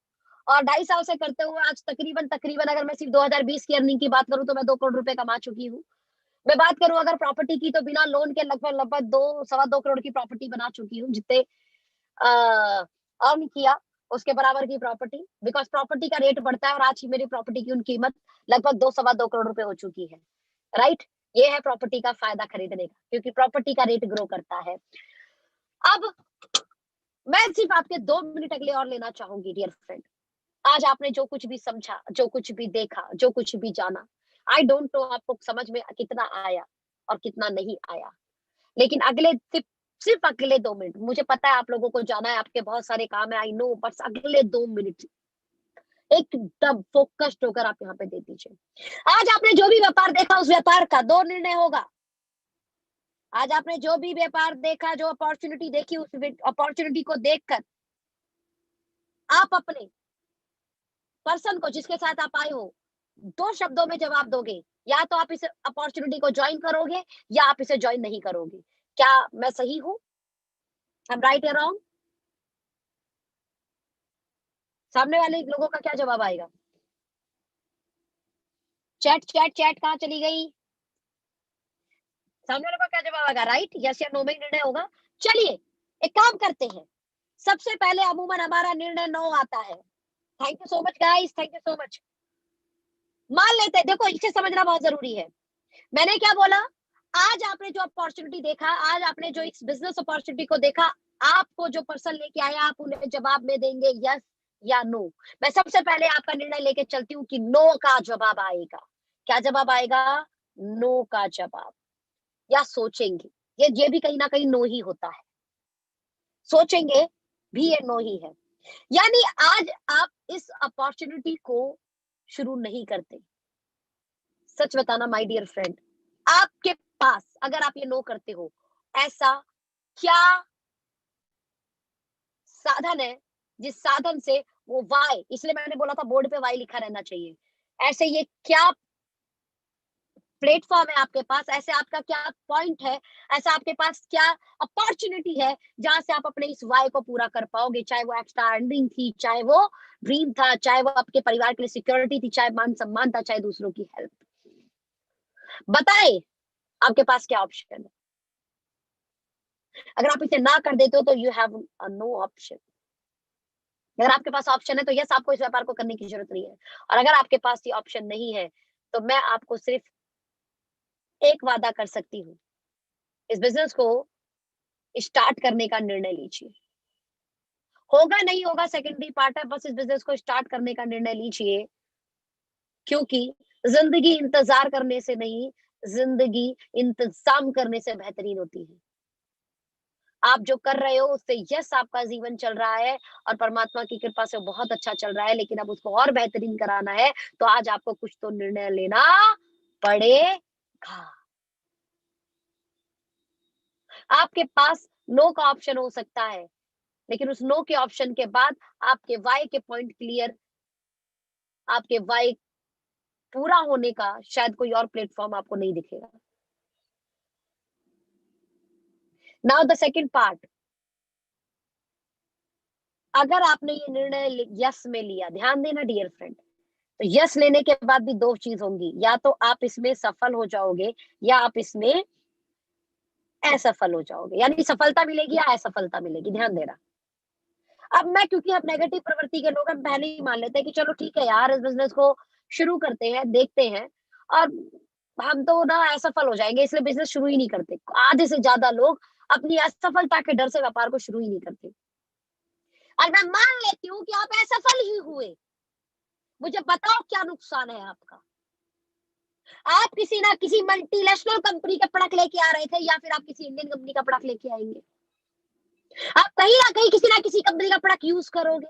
और 2.5 साल से करते हुए आज तकरीबन तकरीबन अगर मैं सिर्फ 2020 की अर्निंग की बात करूं तो मैं 2 करोड़ रुपए कमा चुकी हूँ। मैं बात करूं अगर प्रॉपर्टी की, तो बिना लोन के लगभग लगभग 2 सवा 2 करोड़ की प्रॉपर्टी बना चुकी हूँ, जितने अर्न किया उसके बराबर की प्रॉपर्टी। बिकॉज प्रॉपर्टी का रेट बढ़ता है, और आज की मेरी प्रॉपर्टी की उन कीमत लगभग 2 सवा 2 करोड़ रुपए हो चुकी है, राइट। ये है प्रॉपर्टी का फायदा खरीदने का, क्योंकि प्रॉपर्टी का रेट ग्रो करता है। अब मैं सिर्फ आपके 2 मिनट अगले और लेना चाहूंगी डियर फ्रेंड। आज आपने जो कुछ भी समझा, जो कुछ भी देखा, जो कुछ भी जाना, आई डोंट नो आपको समझ में कितना आया और कितना नहीं आया। लेकिन अगले सिर्फ अगले 2 मिनट, मुझे पता है आप लोगों को जाना है, आपके बहुत सारे काम है, आई नो, बस अगले 2 मिनट एकदम फोकस्ड होकर आप यहाँ पे दे दीजिए। आज आपने जो भी व्यापार देखा, उस व्यापार का 2 निर्णय होगा। आज आपने जो भी व्यापार देखा, जो अपॉर्चुनिटी देखी, उस अपॉर्चुनिटी को देखकर आप अपने पर्सन को जिसके साथ आप आए हो 2 शब्दों में जवाब दोगे, या तो आप इस अपॉर्चुनिटी को ज्वाइन करोगे या आप इसे ज्वाइन नहीं करोगे। क्या मैं सही हूँ? आई एम राइट या रॉन्ग? सामने वाले लोगों का क्या जवाब आएगा? चैट चैट चैट कहाँ चली गई? सामने वाले का क्या जवाब आएगा? राइट, यस या नो में ही निर्णय होगा। चलिए एक काम करते हैं, सबसे पहले अमूमन हमारा निर्णय नो आता है। Thank you so much guys, thank you so much. मान लेते हैं, देखो इसे समझना बहुत जरूरी है। मैंने क्या बोला? आज आपने जो अपॉर्चुनिटी देखा, आज आपने जो इस बिजनेस अपॉर्चुनिटी को देखा, आपको जो पर्सन लेके आया आप उन्हें जवाब में देंगे यस या नो। मैं सबसे पहले आपका निर्णय लेके चलती हूँ कि नो का जवाब आएगा। क्या जवाब आएगा? नो का जवाब। या सोचेंगे, ये भी कहीं ना कहीं नो ही होता है। सोचेंगे भी ये नो ही है। यानी आज आप इस अपॉर्चुनिटी को शुरू नहीं करते। सच बताना माय डियर फ्रेंड, आपके पास अगर आप ये नो करते हो, ऐसा क्या साधन है जिस साधन से वो वाई, इसलिए मैंने बोला था बोर्ड पे वाई लिखा रहना चाहिए। ऐसे ये क्या प्लेटफॉर्म है आपके पास, ऐसे आपका क्या पॉइंट है, ऐसा आपके पास क्या अपॉर्चुनिटी है जहां से आप अपने इस वाई को पूरा कर पाओगे। चाहे वो एक्स्ट्रा अर्निंग थी, चाहे वो ड्रीम था, चाहे वो आपके परिवार के लिए सिक्योरिटी थी, चाहे मान सम्मान था, चाहे दूसरों की हेल्प। बताए आपके पास क्या ऑप्शन है। अगर आप इसे ना कर देते हो तो यू हैव नो ऑप्शन। अगर आपके पास ऑप्शन है तो यस, आपको इस व्यापार को करने की जरूरत नहीं है। और अगर आपके पास ये ऑप्शन नहीं है तो मैं आपको सिर्फ एक वादा कर सकती हूँ, इस बिजनेस को स्टार्ट करने का निर्णय लीजिए। होगा नहीं होगा सेकेंडरी पार्ट है, बस इस बिजनेस को स्टार्ट करने का निर्णय लीजिए। क्योंकि जिंदगी इंतजार करने से नहीं, जिंदगी इंतजाम करने से बेहतरीन होती है। आप जो कर रहे हो उससे यस आपका जीवन चल रहा है और परमात्मा की कृपा से बहुत अच्छा चल रहा है, लेकिन अब उसको और बेहतरीन कराना है तो आज आपको कुछ तो निर्णय लेना पड़ेगा। आपके पास नो का ऑप्शन हो सकता है, लेकिन उस नो के ऑप्शन के बाद आपके वाई के पॉइंट क्लियर, आपके वाई पूरा होने का शायद कोई और प्लेटफॉर्म आपको नहीं दिखेगा। नाउ द सेकंड पार्ट, अगर आपने ये निर्णय यस में लिया, ध्यान देना डियर फ्रेंड, तो यस लेने के बाद भी दो चीज होंगी, या तो आप इसमें सफल हो जाओगे या आप इसमें असफल हो जाओगे। यानी सफलता मिलेगी या असफलता मिलेगी, ध्यान देना। अब मैं, क्योंकि हम नेगेटिव प्रवृत्ति के लोग, हम पहले ही मान लेते हैं कि चलो ठीक है यार, इस बिजनेस को शुरू करते हैं, देखते हैं, और हम तो ना असफल हो जाएंगे, इसलिए बिजनेस शुरू ही नहीं करते। आधे से ज्यादा लोग अपनी असफलता के डर से व्यापार को शुरू ही नहीं करते। और मैं मान लेती हूँ कि आप असफल ही हुए, मुझे बताओ क्या नुकसान है आपका। आप किसी ना किसी मल्टीनेशनल कंपनी के प्रोडक्ट लेके आ रहे थे, या फिर आप किसी इंडियन कंपनी का प्रोडक्ट लेके आएंगे। आप कहीं ना कहीं किसी ना किसी कंपनी का प्रोडक्ट यूज करोगे।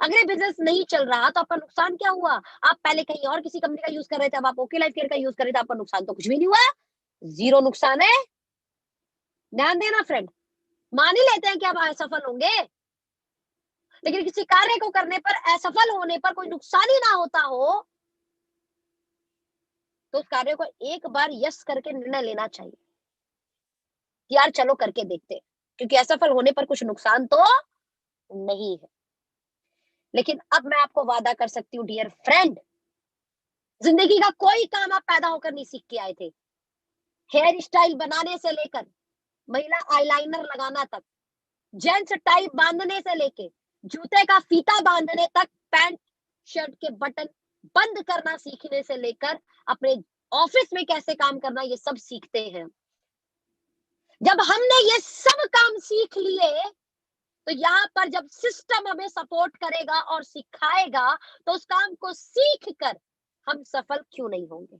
अगर ये बिजनेस नहीं चल रहा तो आपका नुकसान क्या हुआ? आप पहले कहीं और किसी कंपनी का यूज कर रहे थे, अब आप ओके लाइफ केयर का यूज कर रहे थे, आपका नुकसान तो कुछ भी नहीं हुआ, जीरो नुकसान है। ध्यान देना फ्रेंड, मान ही लेते हैं कि आप असफल होंगे, लेकिन किसी कार्य को करने पर, असफल होने पर कोई नुकसान ही ना होता हो, तो उस कार्य को एक बार यस करके निर्णय लेना चाहिए कि यार चलो करके देखते हैं, क्योंकि असफल होने पर कुछ नुकसान तो नहीं है। लेकिन अब मैं आपको वादा कर सकती हूँ डियर फ्रेंड, जिंदगी का कोई काम आप पैदा होकर नहीं सीख के आए थे। हेयर स्टाइल बनाने से लेकर महिला आईलाइनर लगाना तक, जेंट्स टाई बांधने से लेके जूते का फीता बांधने तक, पैंट शर्ट के बटन बंद करना सीखने से लेकर अपने ऑफिस में कैसे काम करना, ये सब सीखते हैं। जब हमने ये सब काम सीख लिए तो यहाँ पर जब सिस्टम हमें सपोर्ट करेगा और सिखाएगा तो उस काम को सीख कर हम सफल क्यों नहीं होंगे?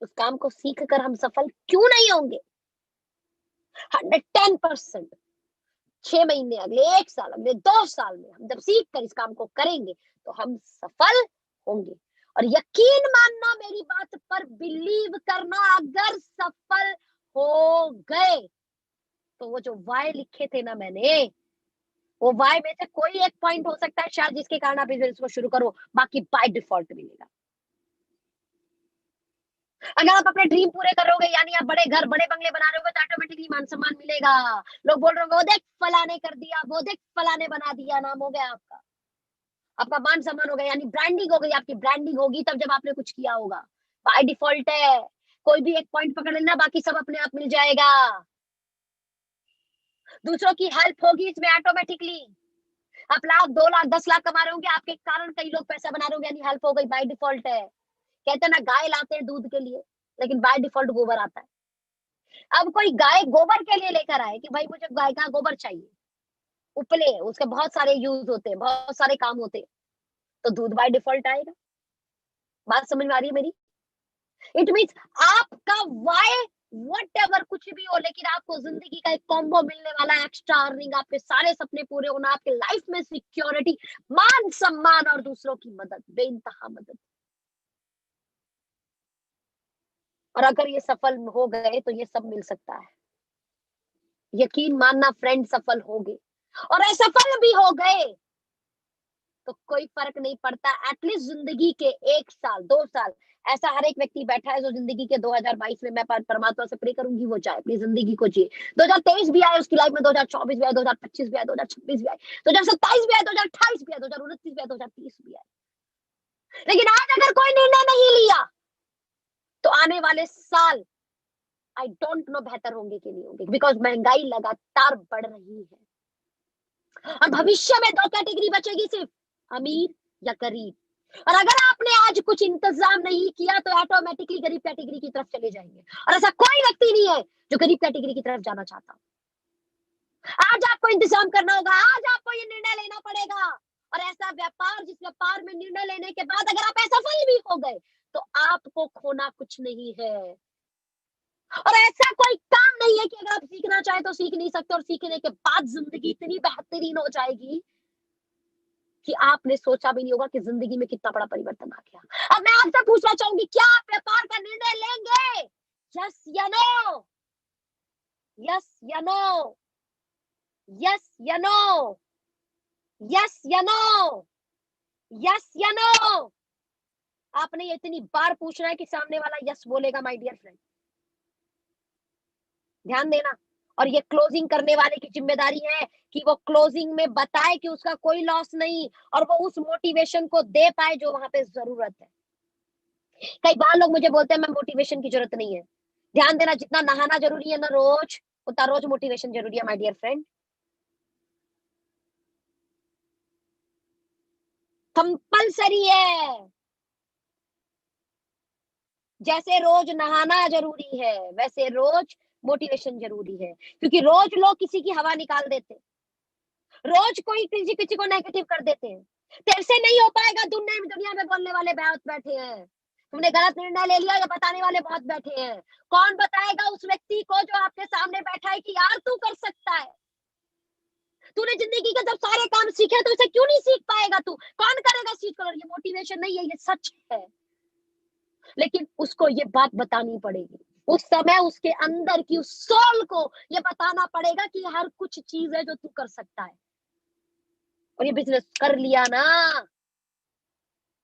उस काम को सीख कर हम सफल क्यों नहीं होंगे? 110%। 6 महीने, अगले 1 साल, अगले 2 साल में हम जब सीख कर इस काम को करेंगे तो हम सफल होंगे। और यकीन मानना, मेरी बात पर बिलीव करना, अगर सफल हो गए तो वो जो वाय लिखे थे ना मैंने, वो वाई में से कोई एक पॉइंट हो सकता है शायद जिसके कारण आप बिजनेस को शुरू करो, बाकी बाय डिफॉल्ट मिलेगा। अगर आप अपने ड्रीम पूरे करोगे, यानी आप बड़े घर बड़े बंगले बना रहे हो, तो ऑटोमेटिकली मान सम्मान मिलेगा। लोग बोल रहे हो वो देख फलाने कर दिया, वो देख फलाने बना दिया, नाम हो गया आपका, आपका मान सम्मान हो गया, यानी ब्रांडिंग हो गई, आपकी ब्रांडिंग होगी तब जब आपने कुछ किया होगा। बाय डिफॉल्ट है, कोई भी एक पॉइंट पकड़ लेना, बाकी सब अपने आप मिल जाएगा। दूसरों की हेल्प होगी इसमें ऑटोमेटिकली। आप लाख 2 लाख 10 लाख कमा रहे होंगे, आपके कारण कई लोग पैसा बना रहे होंगे, यानी हेल्प हो गई, बाय डिफॉल्ट है। कहते हैं ना गाय लाते हैं दूध के लिए, लेकिन बाय डिफॉल्ट गोबर आता है। अब कोई गाय गोबर के लिए लेकर आए कि भाई मुझे गाय का गोबर चाहिए, उपले, उसके बहुत सारे यूज होते हैं, बहुत सारे काम होते हैं, तो दूध बाय डिफॉल्ट आएगा। बात समझ में आ रही है मेरी? इट मीन्स आपका वाई व्हाटएवर कुछ भी हो, लेकिन आपको जिंदगी का एक कॉम्बो मिलने वाला है, एक्स्ट्रा अर्निंग, आपके सारे सपने पूरे होना, आपके लाइफ में सिक्योरिटी, मान सम्मान और दूसरों की मदद, बेइंतहा मदद। और अगर ये सफल हो गए तो ये सब मिल सकता है, यकीन मानना फ्रेंड, सफल हो गए और असफल भी हो गए तो कोई फर्क नहीं पड़ता। एटलीस्ट जिंदगी के 1 साल 2 साल, ऐसा हर एक व्यक्ति बैठा है जो जिंदगी के 2022 में, मैं परमात्मा से प्रे करूंगी वो चाहे अपनी जिंदगी को जिए। 2023 भी आए उसकी लाइफ में, 2024 भी आए, 2025 भी आए, 2026 भी आए, 2027 भी आए, 2028 भी आए, 2029 भी आए, 2030 भी आए। लेकिन आज अगर कोई निर्णय नहीं लिया तो आने वाले साल आई डोंट नो बेहतर होंगे कि नहीं होंगे, बिकॉज महंगाई लगातार बढ़ रही है और भविष्य में 2 कैटेगरी बचेगी सिर्फ, अमीर या गरीब। और अगर आपने आज कुछ इंतजाम नहीं किया तो ऑटोमेटिकली गरीब कैटेगरी की तरफ चले जाएंगे, और ऐसा कोई व्यक्ति नहीं है जो गरीब कैटेगरी की तरफ जाना चाहता। आज आपको इंतजाम करना होगा, आज आपको ये निर्णय लेना पड़ेगा। और ऐसा व्यापार जिस व्यापार में निर्णय लेने के बाद अगर आप असफल भी हो गए तो आपको खोना कुछ नहीं है। और ऐसा कोई काम नहीं है कि अगर आप सीखना चाहे तो सीख नहीं सकते, और सीखने के बाद जिंदगी इतनी बेहतरीन हो जाएगी कि आपने सोचा भी नहीं होगा कि जिंदगी में कितना बड़ा परिवर्तन आ गया। अब मैं आपसे पूछना चाहूंगी, क्या आप व्यापार का निर्णय लेंगे? यस या नो? यस या नो? यस या नो? यस या नो? यस या नो? आपने ये इतनी बार पूछना है कि सामने वाला यस बोलेगा माय डियर फ्रेंड। ध्यान देना। और ये क्लोजिंग करने वाले की जिम्मेदारी है कि वो क्लोजिंग में बताए कि उसका कोई लॉस नहीं, और वो उस मोटिवेशन को दे पाए जो वहां पे जरूरत है। कई बार लोग मुझे बोलते हैं मैं मोटिवेशन की जरूरत नहीं है। ध्यान देना, जितना नहाना जरूरी है ना रोज, उतना रोज मोटिवेशन जरूरी है माय डियर फ्रेंड। कंपल्सरी है। जैसे रोज नहाना जरूरी है वैसे रोज मोटिवेशन जरूरी है, क्योंकि रोज लोग किसी की हवा निकाल देते हैं, रोज कोई किसी किसी को नेगेटिव कर देते हैं। तेरे से नहीं हो पाएगा, दुनिया में बोलने वाले बहुत बैठे हैं, तुमने गलत निर्णय ले लिया, ये बताने वाले बहुत बैठे हैं। कौन बताएगा उस व्यक्ति को जो आपके सामने बैठा है कि यार तू कर सकता है, तूने जिंदगी के जब सारे काम सीखे तो इसे क्यों नहीं सीख पाएगा तू? कौन करेगा इस चीज को? ये मोटिवेशन नहीं है, ये सच है। लेकिन उसको ये बात बतानी पड़ेगी, उस समय उसके अंदर की उस सोल को ये बताना पड़ेगा कि हर कुछ चीज है जो तू कर सकता है। और ये बिजनेस कर लिया ना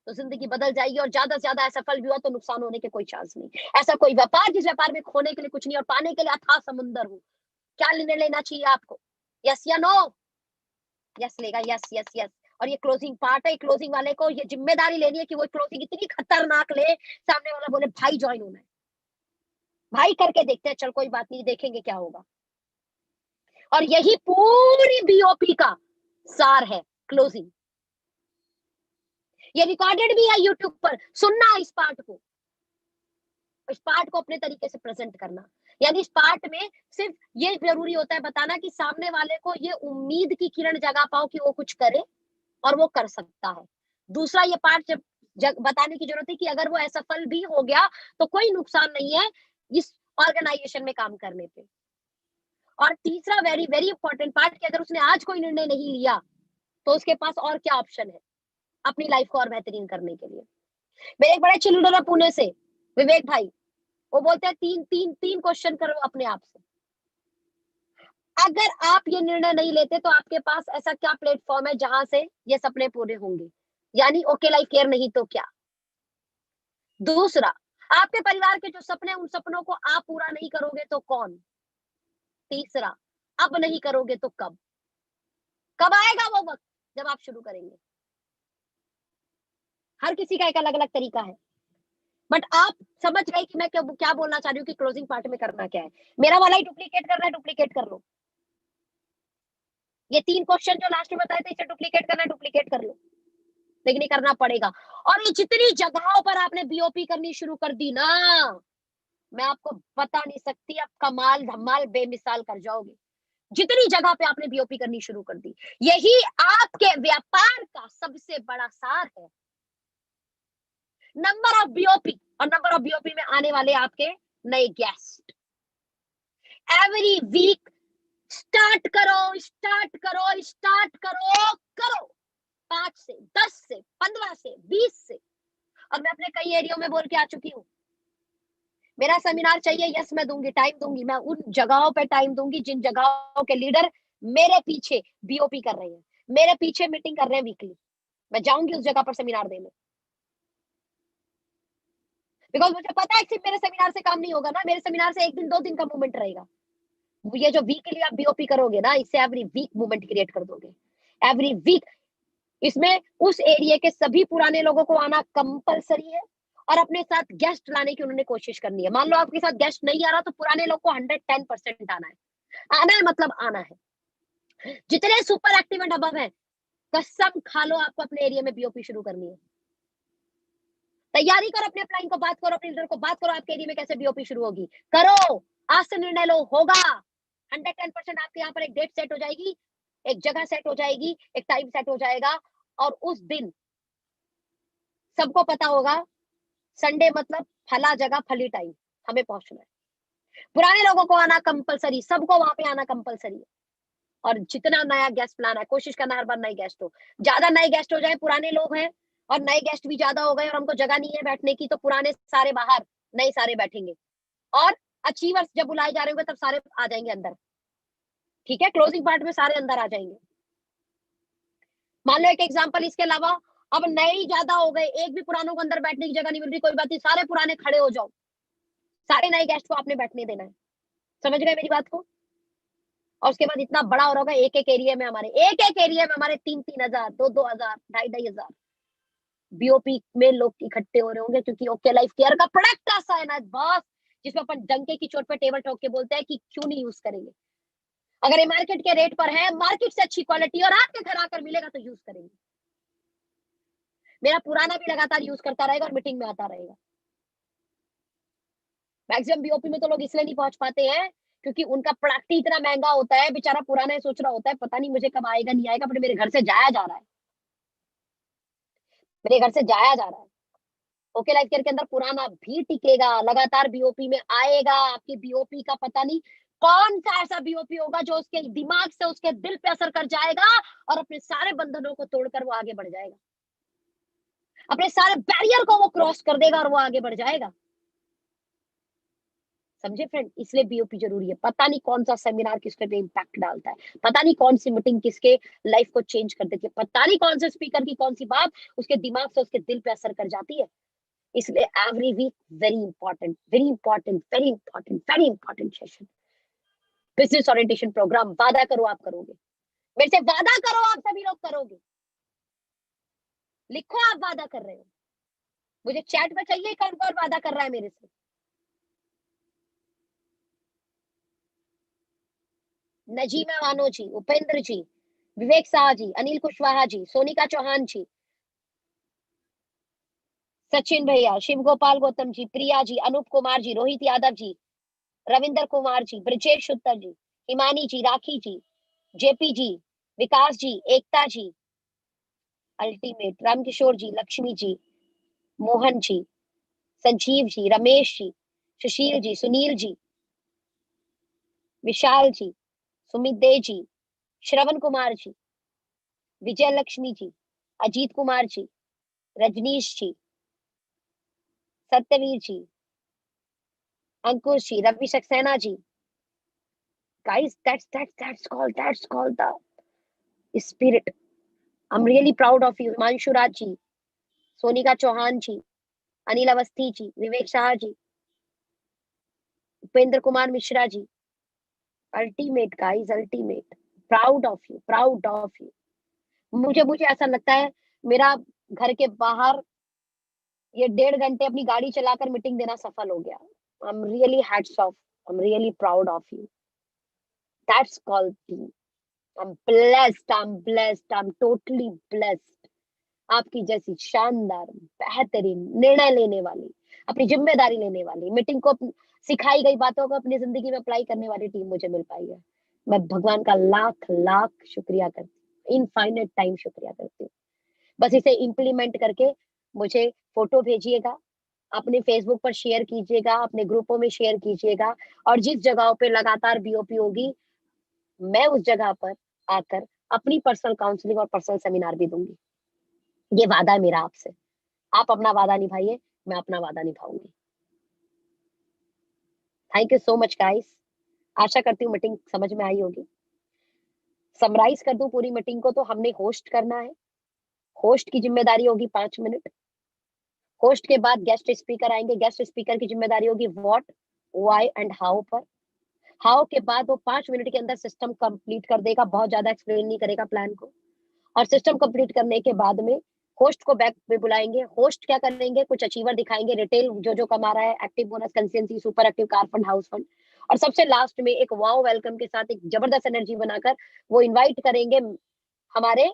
तो जिंदगी बदल जाएगी, और ज्यादा से ज्यादा असफल भी हुआ तो नुकसान होने के कोई चांस नहीं। ऐसा कोई व्यापार जिस व्यापार में खोने के लिए कुछ नहीं और पाने के लिए अथाह समुंदर हो। क्या निर्णय लेना चाहिए आपको? यस या नो? यस लेगा, यस यस यस। और ये क्लोजिंग पार्ट है, क्लोजिंग वाले को ये जिम्मेदारी लेनी है कि वो क्लोजिंग इतनी खतरनाक ले, सामने वाला बोले भाई ज्वाइन होना है, भाई करके देखते हैं, चल कोई बात नहीं, देखेंगे क्या होगा। और यही पूरी बीओपी का सार है, क्लोजिंग। ये रिकॉर्डेड भी है यूट्यूब पर, सुनना इस पार्ट को, इस पार्ट को अपने तरीके से प्रेजेंट करना। यानी इस पार्ट में सिर्फ ये जरूरी होता है बताना कि सामने वाले को ये उम्मीद की किरण जगा पाओ कि वो कुछ करे, और वो कर सकता है। दूसरा ये पार्ट बताने की जरूरत है कि अगर वो असफल भी हो गया तो कोई नुकसान नहीं है इस ऑर्गेनाइजेशन में काम करने पे। और तीसरा वेरी वेरी इंपॉर्टेंट पार्ट कि अगर उसने आज कोई निर्णय नहीं लिया तो उसके पास और क्या ऑप्शन है अपनी लाइफ को और बेहतरीन करने के लिए। मेरे एक बड़े चिल्ड्रन है पुणे से, विवेक भाई, वो बोलते हैं तीन तीन तीन क्वेश्चन करो अपने आप से। अगर आप ये निर्णय नहीं लेते तो आपके पास ऐसा क्या प्लेटफॉर्म है जहां से ये सपने पूरे होंगे? यानी ओके लाइफ केयर नहीं तो क्या? दूसरा, आपके परिवार के जो सपने उन सपनों को आप पूरा नहीं करोगे तो कौन? तीसरा, अब नहीं करोगे तो कब? कब आएगा वो वक्त जब आप शुरू करेंगे? हर किसी का एक अलग अलग तरीका है, बट आप समझ गए कि मैं क्या क्या बोलना चाह रही हूँ कि क्लोजिंग पार्ट में करना क्या है। मेरा वाला ही डुप्लीकेट करना है, डुप्लीकेट कर लो। ये 3 क्वेश्चन जो लास्ट में बताए थे, इसे डुप्लीकेट करना है, डुप्लीकेट कर लो। लेकिन ये करना पड़ेगा। और ये जितनी जगहों पर आपने बीओपी करनी शुरू कर दी ना, मैं आपको बता नहीं सकती, आप कमाल धमाल बेमिसाल कर जाओगे। जितनी जगह पे आपने बीओपी करनी शुरू कर दी, यही आपके व्यापार का सबसे बड़ा सार है। नंबर ऑफ बीओपी और नंबर ऑफ बीओपी में आने वाले आपके नए गेस्ट। एवरी वीक स्टार्ट करो, स्टार्ट करो, स्टार्ट करो, करो। 5 से 10 से 15 से 20 से। और मैं अपने कई एरियो में बोल के आ चुकी हूँ, मेरा सेमिनार चाहिए, यस मैं दूंगी, टाइम दूंगी, मैं उन जगहों पे टाइम दूंगी जिन जगहों के लीडर मेरे पीछे बीओपी कर रहे हैं, मेरे पीछे मीटिंग कर रहे हैं वीकली। मैं जाऊंगी उस जगह पर सेमिनार देने, बिकॉज मुझे पता है सिर्फ मेरे सेमिनार से काम नहीं होगा ना, मेरे सेमिनार से 1 दिन 2 दिन का मूवमेंट रहेगा। ये जो वीकली आप बीओपी करोगे ना, इससे एवरी वीक मूवमेंट क्रिएट कर दोगे। एवरी वीक इसमें उस एरिया के सभी पुराने लोगों को आना कंपलसरी है और अपने साथ गेस्ट लाने की उन्होंने कोशिश करनी है। मान लो आपके साथ गेस्ट नहीं आ रहा तो पुराने लोग को 110% आना है। आना है मतलब आना है। जितने सुपर एक्टिव एंड अबव है, कसम खा लो आपको अपने एरिया में बीओपी शुरू करनी है। तैयारी करो, अपने अपलाइन को बात करो, अपने लीडर को बात करो, आपके एरिया में कैसे बीओपी शुरू होगी। करो, आज से निर्णय लो, होगा। 110% आपके यहाँ पर एक डेट सेट हो जाएगी, एक जगह सेट हो जाएगी, एक टाइम सेट हो जाएगा। और उस दिन सबको पता होगा, संडे मतलब फला जगह फली टाइम हमें पहुंचना है। पुराने लोगों को आना कंपलसरी, सबको वहां पे आना कंपलसरी है। और जितना नया गेस्ट लाना है, कोशिश करना हर बार नए गेस्ट हो। ज्यादा नए गेस्ट हो जाए, पुराने लोग हैं और नए गेस्ट भी ज्यादा हो गए और हमको जगह नहीं है बैठने की, तो पुराने सारे बाहर, नए सारे बैठेंगे। और अचीवर्स जब बुलाए जा रहे होंगे तब सारे आ जाएंगे अंदर। ठीक है, क्लोजिंग पार्ट में सारे अंदर आ जाएंगे। मान लो एक एग्जांपल इसके अलावा, अब नए ही ज्यादा हो गए, एक भी पुरानों को अंदर बैठने की जगह नहीं मिल रही, कोई बात नहीं, सारे पुराने खड़े हो जाओ, सारे नए गेस्ट को आपने बैठने देना है। समझ गए मेरी बात को? और उसके बाद इतना बड़ा हो रहा होगा, एक एक एरिया में हमारे, एक एक एरिया में हमारे 3-3 हजार, 2-2 हजार, 2.5-2.5 हजार बीओपी में लोग इकट्ठे हो रहे होंगे, क्योंकि ओके लाइफ केयर का प्रोडक्ट ऐसा है ना बॉस, जिसमें अपन डंके की चोट पे टेबल ठोक के बोलते हैं कि क्यों नहीं यूज करेंगे। अगर ये मार्केट के रेट पर है, मार्केट से अच्छी क्वालिटी और आपके घर आकर मिलेगा तो यूज करेंगे। मेरा पुराना भी लगातार यूज करता रहेगा और मीटिंग में आता रहेगा। मैक्सिमम बीओपी में तो लोग इसलिए नहीं पहुंच पाते हैं क्योंकि उनका प्रोडक्ट ही इतना महंगा होता है, बेचारा पुराना ही सोच रहा होता है पता नहीं मुझे कब आएगा नहीं आएगा, बट मेरे घर से जाया जा रहा है, मेरे घर से जाया जा रहा है। ओके लाइफ केयर के अंदर पुराना भी टिकेगा, लगातार बीओपी में आएगा। आपकी बीओपी का पता नहीं कौन सा ऐसा बीओपी होगा जो उसके दिमाग से उसके दिल पे असर कर जाएगा और अपने सारे बंधनों को तोड़कर वो आगे बढ़ जाएगा, अपने सारे बैरियर को वो क्रॉस कर देगा और वो आगे बढ़ जाएगा। समझे फ्रेंड? इसलिए बीओपी जरूरी है। पता नहीं कौन सा सेमिनार किसके पे इम्पैक्ट डालता है, पता नहीं कौन सी मीटिंग किसके लाइफ को चेंज कर देती है, पता नहीं कौन से स्पीकर की कौन सी बात उसके दिमाग से उसके दिल पे असर कर जाती है। इसलिए every week very important, very important, very important, very important session, business orientation programme. वादा करो आप करोगे, मेरे से वादा करो आप सभी लोग करोगे। लिखो आप वादा कर रहे हो, मुझे चैट में चाहिए कौन कौन वादा कर रहा है मेरे से। नजीमा वानो जी, उपेंद्र जी, विवेक शाह जी, अनिल कुशवाहा जी, सोनिका चौहान जी, सचिन भैया, शिव गोपाल गौतम जी, प्रिया जी, अनूप कुमार जी, रोहित यादव जी, रविंदर कुमार जी, ब्रजेश उत्तर जी, हिमानी जी, राखी जी, JP ji, Vikas ji, Ekta ji, ultimate, Ramkishore ji, Lakshmi ji, Mohan ji, Sanjeev ji, Ramesh ji, Sushil ji, Sunil ji, Vishal ji, Sumit they ji, Shravan Kumar ji, Vijay Lakshmi ji, Ajit Kumar ji, Rajneesh ji, Satyavir ji, Ankush ji, Ravi Saxena ji, guys, that's called the spirit. I'm really proud of you, Himanshu Raj ji, Sonika Chauhan ji, Anil Awasthi ji, Vivek Shah ji, Upendra Kumar Mishra ji. Ultimate guys, ultimate. Proud of you, proud of you. मुझे मुझे ऐसा लगता है मेरा घर के बाहर ये 1.5 घंटे अपनी गाड़ी चलाकर मीटिंग देना सफल हो गया. I am really hats off. I am really proud of you. That's called team. I am blessed, I am blessed, I am totally blessed. आपकी जैसी शानदार, बेहतरीन निर्णय लेने वाली, अपनी जिम्मेदारी लेने वाली, मीटिंग को सिखाई गई बातों को अपनी जिंदगी में अप्लाई करने वाली टीम मुझे मिल पाई है. मैं भगवान का लाख लाख शुक्रिया करती हूँ, इनफाइनेट टाइम शुक्रिया करती हूँ. बस इसे इम्प्लीमेंट करके मुझे फोटो भेजिएगा, अपने फेसबुक पर शेयर कीजिएगा, अपने ग्रुपों में शेयर कीजिएगा, और जिस जगहों पे लगातार बीओपी होगी मैं उस जगह पर आकर अपनी पर्सनल काउंसलिंग और पर्सनल सेमिनार भी दूंगी. ये वादा है मेरा आपसे. आप अपना वादा निभाइए, मैं अपना वादा निभाऊंगी. Thank you so much guys. आशा करती हूँ मीटिंग समझ में आई होगी. समराइज कर दूं पूरी मीटिंग को, तो हमने होस्ट करना है. होस्ट की जिम्मेदारी होगी 5 मिनट. होस्ट के बाद गेस्ट स्पीकर आएंगे. गेस्ट स्पीकर की जिम्मेदारी होगी व्हाट, व्हाई एंड हाउ पर. हाउ के बाद वो 5 मिनट के अंदर सिस्टम कंप्लीट कर देगा, बहुत ज्यादा एक्सप्लेन नहीं करेगा प्लान को. और सिस्टम कंप्लीट करने के बाद में होस्ट को बैक पे बुलाएंगे. होस्ट क्या करेंगे, कुछ अचीवर दिखाएंगे, रिटेल जो जो कमा रहा है, active bonus, consistency, super active, car fund, house fund. और सबसे लास्ट में एक वाओ वेलकम के साथ एक जबरदस्त एनर्जी बनाकर वो इनवाइट करेंगे हमारे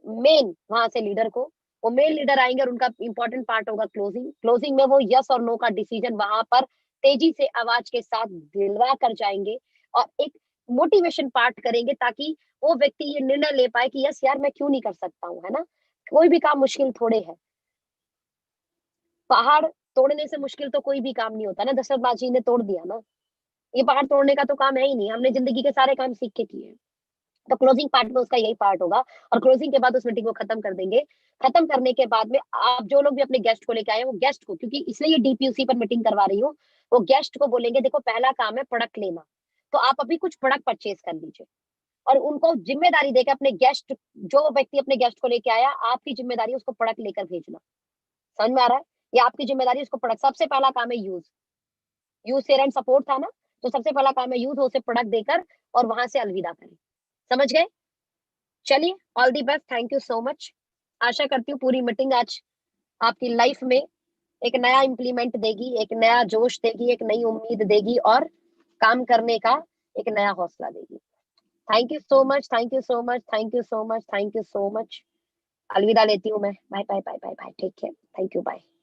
मेन वहां से लीडर को. वो मेन लीडर आएंगे और उनका इंपॉर्टेंट पार्ट होगा क्लोजिंग. क्लोजिंग में वो यस और नो का डिसीजन वहां पर तेजी से आवाज के साथ दिलवा कर जाएंगे, और एक मोटिवेशन पार्ट करेंगे ताकि वो व्यक्ति ये निर्णय ले पाए कि यस यार मैं क्यों नहीं कर सकता हूँ, है ना. कोई भी काम मुश्किल थोड़े है. पहाड़ तोड़ने से मुश्किल तो कोई भी काम नहीं होता ना. दशरथ बाजी ने तोड़ दिया ना. ये पहाड़ तोड़ने का तो काम है ही नहीं. हमने जिंदगी के सारे काम सीख के किए. तो क्लोजिंग पार्ट में उसका यही पार्ट होगा. और क्लोजिंग के बाद उस मीटिंग को खत्म कर देंगे. खत्म करने के बाद में आप जो लोग भी अपने गेस्ट को लेके आए वो गेस्ट को, क्योंकि इसलिए ये डीपीयूसी पर मीटिंग करवा रही हूँ, वो गेस्ट को बोलेंगे देखो पहला काम है प्रोडक्ट लेना, तो आप अभी कुछ प्रोडक्ट परचेज कर लीजिए. और उनको जिम्मेदारी देकर अपने गेस्ट, जो व्यक्ति अपने गेस्ट को लेके आया, आपकी जिम्मेदारी उसको प्रोडक्ट लेकर भेजना. समझ में आ रहा है. ये आपकी जिम्मेदारी उसको प्रोडक्ट. सबसे पहला काम है use. Use share and support था ना, तो सबसे पहला काम है यूज, उसे प्रोडक्ट देकर और वहां से अलविदा करें. समझ गए. चलिए, all the best. Thank you so much. आशा करती हूँ पूरी मीटिंग आज आपकी लाइफ में एक नया इंप्लीमेंट देगी, एक नया जोश देगी, एक नई उम्मीद देगी, और काम करने का एक नया हौसला देगी. Thank you so much, thank you so much, thank you so much, thank you so much. अलविदा लेती हूँ मैं. Bye bye bye bye bye. Take care. Thank you. Bye.